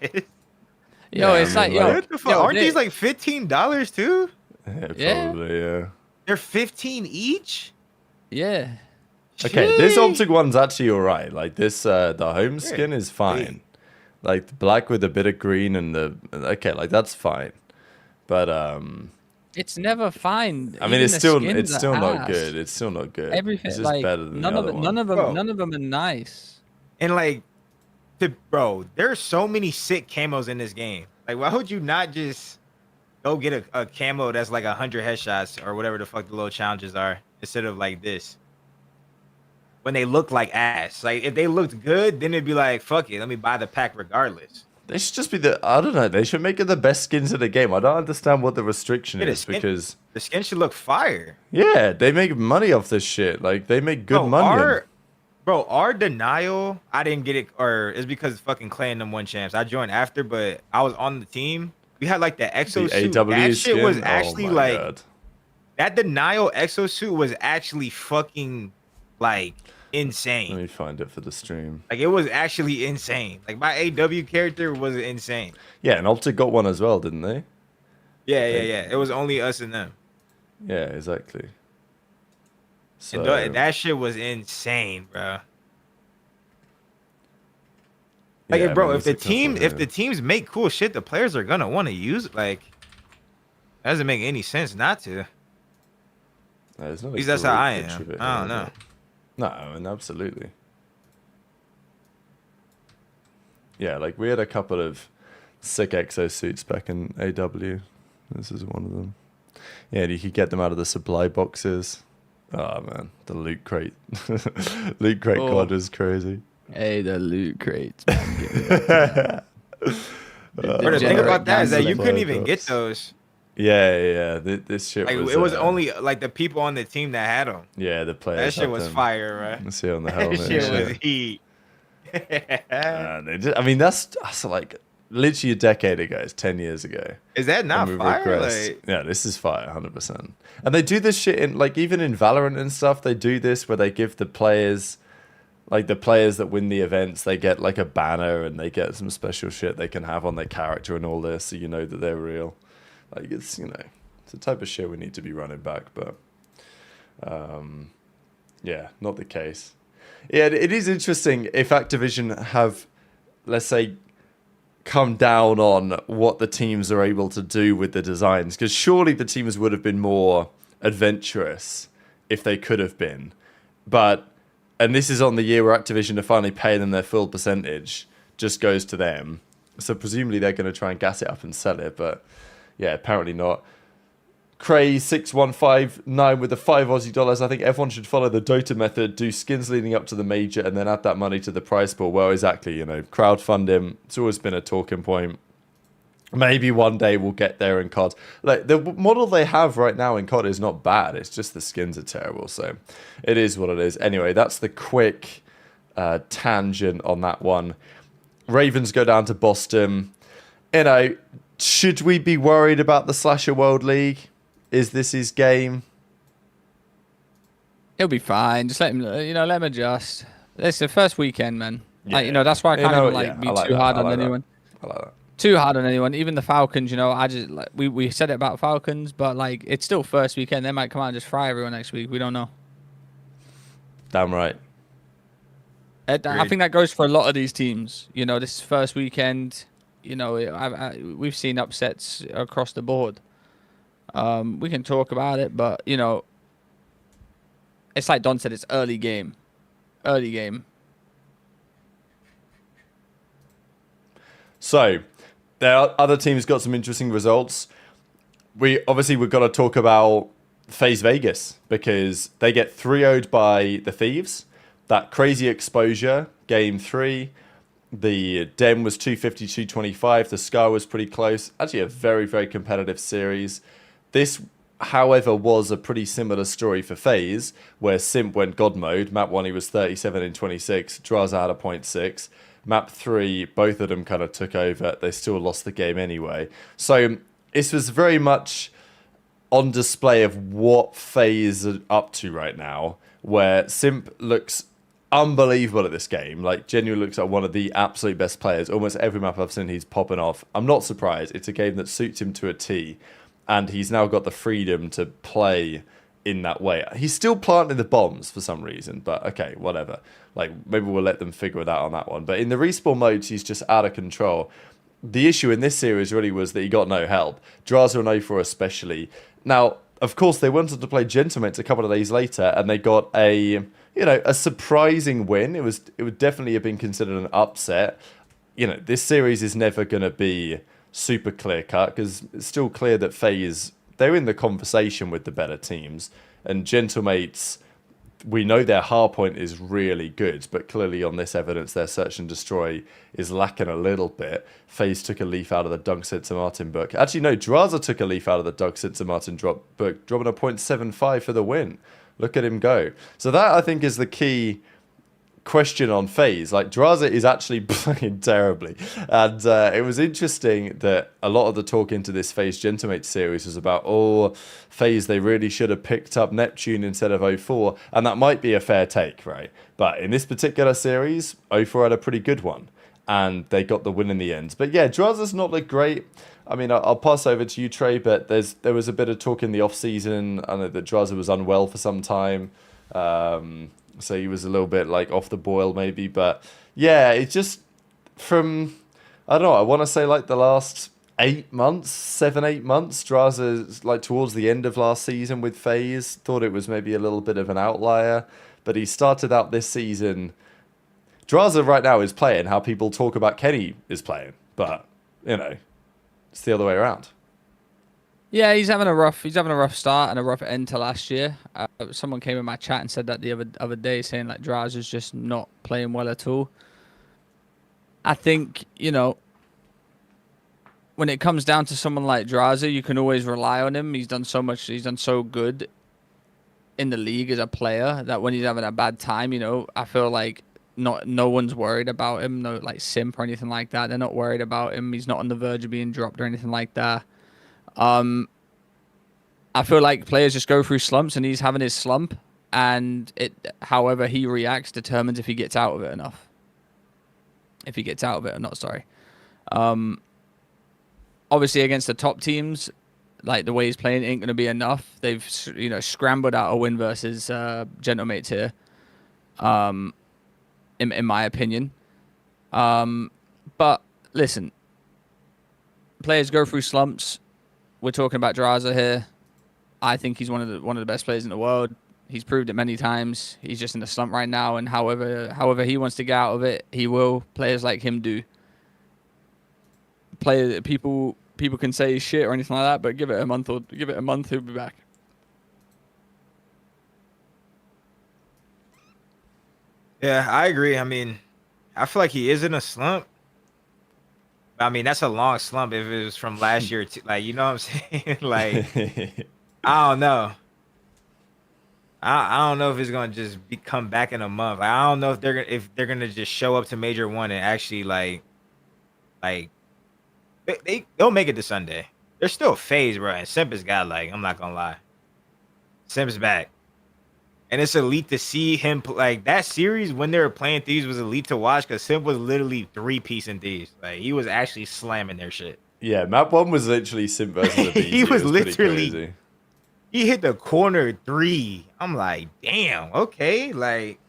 Yo, Yeah, it's I like, mean, yo, What the fuck? yo, Aren't they- these like $15 too? Yeah, Yeah. probably, yeah. They're 15 each? Yeah. Okay, this Shit. Optic one's actually alright. Like this, the home skin is fine. Like the black with a bit of green and okay, like that's fine. But It's never fine. I mean, Even it's the still skins are not ass. good. It's still not good. Everything It's just like better than none the of other it, one. Bro. none of them are nice. And like, bro, there's so many sick camos in this game. Like, why would you not just go get a camo that's like 100 headshots or whatever the fuck the little challenges are instead of like this? When they look like ass. Like, if they looked good, then it'd be like, fuck it, let me buy the pack regardless. They should just be I don't know. They should make it the best skins in the game. I don't understand what the restriction Yeah, the is skin- because The skin should look fire. yeah, they make money off this shit. Like they make good money. Our denial, I didn't get it, or it's because fucking Clay and them won champs. I joined after, but I was on the team. We had like the The exosuit. AW That shit skin. was Oh actually my like God. that denial exosuit was actually fucking like Let insane. me find it for the stream. Like it was actually insane. Like my AW character was insane. Yeah, and Optic got one as well, didn't they? Yeah. It was only us and them. Yeah, exactly. So And that shit was insane, bro. Like, yeah, I bro, mean, if the it's a couple team, if here. the teams make cool shit, the players are gonna want to use it. Like, that doesn't make any sense not to. No, it's not At a least that's how great I picture am. of it I don't here, know. but- No, and absolutely. Yeah, like we had a couple of sick exosuits back in AW. This is one of them. Yeah, and you could get them out of the supply boxes. Oh man, the loot crate. Loot crate Oh. god is crazy. Hey, the loot crates. Man. Give me that. But the thing Degenerate about that is that you gambling. couldn't even get those. Yeah. This shit Like, was. it was uh, only like the people on the team that had them. Yeah, the players. That shit had was them. fire, right? Let's see on the That helmet. shit and was shit. heat. They did, I mean, that's like literally a decade ago. It's 10 years ago. Is that not And we've fire? regressed. Like, Yeah, this is fire, 100%. And they do this shit in, like, even in Valorant and stuff, they do this where they give the players, like, the players that win the events, they get, like, a banner and they get some special shit they can have on their character and all this, so you know that they're real. Like, it's, it's the type of shit we need to be running back, but, yeah, not the case. Yeah, it is interesting if Activision have, let's say, come down on what the teams are able to do with the designs, because surely the teams would have been more adventurous if they could have been. And this is on the year where Activision are finally paying them their full percentage, just goes to them. So presumably they're going to try and gas it up and sell it, but yeah, apparently not. Cray6159 with the $5 Aussie. I think everyone should follow the Dota method, do skins leading up to the major, and then add that money to the prize pool. Well, exactly, crowdfunding. It's always been a talking point. Maybe one day we'll get there in COD. Like the model they have right now in COD is not bad. It's just the skins are terrible. So it is what it is. Anyway, that's the quick tangent on that one. Ravens go down to Boston. You know, should we be worried about the Slasher World League? Is this his game? He'll be fine. Just let him, let him adjust. It's the first weekend, man. Yeah. Like, that's why I can't even yeah, be I like too that. hard I on like that. anyone. I like that. Too hard on anyone. Even the Falcons, I just like we said it about Falcons, but like it's still first weekend. They might come out and just fry everyone next week. We don't know. Damn right. I think that goes for a lot of these teams. This is first weekend. We've seen upsets across the board. We can talk about it, but it's like Don said. It's early game. Early game. So, there are other teams got some interesting results. We've got to talk about FaZe Vegas because they get 3-0'd by the Thieves. That crazy exposure, game 3. The Den was 250-225. The Scar was pretty close. Actually, a very, very competitive series. This, however, was a pretty similar story for FaZe, where Simp went God mode. Map 1, he was 37-26. Draza had a 0.6. Map 3, both of them kind of took over. They still lost the game anyway. So this was very much on display of what FaZe are up to right now, where Simp looks unbelievable at this game. Like, genuinely looks like one of the absolute best players. Almost every map I've seen, he's popping off. I'm not surprised. It's a game that suits him to a T, and he's now got the freedom to play in that way. He's still planting the bombs for some reason, but okay, whatever. Like, maybe we'll let them figure it out on that one. But in the respawn modes, he's just out of control. The issue in this series really was that he got no help. Draza and O4 especially. Now, of course, they wanted to play Gentlemates a couple of days later, and they got a surprising win. It would definitely have been considered an upset. This series is never going to be super clear-cut because it's still clear that FaZe, they're in the conversation with the better teams. And Gentlemates, we know their hardpoint is really good, but clearly on this evidence, their search and destroy is lacking a little bit. FaZe took a leaf out of the Dunk Sensor Martin book. Actually, no, Draza took a leaf out of the Dunk Sensor Martin book, dropping a 0.75 for the win. Look at him go. So that, I think, is the key question on FaZe. Like, Draza is actually playing terribly. And it was interesting that a lot of the talk into this FaZe Gentlemates series was about, FaZe, they really should have picked up Neptune instead of O4. And that might be a fair take, right? But in this particular series, O4 had a pretty good one. And they got the win in the end. But yeah, Draza's not looked great. I mean, I'll pass over to you, Trey, but there was a bit of talk in the off-season. I know that Draza was unwell for some time. So he was a little bit like off the boil maybe. But yeah, it's just from, I don't know, I want to say like the last 8 months, 7-8 months, Draza, like towards the end of last season with FaZe, thought it was maybe a little bit of an outlier. But he started out this season. Draza right now is playing how people talk about Kenny is playing. But, it's the other way around. Yeah, he's having a rough start and a rough end to last year. Someone came in my chat and said that the other day, saying like Draza's just not playing well at all. I think, when it comes down to someone like Draza, you can always rely on him. He's done so much. He's done so good in the league as a player that when he's having a bad time, I feel like no one's worried about him. No, like Simp or anything like that. They're not worried about him. He's not on the verge of being dropped or anything like that. I feel like players just go through slumps, and he's having his slump, and however he reacts determines if he gets out of it enough. If he gets out of it or not, sorry. Obviously against the top teams, like the way he's playing ain't going to be enough. They've, scrambled out a win versus Gentlemates here, in my opinion. But listen, players go through slumps. We're talking about Draza here. I think he's one of the best players in the world. He's proved it many times. He's just in a slump right now, and however he wants to get out of it, he will. Players like him do. People can say he's shit or anything like that, but give it a month, he'll be back. Yeah, I agree. I mean, I feel like he is in a slump. I mean, that's a long slump if it was from last year. Like, you know what I'm saying? Like, I don't know. I don't know if it's gonna just come back in a month. I don't know if they're gonna just show up to Major 1 and actually like Like they'll make it to Sunday. They're still phased, bro. And Simp has got like, I'm not gonna lie, Simp's back, and it's elite to see him like that series when they were playing Thieves was elite to watch because Simp was literally 3-piece in Thieves. Like he was actually slamming their shit. Yeah, map 1 was literally Simp versus the BG. He was pretty literally- crazy. He hit the corner 3. I'm like, damn, okay, like.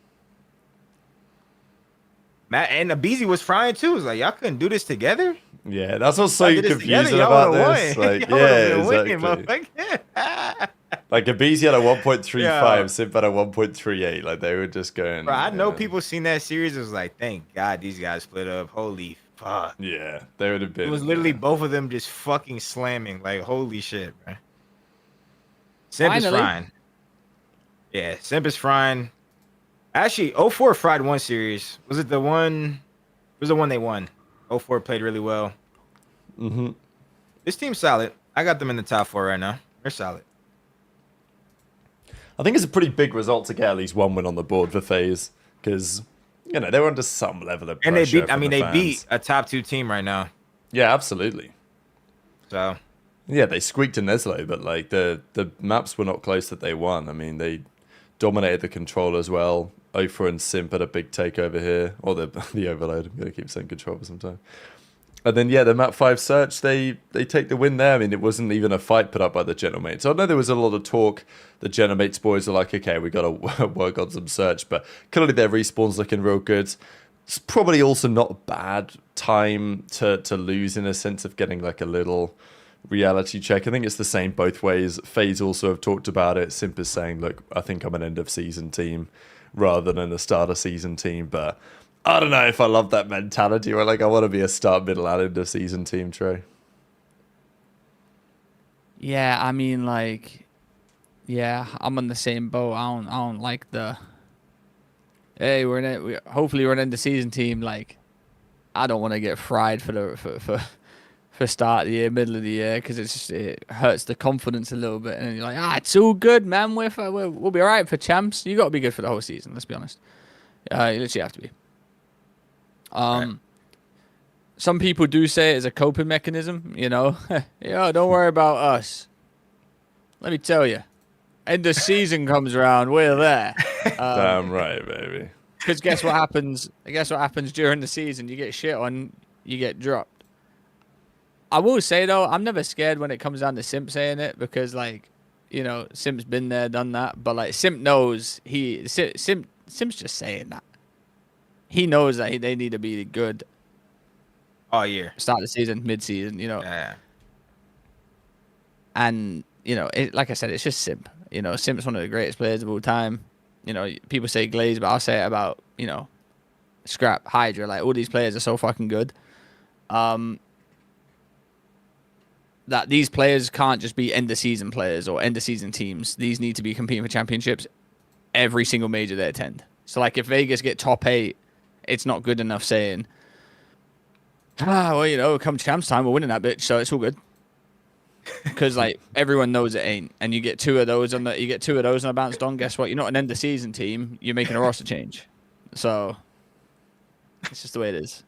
Matt and Abizi was frying too. It's like y'all couldn't do this together. Yeah, that's what's so Y'all did this confusing together, y'all about would've this. won. Like, Y'all would've yeah, been winning, exactly. motherfucker. Like Abizi had a 1.35, Yeah. Simp had a 1.38. Like they were just going. Bro, I know yeah. people seen that series. It was like, thank God these guys split up. Holy fuck. Yeah, they would have been. It was literally yeah. both of them just fucking slamming. Like, holy shit, bro. Simp is Finally. frying. Yeah, Simp is frying. Actually, 04 fried one series. Was it the one? It was the one they won. 04 played really well. Mm-hmm. This team's solid. I got them in the top 4 right now. They're solid. I think it's a pretty big result to get at least one win on the board for FaZe because you know they were under some level of pressure. And they beat. I from mean, the they fans. beat a top 2 team right now. Yeah, absolutely. So Yeah, they squeaked in Neslo, but like the maps were not close that they won. I mean, they dominated the control as well. Ophra and Simp had a big takeover here, or the overload. I'm gonna keep saying control for some time. And then yeah, the map 5 search, they take the win there. I mean, it wasn't even a fight put up by the Genomates. So I know there was a lot of talk. The Genomates boys are like, okay, we got to work on some search, but clearly their respawn's looking real good. It's probably also not a bad time to lose in a sense of getting like a little reality check. I think it's the same both ways. FaZe also have talked about it. Simp is saying, look, I think I'm an end of season team rather than a start of season team, but I don't know if I love that mentality where like I want to be a start, middle, and end of season team, Trey. Yeah, I mean, like, yeah, I'm on the same boat. I don't like the. Hey, hopefully we're an end of season team. Like, I don't want to get fried for start of the year, middle of the year, because it hurts the confidence a little bit. And you're like, it's all good, man. We'll be all right for champs. You got to be good for the whole season. Let's be honest. You literally have to be. Right. Some people do say it's a coping mechanism, you know. Don't worry about us. Let me tell you, end of season comes around, we're there. Damn right, baby. Because guess what happens? Guess what happens during the season? You get shit on, you get dropped. I will say though, I'm never scared when it comes down to Simp saying it because, like, Simp's been there, done that. But like, Simp knows Simp's just saying that. He knows that they need to be good all year. Start the season, mid-season, Yeah. And, like I said, it's just Simp. Simp's one of the greatest players of all time. People say Glaze, but I'll say it about, Scrap, Hydra. Like, all these players are so fucking good. That these players can't just be end-of-season players or end-of-season teams. These need to be competing for championships every single major they attend. So, like, if Vegas get top 8, it's not good enough saying, come champs time, we're winning that bitch, so it's all good. Because like everyone knows it ain't, and you get two of those on a bounce on. Guess what? You're not an end of season team. You're making a roster change, so it's just the way it is.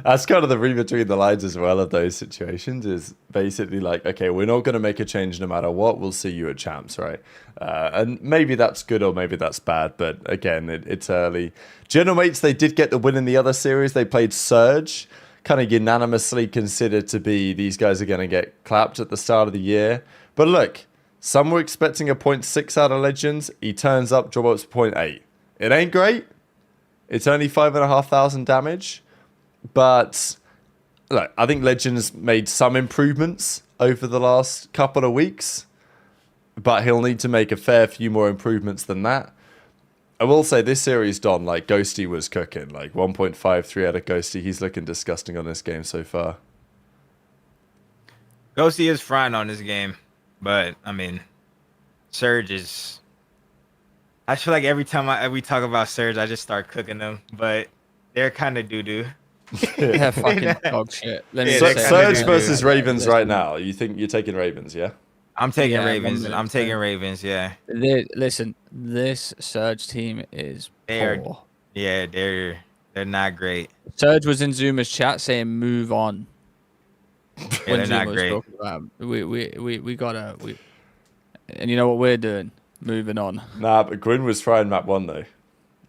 That's kind of the read between the lines as well of those situations is basically like, okay, we're not going to make a change no matter what. We'll see you at champs, right? And maybe that's good or maybe that's bad, but again, it's early. Genomates, they did get the win in the other series. They played Surge, kind of unanimously considered to be these guys are going to get clapped at the start of the year. But look, some were expecting a 0.6 out of Legends. He turns up, drop up's 0.8. It ain't great. It's only 5,500 damage, but look, I think Legends made some improvements over the last couple of weeks, but he'll need to make a fair few more improvements than that. I will say this series, Don, like Ghosty was cooking, like 1.53 out of Ghosty. He's looking disgusting on this game so far. Ghosty is frying on this game, but I mean, Surge is. I feel like every time we talk about Surge, I just start cooking them, but they're kind of doo-doo. Yeah, fucking dog shit. Let me Yeah, say they're it. Surge kinda versus good. Ravens right now. You think you're taking Ravens, yeah? I'm taking Yeah, Ravens. 100%. I'm taking Ravens, yeah. Listen, this Surge team is They are- poor. Yeah, they're not great. Serge was in Zuma's chat saying move on. Yeah, When they're Zuma not was great. talking about we gotta and you know what we're doing? Moving on. Nah, but Gwyn was trying map 1 though.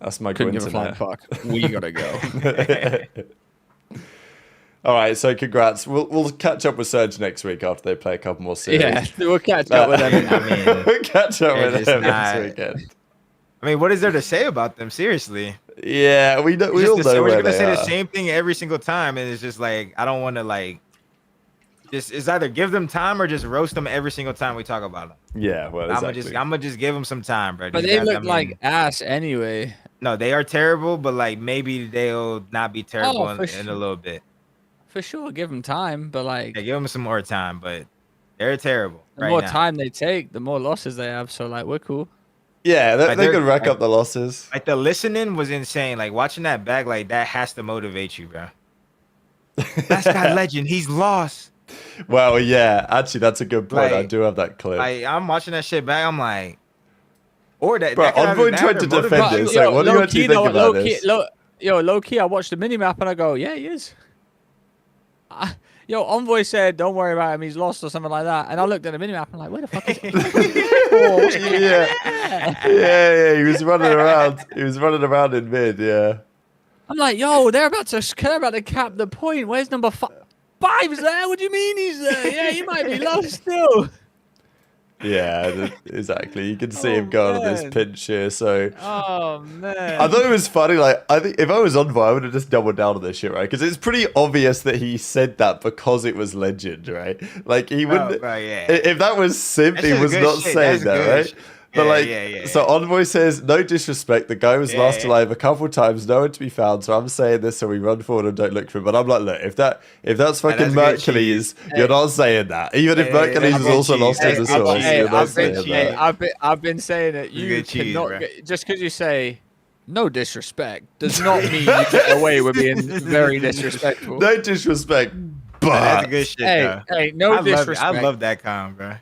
That's my Couldn't Gwyn give a flying tonight. fuck. We gotta go. All right, so congrats. We'll catch up with Surge next week after they play a couple more series. Yeah, we'll catch up with them. I mean, we'll catch up they're with just them not- next weekend. I mean, what is there to say about them? Seriously, Yeah, we know. We all know we're where gonna they say are. the same thing every single time, and it's just like I don't want to like. Just it's either give them time or just roast them every single time we talk about them. Yeah, well, exactly. I'm gonna just give them some time, bro. But These they guys, look I mean, like ass anyway. no, they are terrible, but like maybe they'll not be terrible Oh, for in sure. a little bit. For sure, give them time, but like Yeah, give them some more time, but they're terrible the right more now. time they take, the more losses they have. So like we're cool. Yeah, Like, they they're- could rack like- up the losses. Like the listening was insane. Like watching that back, like that has to motivate you, bro. Last guy legend, he's lost. Well, yeah, actually, that's a good point. I Like- do have that clip. Like I'm watching that shit back, I'm like, or that. Bro, that could Envoy either tried that to or defend motivate it. you. So what do you actually think about this? Low key, I watched the minimap and I go, yeah, he is. Envoy said, don't worry about him, he's lost or something like that. And I looked at the minimap and I'm like, where the fuck is he? yeah, he was running around. He was running around in mid, yeah. I'm like, they're about to cap the point. Where's number five's there? What do you mean he's there? Yeah, he might be lost still. Yeah, exactly. You can see Oh, him going on this man. pinch here. So Oh man. I thought it was funny. Like, I think if I was Envoy, I would have just doubled down on this shit, right? Because it's pretty obvious that he said that because it was legend, right? Like, he wouldn't. bro, yeah. If that was Simp, That's he just was good not shit. saying That's that, good right? shit. But Yeah, like, yeah. so Envoy says, no disrespect. The guy was last Yeah. alive a couple times, nowhere to be found. So I'm saying this, so we run forward and don't look for him. But I'm like, look, if that's fucking that's good Mercules, you're not saying that. Even if Hey, Mercules that's is also good lost cheese. in the That's good source, cheese. you're not I've saying been that. I've been saying it. You good cheese, cannot bro. just because you say no disrespect does not mean you get away with being very disrespectful. No disrespect, That's but good shit, Hey, though. hey, no I love it. disrespect. I love that calm, bro.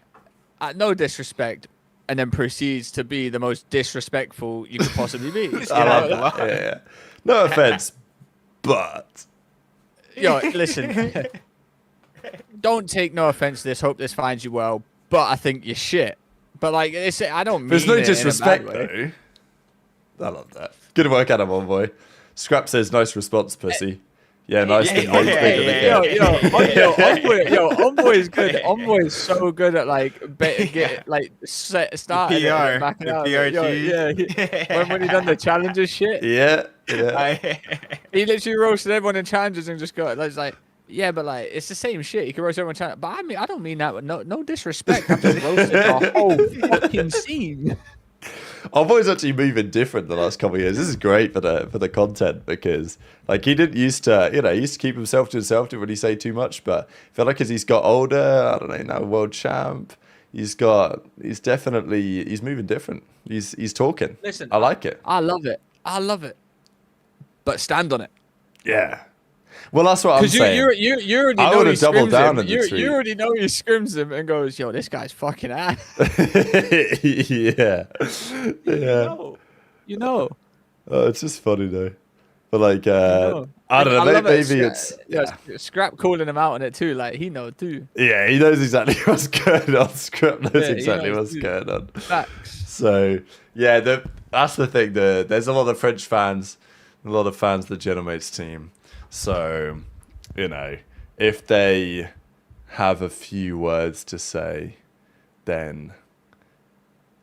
No disrespect, and then proceeds to be the most disrespectful you could possibly be. I love Yeah. that. Yeah. No offense, but Listen, don't take no offense to this. Hope this finds you well, but I think you're shit. But like, I don't mean there's no it in a bad disrespect way. though. I love that. Good work, Adam Envoy. Scrap says, "Nice response, pussy." Yeah, nice. Yeah, to know yeah, bigger yeah, than yeah. good. Envoy is good. Envoy is so good at like starting it and PR, backing the out. PR When he done the challenges shit, Yeah, yeah. he literally roasted everyone in challenges and just got like. Yeah, but like it's the same shit. You can roast everyone. But I don't mean that. With no disrespect. I'm just roasting the whole fucking scene. Envoy's actually moving different the last couple of years. This is great for the content because like he didn't used to, he used to keep himself to himself, didn't really say too much. But I feel like as he's got older, I don't know, now world champ, he's moving different. He's talking. Listen, I like it. I love it. But stand on it. Yeah. Well, that's what I'm Because saying. you already I know would've he doubled scrims down him. on the You tweet. already know he scrims him and goes, yo, this guy's fucking ass. Yeah. Yeah. You know. Oh, it's just funny though. But like, know. I don't know. love it. Maybe it's Scrap calling him out on it too. Like he knows too. yeah. He knows exactly what's going on. Scrap knows Yeah, he exactly knows what's too. going on. Facts. So yeah, that's the thing. There's a lot of French fans, a lot of fans of the Genomates team. So if they have a few words to say, then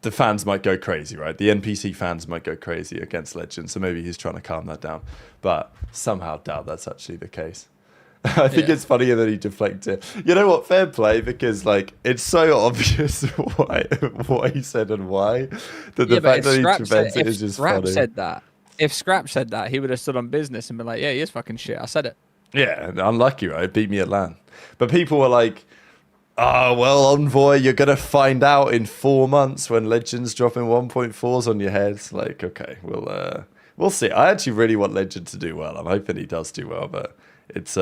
the fans might go crazy, right? The NPC fans might go crazy against Legend. So maybe he's trying to calm that down. But somehow doubt that's actually the case. I think Yeah. it's funnier that he deflected. You know what? Fair play, because like it's so obvious what he said and why that the fact that he defends it is just funny. If Scrap said that, he would have stood on business and been like, yeah, he is fucking shit. I said it. Yeah, unlucky, right? Beat me at LAN. But people were like, oh, well, Envoy, you're going to find out in 4 months when Legends dropping 1.4s on your head. It's like, okay, we'll see. I actually really want Legend to do well. I'm hoping he does do well, but it's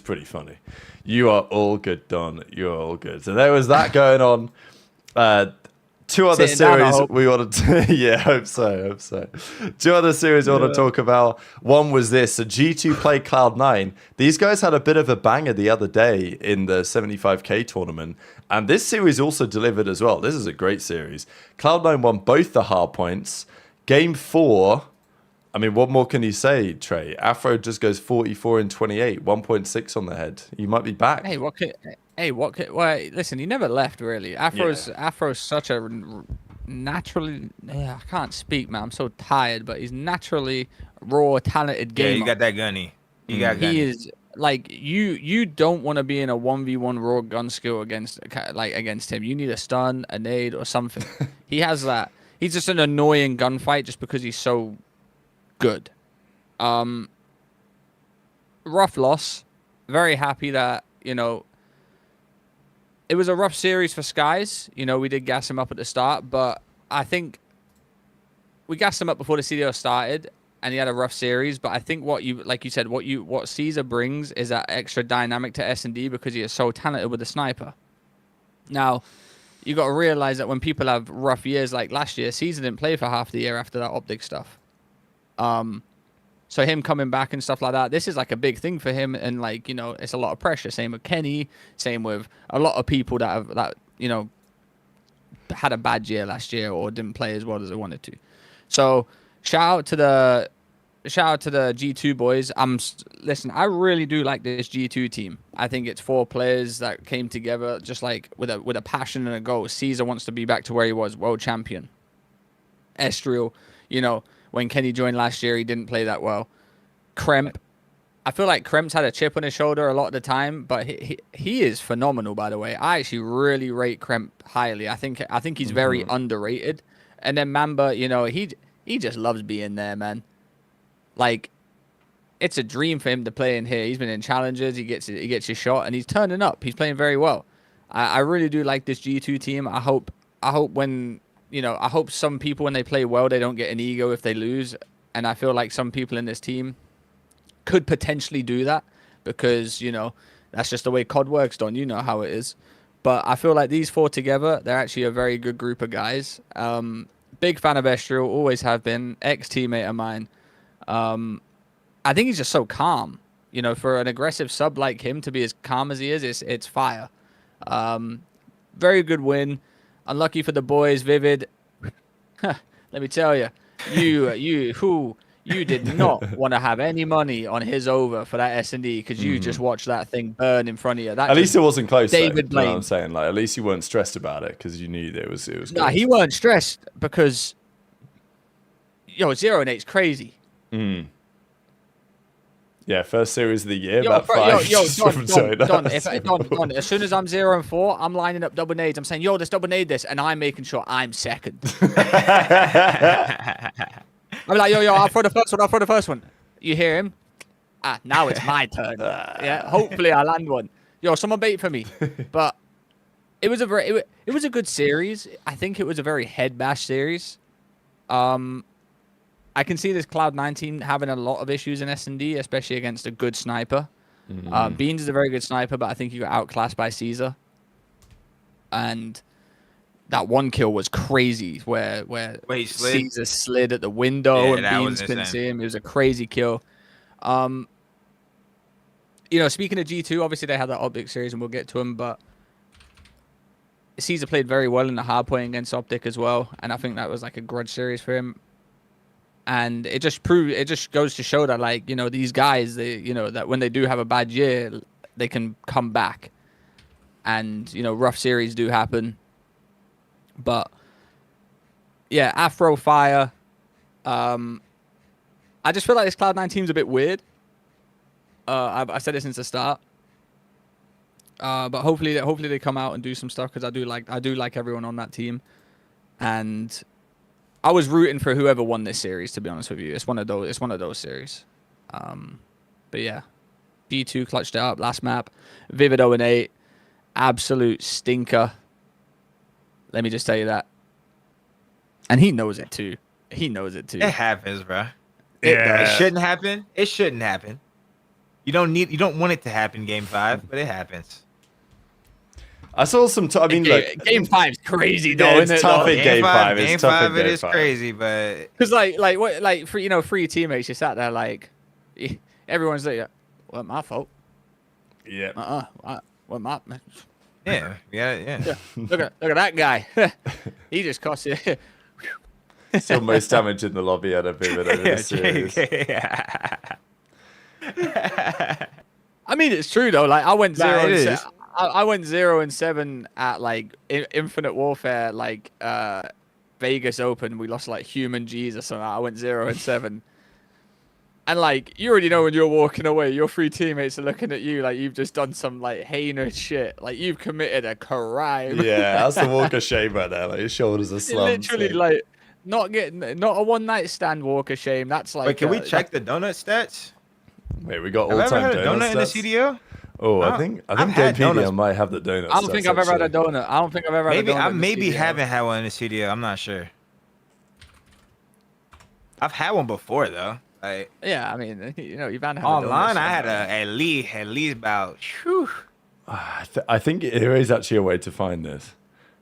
pretty funny. You are all good, Don. You're all good. So there was that going on. two other Sitting down, I series hope. we want to yeah, hope so. Two other series we want to talk about. One was this, so G2 played Cloud9. These guys had a bit of a banger the other day in the 75k tournament, and this series also delivered as well. This is a great series. Cloud9 won both the hard points. Game 4, I mean, what more can you say, Trey? Afro just goes 44 and 28, 1.6 on the head. You might be back. Hey, well, listen, he never left really. Afro's such a naturally. I can't speak, man. I'm so tired, but he's naturally raw, talented gamer. Yeah, you got that gunny. You got gunny. He is like you don't want to be in a 1v1 raw gun skill against him. You need a stun, a nade, or something. He has that. He's just an annoying gunfight just because he's so good. Rough loss. Very happy that, you know, it was a rough series for Skies. You know, we did gas him up at the start, but I think we gassed him up before the CDO started, and he had a rough series. But I think what Caesar brings is that extra dynamic to S&D because he is so talented with the sniper. Now, you got to realize that when people have rough years like last year, Caesar didn't play for half the year after that optic stuff. So him coming back and stuff like that, this is like a big thing for him, and like, you know, it's a lot of pressure. Same with Kenny, same with a lot of people that you know, had a bad year last year or didn't play as well as they wanted to. So shout out to the G2 boys. Listen, I really do like this G2 team. I think it's 4 players that came together just like with a passion and a goal. Caesar wants to be back to where he was, world champion. Estriel, you know, when Kenny joined last year, he didn't play that well. Kremp, I feel like Kremp's had a chip on his shoulder a lot of the time, but he is phenomenal, by the way. I actually really rate Kremp highly. I think he's very underrated. And then Mamba, you know, he just loves being there, man. Like, it's a dream for him to play in here. He's been in challenges, he gets his shot, and he's turning up. He's playing very well. I really do like this G2 team. I hope when, you know, I hope some people, when they play well, they don't get an ego if they lose. And I feel like some people in this team could potentially do that because, you know, that's just the way COD works, Don. You know how it is. But I feel like these 4 together, they're actually a very good group of guys. Big fan of Estriel, always have been. Ex-teammate of mine. I think he's just so calm. You know, for an aggressive sub like him to be as calm as he is, it's fire. Very good win. Unlucky for the boys, Vivid. Let me tell you, you did not want to have any money on his over for that S&D because you just watched that thing burn in front of you. That At least it wasn't close. David though, you know what Blaine. I'm saying? Like, at least you weren't stressed about it because you knew that it was. Nah, he weren't stressed because 0 and 8's crazy. Yeah, first series of the year. Yo, about bro, 5. Don, So- Don, as soon as I'm 0 and 4, I'm lining up double nades. I'm saying, yo, let's double nade this, and I'm making sure I'm second. I'm like, yo, I'll throw the first one. You hear him? Now it's my turn. Yeah, hopefully I land one. Yo, someone bait for me. But it was a good series. I think it was a very head bash series. I can see this Cloud9 team having a lot of issues in S&D, especially against a good sniper. Beans is a very good sniper, but I think he got outclassed by Caesar. And that one kill was crazy, where he slid? Caesar slid at the window Yeah, that and was Beans couldn't insane. see him. It was a crazy kill. You know, speaking of G2, obviously they had that Optic series, and we'll get to him, but Caesar played very well in the hard point against Optic as well, and I think that was like a grudge series for him. And it just goes to show that, like, you know, these guys, that when they do have a bad year, they can come back. And, you know, rough series do happen. But yeah, Afro fire. I just feel like this Cloud9 team's a bit weird. I said it since the start. But hopefully they come out and do some stuff because I do like everyone on that team. And I was rooting for whoever won this series, to be honest with you. It's one of those series. But yeah, B2 clutched it up last map. Vivid 0 and 8, absolute stinker. Let me just tell you that. And he knows it too. It happens, bro. Yeah. It shouldn't happen. It shouldn't happen. You don't want it to happen game 5, but it happens. I saw some. I mean, look, Game 5's crazy though, Yeah, it's isn't it? tough though? in Game 5. Game It's tough in five, it Game is 5. crazy, but Because what for three teammates, you sat there like everyone's like, "Wasn't my fault." Yeah. What my yeah. look at that guy. He just cost you. Still most damage in the lobby out of him over the series. I mean, it's true though. Like I went Nah, 0 it and is. I went 0-7 at like Infinite Warfare, like Vegas Open. We lost like Human Jesus, and I went 0-7. And like you already know when you're walking away, your three teammates are looking at you like you've just done some like heinous shit. Like you've committed a crime. Yeah, that's the walk of shame right there. Like his shoulders are slumped. Literally, like not a one night stand walk of shame. That's like. Wait, can we check the donut stats? Wait, we got Have I ever all-time had a donut in the stats? CDO? Oh, I Oh, think I've had Gamepedia donuts. might have the donuts. I don't think I've ever had a donut. I don't think I've ever Maybe had a donut. I in the maybe CDL. haven't had one in the CDO. I'm not sure. I've had one before though. Like Yeah, I mean, you've had online, I had at least about. Whew. I think there is actually a way to find this.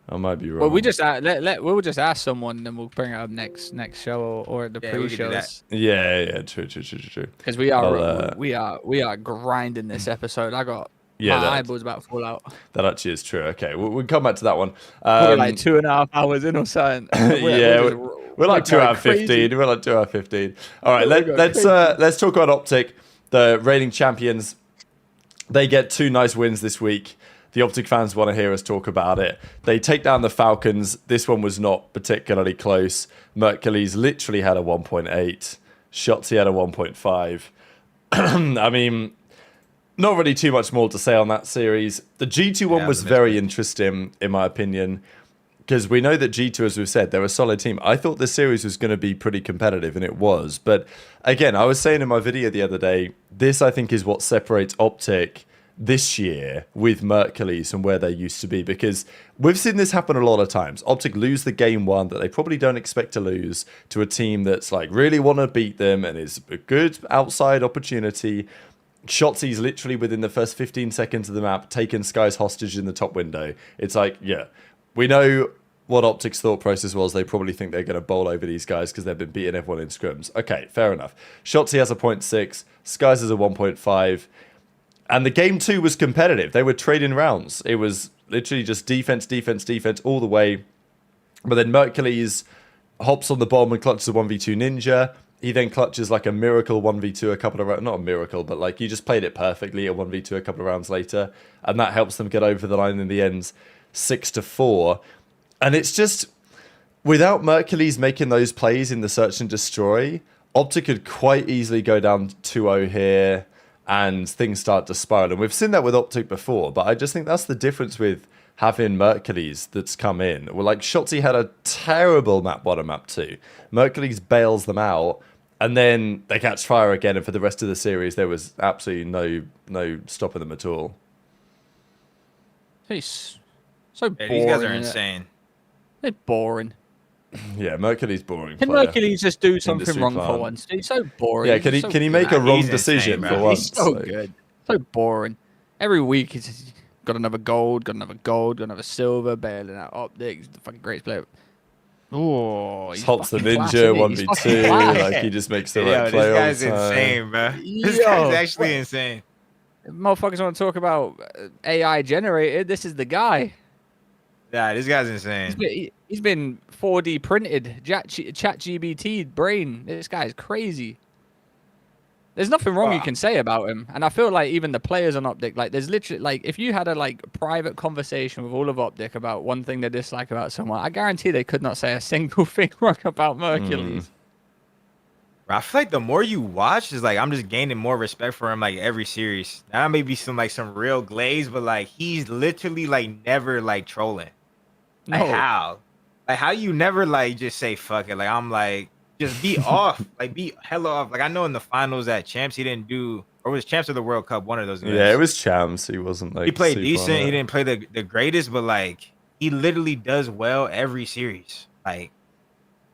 I might be wrong. Well, we just we'll just ask someone, then we'll bring it up next show or the Yeah, we can do that. pre-shows Yeah, true. because we are I'll, we are grinding this episode. I got Yeah, my that- eyeballs about to fall out. That actually is true. Okay, we'll come back to that one. Probably like 2.5 hours in or something. We're like 2 going out of 15. crazy. We're like 2 out of 15. All right, We're going let's talk about Optic, the reigning champions. They get 2 nice wins this week. The Optic fans want to hear us talk about it. They take down the Falcons. This one was not particularly close. Mercules literally had a 1.8. Shotzi had a 1.5. I mean, not really too much more to say on that series. The G2 one Yeah, was the very interesting, in my opinion, because we know that G2, as we've said, they're a solid team. I thought this series was going to be pretty competitive, and it was. But again, I was saying in my video the other day, this, I think, is what separates Optic this year with Mercules and where they used to be, because we've seen this happen a lot of times. Optic lose the game one that they probably don't expect to lose to a team that's like really want to beat them and is a good outside opportunity. Shotzi's literally within the first 15 seconds of the map taken Sky's hostage in the top window. It's like, yeah, we know what Optic's thought process was. They probably think they're going to bowl over these guys because they've been beating everyone in scrims. Okay, fair enough. Shotzi has a 0.6, Sky's has a 1.5. And the game 2 was competitive. They were trading rounds. It was literally just defense all the way. But then Mercules hops on the bomb and clutches a 1v2 Ninja. He then clutches like a miracle 1v2 a couple of rounds. Not a miracle, but like he just played it perfectly at 1v2 a couple of rounds later. And that helps them get over the line in the end 6-4. And it's just, without Mercules making those plays in the search and destroy, Optic could quite easily go down 2-0 here. And things start to spiral. And we've seen that with Optic before, but I just think that's the difference with having Mercules that's come in. Well, like Shotzi had a terrible map 1 and map 2. Mercules bails them out, and then they catch fire again, and for the rest of the series there was absolutely no stopping them at all. It's so boring. Yeah, these guys are innit? insane. They're boring. Yeah, Mercules boring. Can player. Mercules just do something Industry wrong plant. for once? He's so boring. Yeah, can he He's so can he make a Nah, wrong he's decision insane, for bro. once? He's so Like, good. So boring. Every week he's got another gold, got another silver, bailing out Optic. He's the fucking greatest player. Oh, he's hops the fucking class, ninja isn't he? He's 1v2. fucking class. Like he just makes the Yo, right play this guy's all the time. insane, bro. This Yo, guy's actually insane. Motherfuckers want to talk about AI generated. This is the guy. Yeah, this guy's insane. He's been 4D printed. ChatGPT brain. This guy is crazy. There's nothing wrong you can say about him, and I feel like even the players on Optic, like there's literally like if you had a like private conversation with all of Optic about one thing they dislike about someone, I guarantee they could not say a single thing wrong about Mercules. Bro, I feel like the more you watch, is like I'm just gaining more respect for him. Like every series, now maybe some real glaze, but like he's literally like never like trolling. Like No. how? Like how you never like just say fuck it? Like I'm like just be off, like be hella off. Like I know in the finals at Champs he didn't do, or was Champs of the World Cup one of those. Yeah, it was Champs. He wasn't like He played super decent. on He it. didn't play the greatest, but like he literally does well every series. Like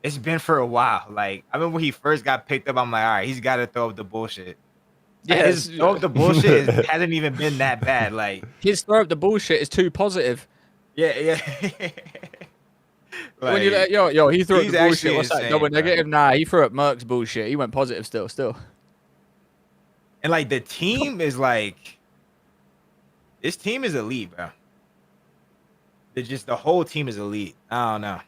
it's been for a while. Like I remember when he first got picked up, I'm like, all right, he's got to throw up the bullshit. Yeah, Like, his throw up the bullshit hasn't even been that bad. Like his throw up the bullshit is too positive. Yeah, yeah. When you yo, he threw up he's the actually bullshit. What's that? insane, Double bro. negative? Nah, he threw up Merck's bullshit. He went positive still. And like the team is like, this team is elite, bro. The whole team is elite. I don't know.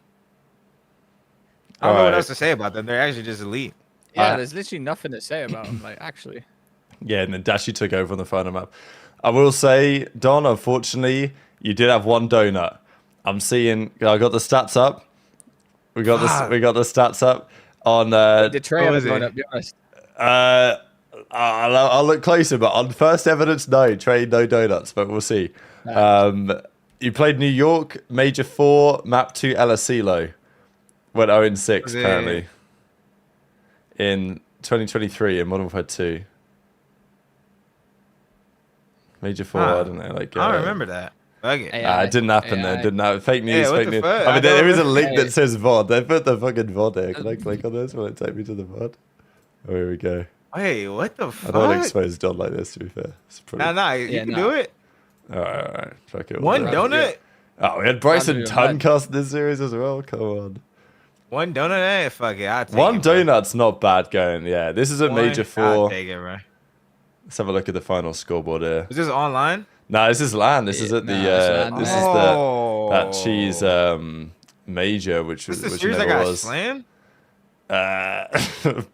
I don't know what else to say about them. They're actually just elite. Yeah, there's literally nothing to say about him. Like, actually. Yeah, and then Dashi took over on the final map. I will say, Don, unfortunately, you did have one donut. I'm seeing. I got the stats up. We got the stats up on. The Trey what was was going it? up, be honest. I'll look closer, but on first evidence, no Trey, no donuts. But we'll see. You played New York, Major 4, Map 2, LSCLO. Went 0-6 Was it- apparently. In 2023 in Modern Warfare 2. Major 4, I don't know. Like, I don't remember that. Fuck it. Hey, it didn't happen there. Didn't happen. Fake news. Yeah, what Fake the news. fuck? I I mean, there don't is a know. link that says VOD. They put the fucking VOD there. Can I click on this? Will it take me to the VOD? Oh, here we go. Wait, what the I fuck? don't want to expose Don like this, to be fair. It's pretty... Nah, you can do it. All right. Fuck it. One we'll do it. donut. Oh, we had Bryson Rather than Tunn that. cast this series as well. Come on. One donut. Fuck it. I'll take One it, bro. donut's not bad going. Yeah, this is a Major I'll 4. take it, bro. Let's have a look at the final scoreboard here. Is this online? No, this is LAN. This is at the. Nah, it's LAN, This yeah. is Oh. that cheese major, which This was is the which series I never got was. slammed?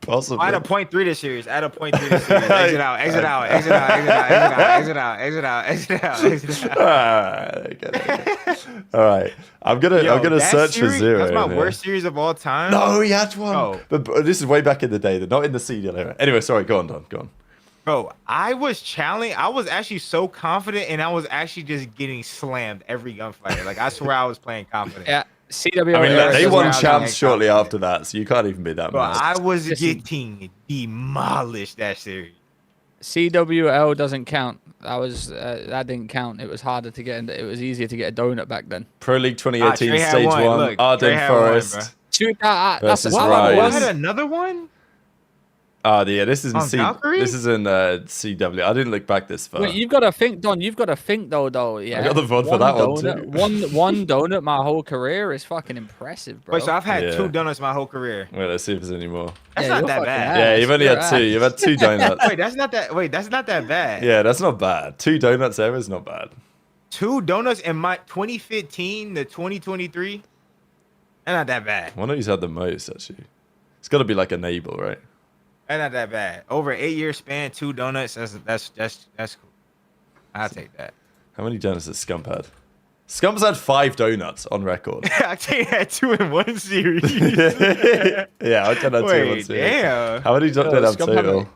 Possibly. Add a 0.3 to series. Add a 0.3 to series. Exit out. Exit out. Exit out. Exit out. Exit out. Exit out. Exit out. Exit out. Okay. All right. I'm gonna That search for series, 0. That's my in here. worst series of all time. No, he had one. Oh. But this is way back in the day, not in the CDL era. Anyway, sorry. Go on, Don. Go on. Bro, I was challenged. I was actually so confident, and I was actually just getting slammed every gunfight. Like I swear, I was playing confident. Yeah, CW. I mean, yeah, they that's won where I was champs getting shortly confident. after that, so you can't even be that Bro, mad. I was Listen. getting demolished that series. CWL doesn't count. That didn't count. It was harder to get. It was easier to get a donut back then. Pro League 2018 Trey had Stage one. 1, Look, Trey Arden had one, Forest. bro. Shoot, that's Versus what Rise. What Yes. had another one? Yeah, this is in On Valkyrie? This is in CW. I didn't look back this far. Wait, you've got to think, Don. You've got to think though. Yeah. I got the VOD for that one donut, too. one donut my whole career is fucking impressive, bro. Wait, so I've had Yeah. 2 donuts my whole career. Wait, let's see if there's any more. That's Yeah, not you're that fucking bad. ass. Yeah, you've only You're had 2. ass. You've had 2 donuts. Wait, that's not that bad. Yeah, that's not bad. 2 donuts there is not bad. 2 donuts in my 2015 to 2023. That's not that bad. I wonder who's had the most actually. It's got to be like Enable, right? That's not that bad. Over an 8-year span, 2 donuts. That's cool. I'll take that. How many donuts has Scump had? Scump's had 5 donuts on record. I take that 2 in 1 series. Yeah, I can have 2 on Wait, series. damn. How many did I have Scump had total?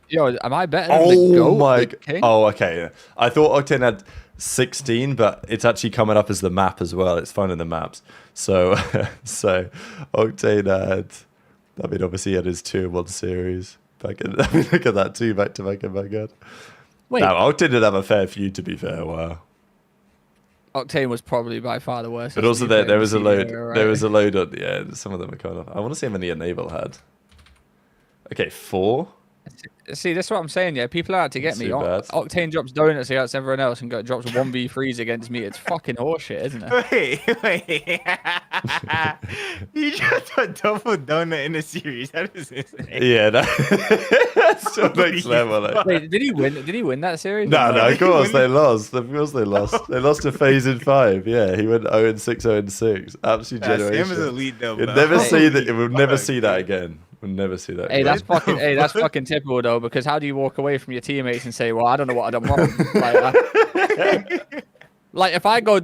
Yo, am I better than the Oh GOAT? my! the king? Oh, okay. I thought Octane had 16, but it's actually coming up as the map as well. It's finding the maps. So, so Octane had. I mean, obviously, he had his 2 in 1 series. Back in, I mean, look at that, 2 back to back in my god. Wait, No, Octane did have a fair few, to be fair. Wow. Octane was probably by far the worst. But also there was a load. Right? There was a load on. Yeah, some of them are kind of. I want to see how many Enable had. Okay, 4. See, that's what I'm saying. Yeah, people are out to get Not me. too bad. Octane drops donuts against everyone else and drops 1v3s against me. It's fucking horseshit, isn't it? Wait. He dropped a double donut in the series. That is insane. Yeah, that's still next Holy level. Like. fuck. Wait, did he win? Did he win that series? No, No, of course he they lost. Of course they lost. They lost to FaZe in 5. Yeah, he went 0-6, 0-6. Absolute Sam is generation. elite though. You'll bro. never see that. Holy We'll never fuck, see that dude. again. We'll never see that. Hey, again. that's fucking. Hey, that's fucking typical though. Because how do you walk away from your teammates and say, "Well, I don't know what I done wrong"? Like if I go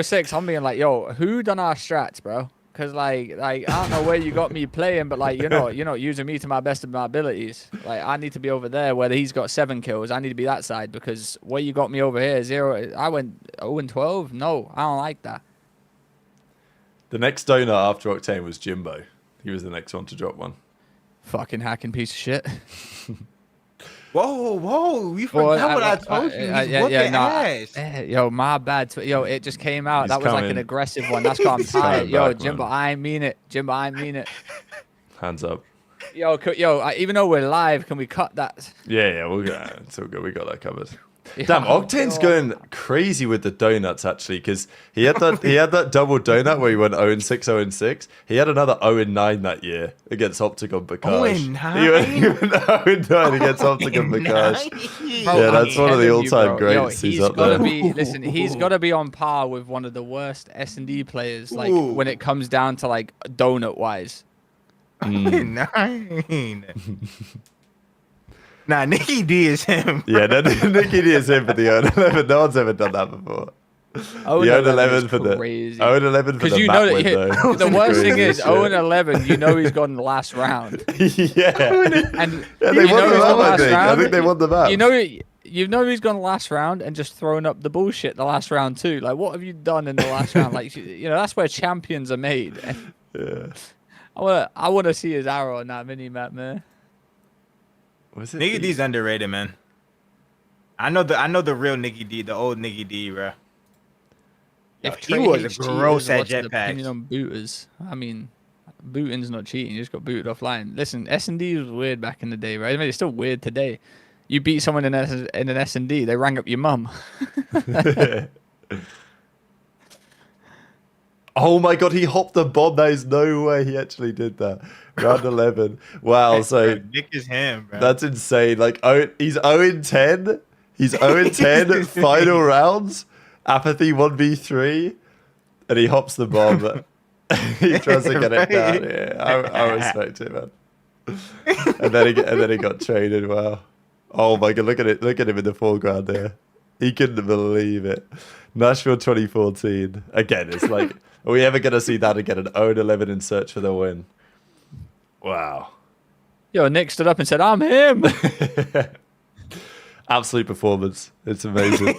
006, I'm being like, "Yo, who done our strats, bro?" Because like I don't know where you got me playing, but like you're not using me to my best of my abilities. Like I need to be over there where he's got 7 kills. I need to be that side because where you got me over here 0. I went 0-12. No, I don't like that. The next donut after Octane was Jimbo. He was the next one to drop one. Fucking hacking piece of shit. Whoa! You forgot what I told you. He's whooping ass. Yo, my bad. Yo, it just came out. He's That was like an coming. aggressive one. That's why I'm He's tired. coming Yo, back, Jimbo, man. I mean it. Jimbo, I mean it. Hands up. Yo, even though we're live, can we cut that? Yeah, we'll go. It's all good. We got that covered. Damn, Octane's going crazy with the donuts actually, because he had that double donut where he went 0-6, 0-6. He had another 0-9 that year against Opticon Bacage. 0-9? He went 0-9 against Opticon Bacage. Yeah, that's one of the all-time greats. He's up there. Listen, he's got to be on par with one of the worst S&D players, like when it comes down to like donut wise. 0-9. Nah, Nicky D is him. Yeah, Nicky D is him for the 0-11. No one's ever done that before. The 0-11 for the 0-11 for because the you know map win, though. the worst thing is 0-11. You know he's gone last round. Yeah, And yeah, they you won know the he's map. gone last I think. round. I think they won the map. You know he's gone last round and just thrown up the bullshit the last round too. Like, what have you done in the last round? Like, that's where champions are made. Yeah. I wanna see his arrow on that mini map, man. Was it? Nicky D's underrated, man. I know the real Nicky D, the old Nicky D, bro. Yo, he was gross at jetpacks. On booters. I mean, booting's not cheating. You just got booted offline. Listen, S&D was weird back in the day, right? I mean, it's still weird today. You beat someone in an S&D, they rang up your mum. Oh my god, he hopped the bomb. There is no way he actually did that. Round 11. Wow, so Nick is him, bro. that's insane. Like, he's 0-10. He's 0-10 final rounds. Apathy 1v3. And he hops the bomb. He tries to get it down. Yeah, I respect it, man. And then he got traded. Wow. Oh my god, look at it. Look at him in the foreground there. He couldn't believe it. Nashville 2014. Again, it's like, are we ever going to see that again? An 0-11 in search for the win. Wow. Yo, Nick stood up and said, I'm him. Absolute performance. It's amazing.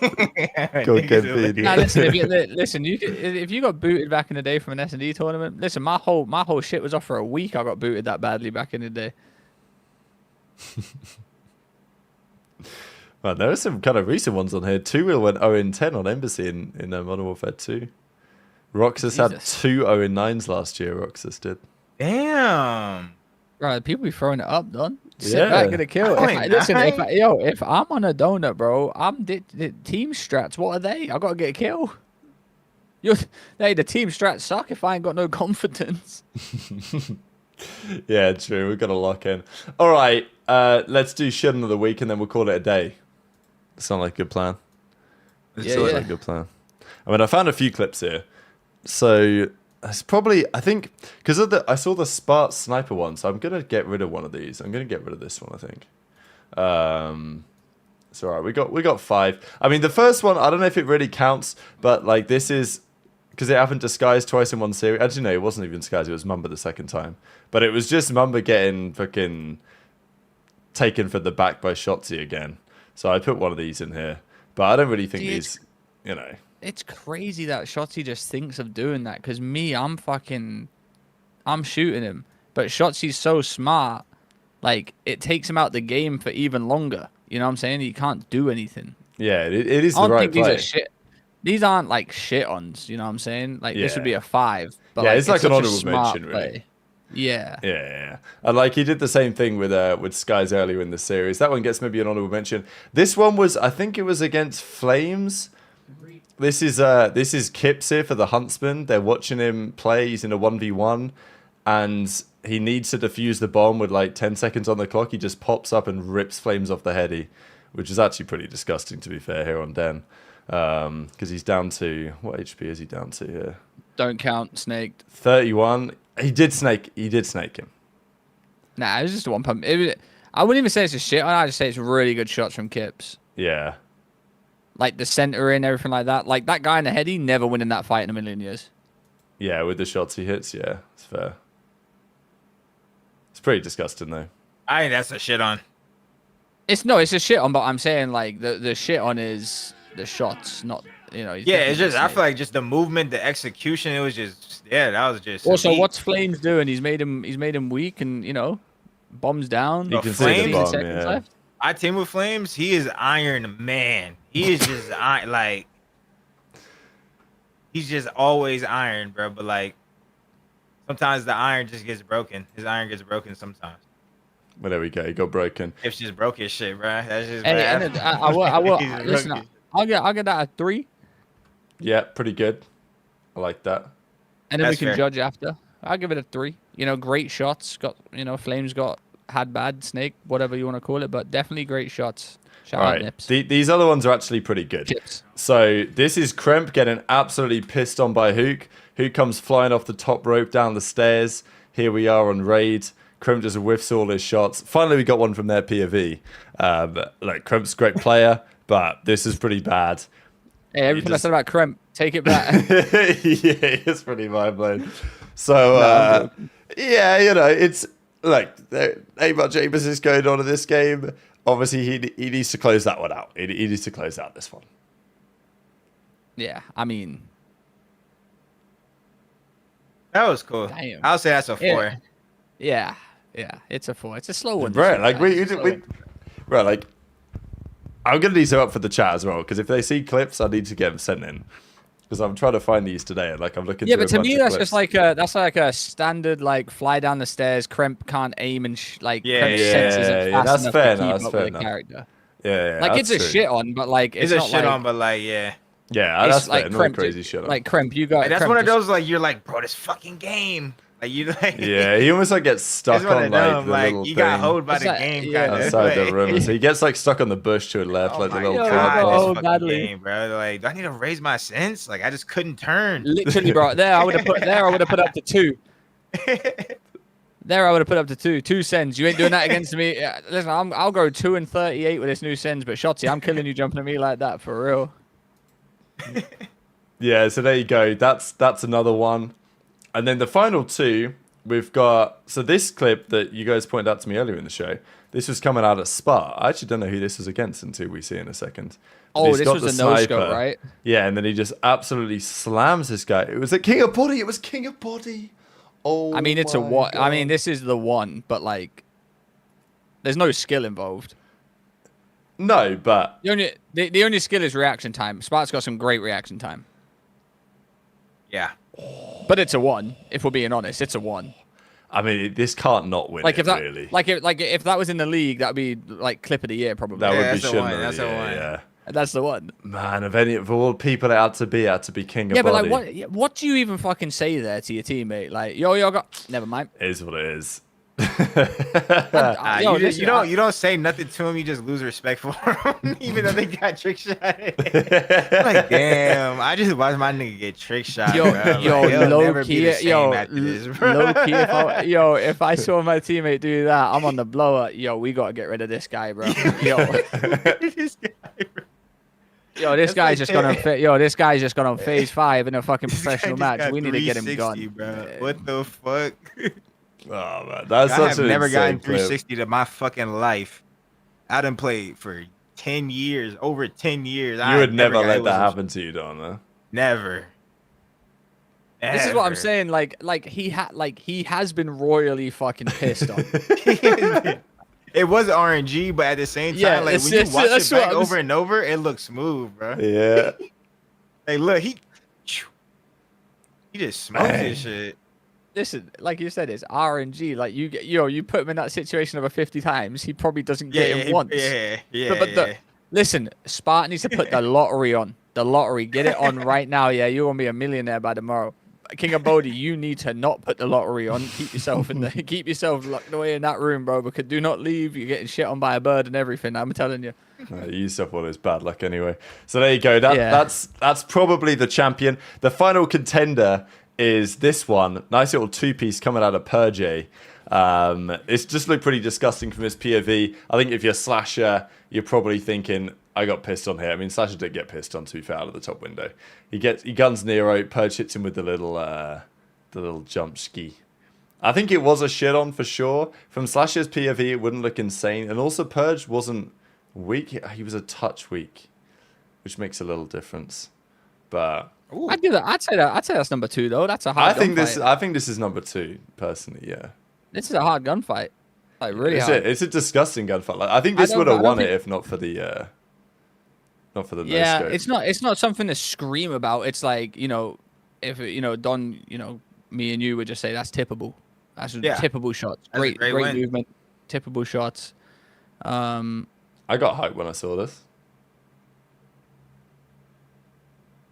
Go get beat. Nah, listen, if you got booted back in the day from an S&D tournament, listen, my whole shit was off for a week. I got booted that badly back in the day. Man, there are some kind of recent ones on here. Two Wheel went 0-10 on Embassy in Modern Warfare 2. Roxas had 2 0-9s last year. Roxas did. Damn. Right, people be throwing it up, Don. Sit Yeah. back, get a kill. Listen, If I'm on a donut, bro, I'm the team strats. What are they? I gotta get a kill. The team strats suck if I ain't got no confidence. Yeah, true. We've got to lock in. All right, let's do shit of the week and then we'll call it a day. Sound like a good plan? Sounds like a good plan. I mean, I found a few clips here. So it's probably, I think, because I saw the Spart sniper one, so I'm gonna get rid of one of these. I'm gonna get rid of this one, I think. It's all right. We got 5. I mean, the first one, I don't know if it really counts, but like this is because it happened disguised twice in one series. Actually, no, it wasn't even disguised. It was Mumba the second time, but it was just Mumba getting fucking taken for the back by Shotzi again. So I put one of these in here, but I don't really think these, you know. It's crazy that Shotzi just thinks of doing that. Because I'm shooting him. But Shotzi's so smart. Like, it takes him out the game for even longer. You know what I'm saying? He can't do anything. Yeah, it is the right play. These aren't like shit-ons. You know what I'm saying? Like, this would be a 5. But yeah, it's like an such a honorable smart mention, really. play. Yeah. Yeah. And like he did the same thing with Skies earlier in the series. That one gets maybe an honorable mention. This one was, I think it was against Flames. This is Kips here for the Huntsman. They're watching him play. He's in a 1v1 and he needs to defuse the bomb with like 10 seconds on the clock. He just pops up and rips Flames off the heady, which is actually pretty disgusting, to be fair, here on Den. Because he's down to, what HP is he down to here? Don't count, snaked. 31. He did snake him. Nah, it was just a one pump. I wouldn't even say it's a shit. I'd just say it's really good shots from Kips. Yeah. Like the center and everything like that. Like that guy in the heady never winning that fight in a million years. Yeah, with the shots he hits, yeah, it's fair. It's pretty disgusting though. I think that's a shit on. It's a shit on, but I'm saying like the shit on is the shots, not Yeah, it's just I feel like just the movement, the execution. It was just that was just. Also, what's Flames doing? He's made him weak, and bombs down. You can see the bomb, seconds left. I team with Flames. He is Iron Man. He is just like he's just always iron, bro. But like sometimes the iron just gets broken. His iron gets broken sometimes. Well, there we go. He got broken. If just broke his shit, bro. That's just And, bad. and I will He just listen. broke his- I'll get that a 3, Yeah, pretty good. I like that. and then That's we can fair. judge after. I'll give it a 3. You know, great shots. Got Flames had bad Snake, whatever you want to call it, but definitely great shots. Shout All out right. Nips. These other ones are actually pretty good. Chips. So this is Kremp getting absolutely pissed on by Hook. Hook comes flying off the top rope down the stairs. Here we are on raid. Kremp just whiffs all his shots. Finally, we got one from their POV. Like Kremp's a great player, but this is pretty bad. Hey, everything just- I said about Kremp, take it back. Yeah, it's pretty mind blowing. So yeah, it's like there ain't much emphasis going on in this game. Obviously, he needs to close that one out. He needs to close out this one. Yeah, I mean, That was cool. Damn. I'll say that's a 4. yeah, it's a 4. It's a slow one. Right, like It's a slow one. right, like I'm gonna need some up for the chat as well because if they see clips, I need to get them sent in because I'm trying to find these today and like I'm looking. Yeah, through but a to bunch me, of that's clips. just like a standard like fly down the stairs. Kremp can't aim and Yeah, Kremp's yeah, sense isn't yeah, fast that's enough fair to enough, keep that's up fair with enough. the character. yeah, Like it's a that's true. shit on, but like It's it's a not shit like, on, but like, yeah. Yeah, it's that's like fair. Not a Kremp. crazy shit on. Like Kremp, you got. Like, that's Kremp one of just- those like you're like, bro, this fucking game. Like you like. Yeah, he almost like gets stuck It's one on of like them, the like little you thing got hold by It's the like- game, yeah. kind of. outside the room. So he gets like stuck on the bush to the left, Oh like the my little God, cloud God, bro. ball. this Oh, fucking badly. game, bro. Like, do I need to raise my sense? Like, I just couldn't turn. Literally, bro. I would have put up to 2. There, I would have put up to 2. 2 cents. You ain't doing that against me. Yeah, listen, I'll go 2 and 38 with this new sends, but Shotzi, I'm killing you jumping at me like that for real. Yeah, so there you go. That's another one. And then the final two, we've got... So this clip that you guys pointed out to me earlier in the show, this was coming out of Spa. I actually don't know who this was against until we see in a second. But Oh, he's this got was the a no-scope, sniper. right? Yeah, and then he just absolutely slams this guy. It was at King of Body. It was King of Body. Oh, I mean, it's a my what? I mean, God. this is the one, but like, there's no skill involved. No, but... The only skill is reaction time. Spark's got some great reaction time, Yeah. but it's a 1. If we're being honest, it's a 1. I mean, this can't not win Like it, if that, really. if that was in the league, that'd be like clip of the year probably. That Yeah, would be that's a shouldn't one, it? that's a Yeah, one. yeah. That's the one. Man, of all people it had to be King of Yeah, but Body. like, what do you even fucking say there to your teammate? Like, yo, got. Never mind. It is what it is. Yo, listen, You don't say nothing to him. You just lose respect for him, even though they got trick shot. Like, damn, I just watched my nigga get trick shot. Yo, bro. Like, yo, he'll low never be key, the same yo, after this, bro. low key. If I saw my teammate do that, I'm on the blower. Yo, we gotta get rid of this guy, bro. Yo, This guy, bro. yo, this That's guy's like just gone on. This guy's just gone on phase 5 in a fucking This guy professional just match. got We need to get him 360, gone. bro. What the fuck? Oh man, that's I such have an never insane gotten clip. 360 to my fucking life. I done played for 10 years, over 10 years. You would never got let hit with that some- happen to you, Donna. Never. This is what I'm Never. saying. Like he has been royally fucking pissed on. It was RNG, but at the same time, Yeah, like it's- when you it's- watch that's it what back I'm over and over, it looks smooth, bro. Yeah. Hey, look, he just smoked this shit. Listen, like you said, it's RNG. Like you put him in that situation over 50 times, he probably doesn't Yeah, get him once. yeah. But listen, Spartan needs to put the lottery on. The lottery, get it on right now. Yeah, you're gonna be a millionaire by tomorrow. King of Bodhi, you need to not put the lottery on. Keep yourself locked away in that room, bro. Because do not leave. You're getting shit on by a bird and everything. I'm telling you. You used up all this bad luck anyway. So there you go. Yeah. That's probably the champion. The final contender is this one. Nice little two-piece coming out of Purge. It's just looked pretty disgusting from his POV. I think if you're Slasher, you're probably thinking, I got pissed on here. I mean, Slasher did get pissed on, to be fair, out of the top window. He guns Nero. Purge hits him with the little jump ski. I think it was a shit on for sure. From Slasher's POV, it wouldn't look insane. And also, Purge wasn't weak. He was a touch weak, which makes a little difference. But I'd give that. I'd say that's number 2 though. That's a hard. I think gunfight. this is number 2 personally. Yeah, This is a hard gunfight. Like really hard. It's a disgusting gunfight. Like, I think I this don't- would have I don't won it think- if not for the Yeah, no-scope. it's not something to scream about. It's like, if Don, me and you would just say that's tippable. That's Yeah. tippable shots. That's a great win. movement. tippable shots. I got hyped when I saw this.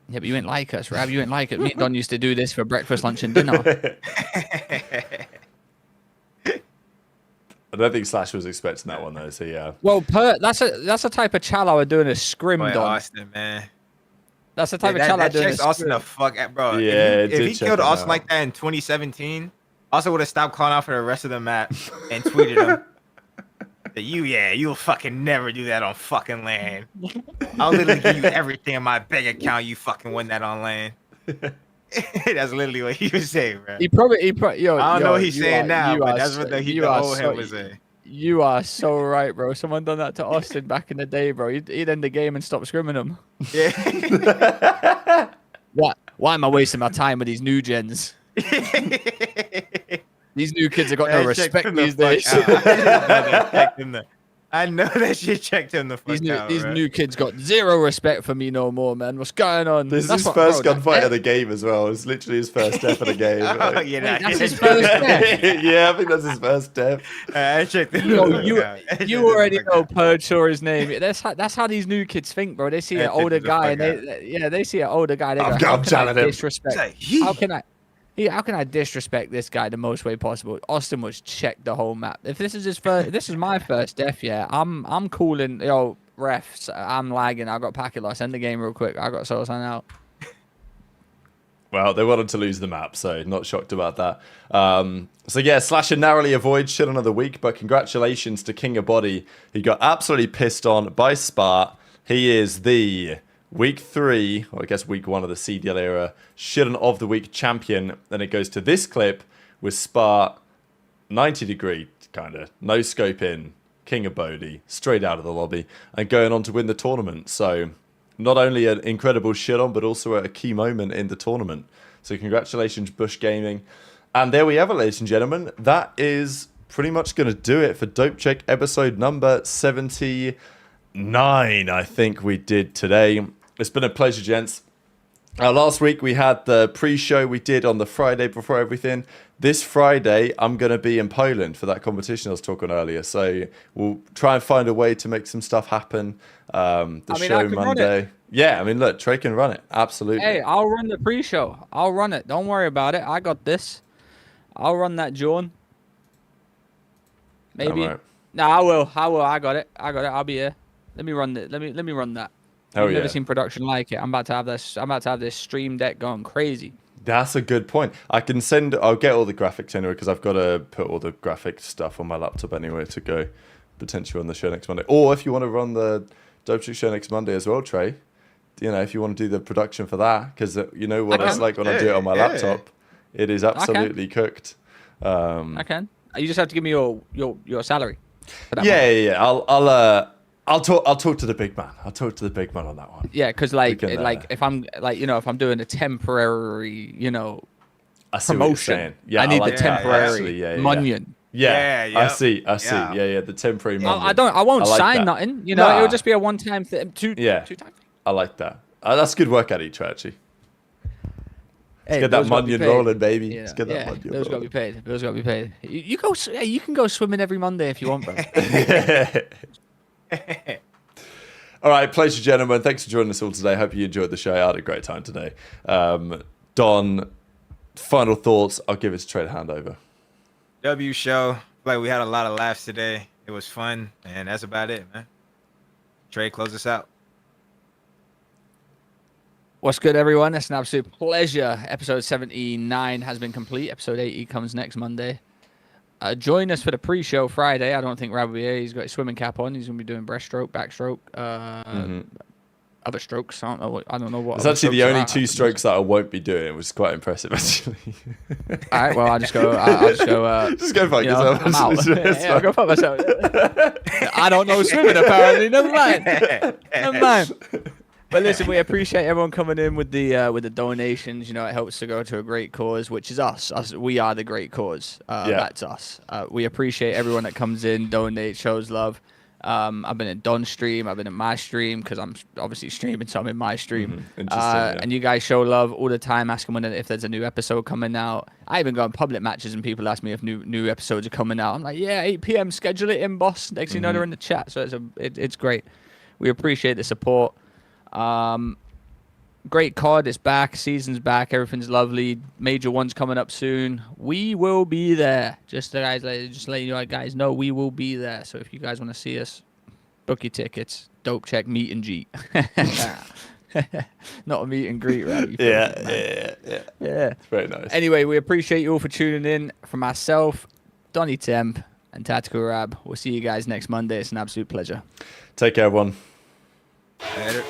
Yeah, but you ain't like us, Rav. You ain't like it. Me and Don used to do this for breakfast, lunch, and dinner. I don't think Slash was expecting that one though. So yeah. Well, that's a type of chal I would do in a scrim, Boy, Don. Austin, man. That's the type of chal I that do in a checks Austin the scrim. fuck out, bro. Yeah, if he check killed him Austin out. like that in 2017, Austin would have stopped calling out for the rest of the map and tweeted him that you'll fucking never do that on fucking land. I'll literally give you everything in my bank account. You fucking win that on land. That's literally what he was saying, bro. He probably, yo. I don't know what he's you saying are- now, you but are that's so- what the you are old so- head was saying. You are so right, bro. Someone done that to Austin back in the day, bro. He'd end the game and stop scrimming him. Yeah. What? Why am I wasting my time with these new gens? These new kids have got no That checked respect him the these fuck days. out. I know that shit checked him the fuck These out. bro. new kids got zero respect for me no more, man. What's going on? This is That's his what- first bro, that- gunfight of the game as well. It's literally his first death of the game. Oh, like- yeah, Wait, that that's his is- first death. Yeah, I think that's his first death. I checked him. Yo, the fuck you out. I checked you him the already fuck know out. Purge saw his name. That's how these new kids think, bro. They see Yeah, an older check the guy and fuck they see an older guy. They go, I'm how can I challenging him." disrespect? It's like, he- How can I disrespect this guy the most way possible? Austin was checked the whole map. If this is his first, if this is my first death, yeah, I'm calling. Yo, refs, I'm lagging. I got packet loss. End the game real quick. I got solo sign out. Well, they wanted to lose the map, so not shocked about that. So yeah, Slasher narrowly avoids shit another week, but congratulations to King of Body, who got absolutely pissed on by Spart. He is the week 3, or I guess week 1 of the CDL era, shit of the week champion. Then it goes to this clip with Spart, 90 degree, kind of, no scope in, King of Bodhi, straight out of the lobby, and going on to win the tournament. So not only an incredible shit on, but also a key moment in the tournament. So congratulations, Bush Gaming. And there we have it, ladies and gentlemen. That is pretty much going to do it for Dope Check episode number 79, I think we did today. It's been a pleasure, gents. Last week we had the pre-show we did on the Friday before everything. This Friday, I'm going to be in Poland for that competition I was talking earlier. So we'll try and find a way to make some stuff happen. The I show can run Monday. it. Yeah, I mean, look, Trey can run it. Absolutely. Hey, I'll run the pre-show. I'll run it. Don't worry about it. I got this. I'll run that, John. Maybe. Alright. No, I will. I got it. I'll be here. Let me run it. Let me run that. Hell I've yeah. never seen production like it. I'm about to have this Stream Deck going crazy. That's a good point. I'll get all the graphics anyway, because I've got to put all the graphic stuff on my laptop anyway to go potentially on the show next Monday. Or if you want to run the Dope Chick show next Monday as well, Trey, you know, if you want to do the production for that, because you know what I it's can. like when I do it on my Yeah. laptop. It is absolutely cooked. I can. You just have to give me your salary. for that Yeah, one. yeah. I'll talk to the big man. I'll talk to the big man on that one. Yeah, because like We can, if I'm if I'm doing a temporary I see what you're promotion, saying. Yeah, I need like the that, temporary actually. Yeah. Munyon. Yeah, Yeah, I yep. see. Yeah. Yeah, the temporary Munyon. I won't I like sign that. nothing. Nah. It'll just be a one-time thing. Two Yeah. time thing. I like that. That's good work at each, actually. Hey, Get that bills gotta be Munyon paid. rolling, baby. Yeah, Let's get that yeah, Munyon bills gotta rolling. be paid. Bills gotta be paid. You go. Yeah, you can go swimming every Monday if you want, bro. All right, pleasure, gentlemen. Thanks for joining us all today. Hope you enjoyed the show. I had a great time today. Don, final thoughts. I'll give it to Trey to hand over. W show. Like we had a lot of laughs today. It was fun, and that's about it, man. Trey, close us out. What's good, everyone? It's an absolute pleasure. Episode 79 has been complete. Episode 80 comes next Monday. Join us for the pre-show Friday. I don't think Rob will be here. He's got his swimming cap on. He's going to be doing breaststroke, backstroke, other strokes. I don't know what. It's other actually the strokes only are. two strokes that I won't be doing. It was quite impressive, actually. All right, well, I'll just go. I'll just go. Just go fuck you know, yourself. I'm out. It's Yeah, I'll go fuck myself. I don't know swimming, apparently. Never mind. Never mind. But listen, we appreciate everyone coming in with the donations. You know, it helps to go to a great cause, which is us. We are the great cause. Yeah. That's us. We appreciate everyone that comes in, donates, shows love. I've been in Don's stream. I've been in my stream because I'm obviously streaming, so I'm in my stream. Interesting, yeah. And you guys show love all the time, asking if there's a new episode coming out. I even go in public matches and people ask me if new episodes are coming out. I'm like, yeah, 8 p.m. Schedule it in, boss. Next thing you know, they're in the chat. So it's great. We appreciate the support. Great COD. It's back. Season's back. Everything's lovely. Major ones coming up soon. We will be there. Just letting you guys know, we will be there. So if you guys want to see us, book your tickets. Dope check meet and greet. Not a meet and greet, right? Yeah. It's very nice. Anyway, we appreciate you all for tuning in. From myself, Donny Temp, and Tactical Rab. We'll see you guys next Monday. It's an absolute pleasure. Take care, everyone. Later.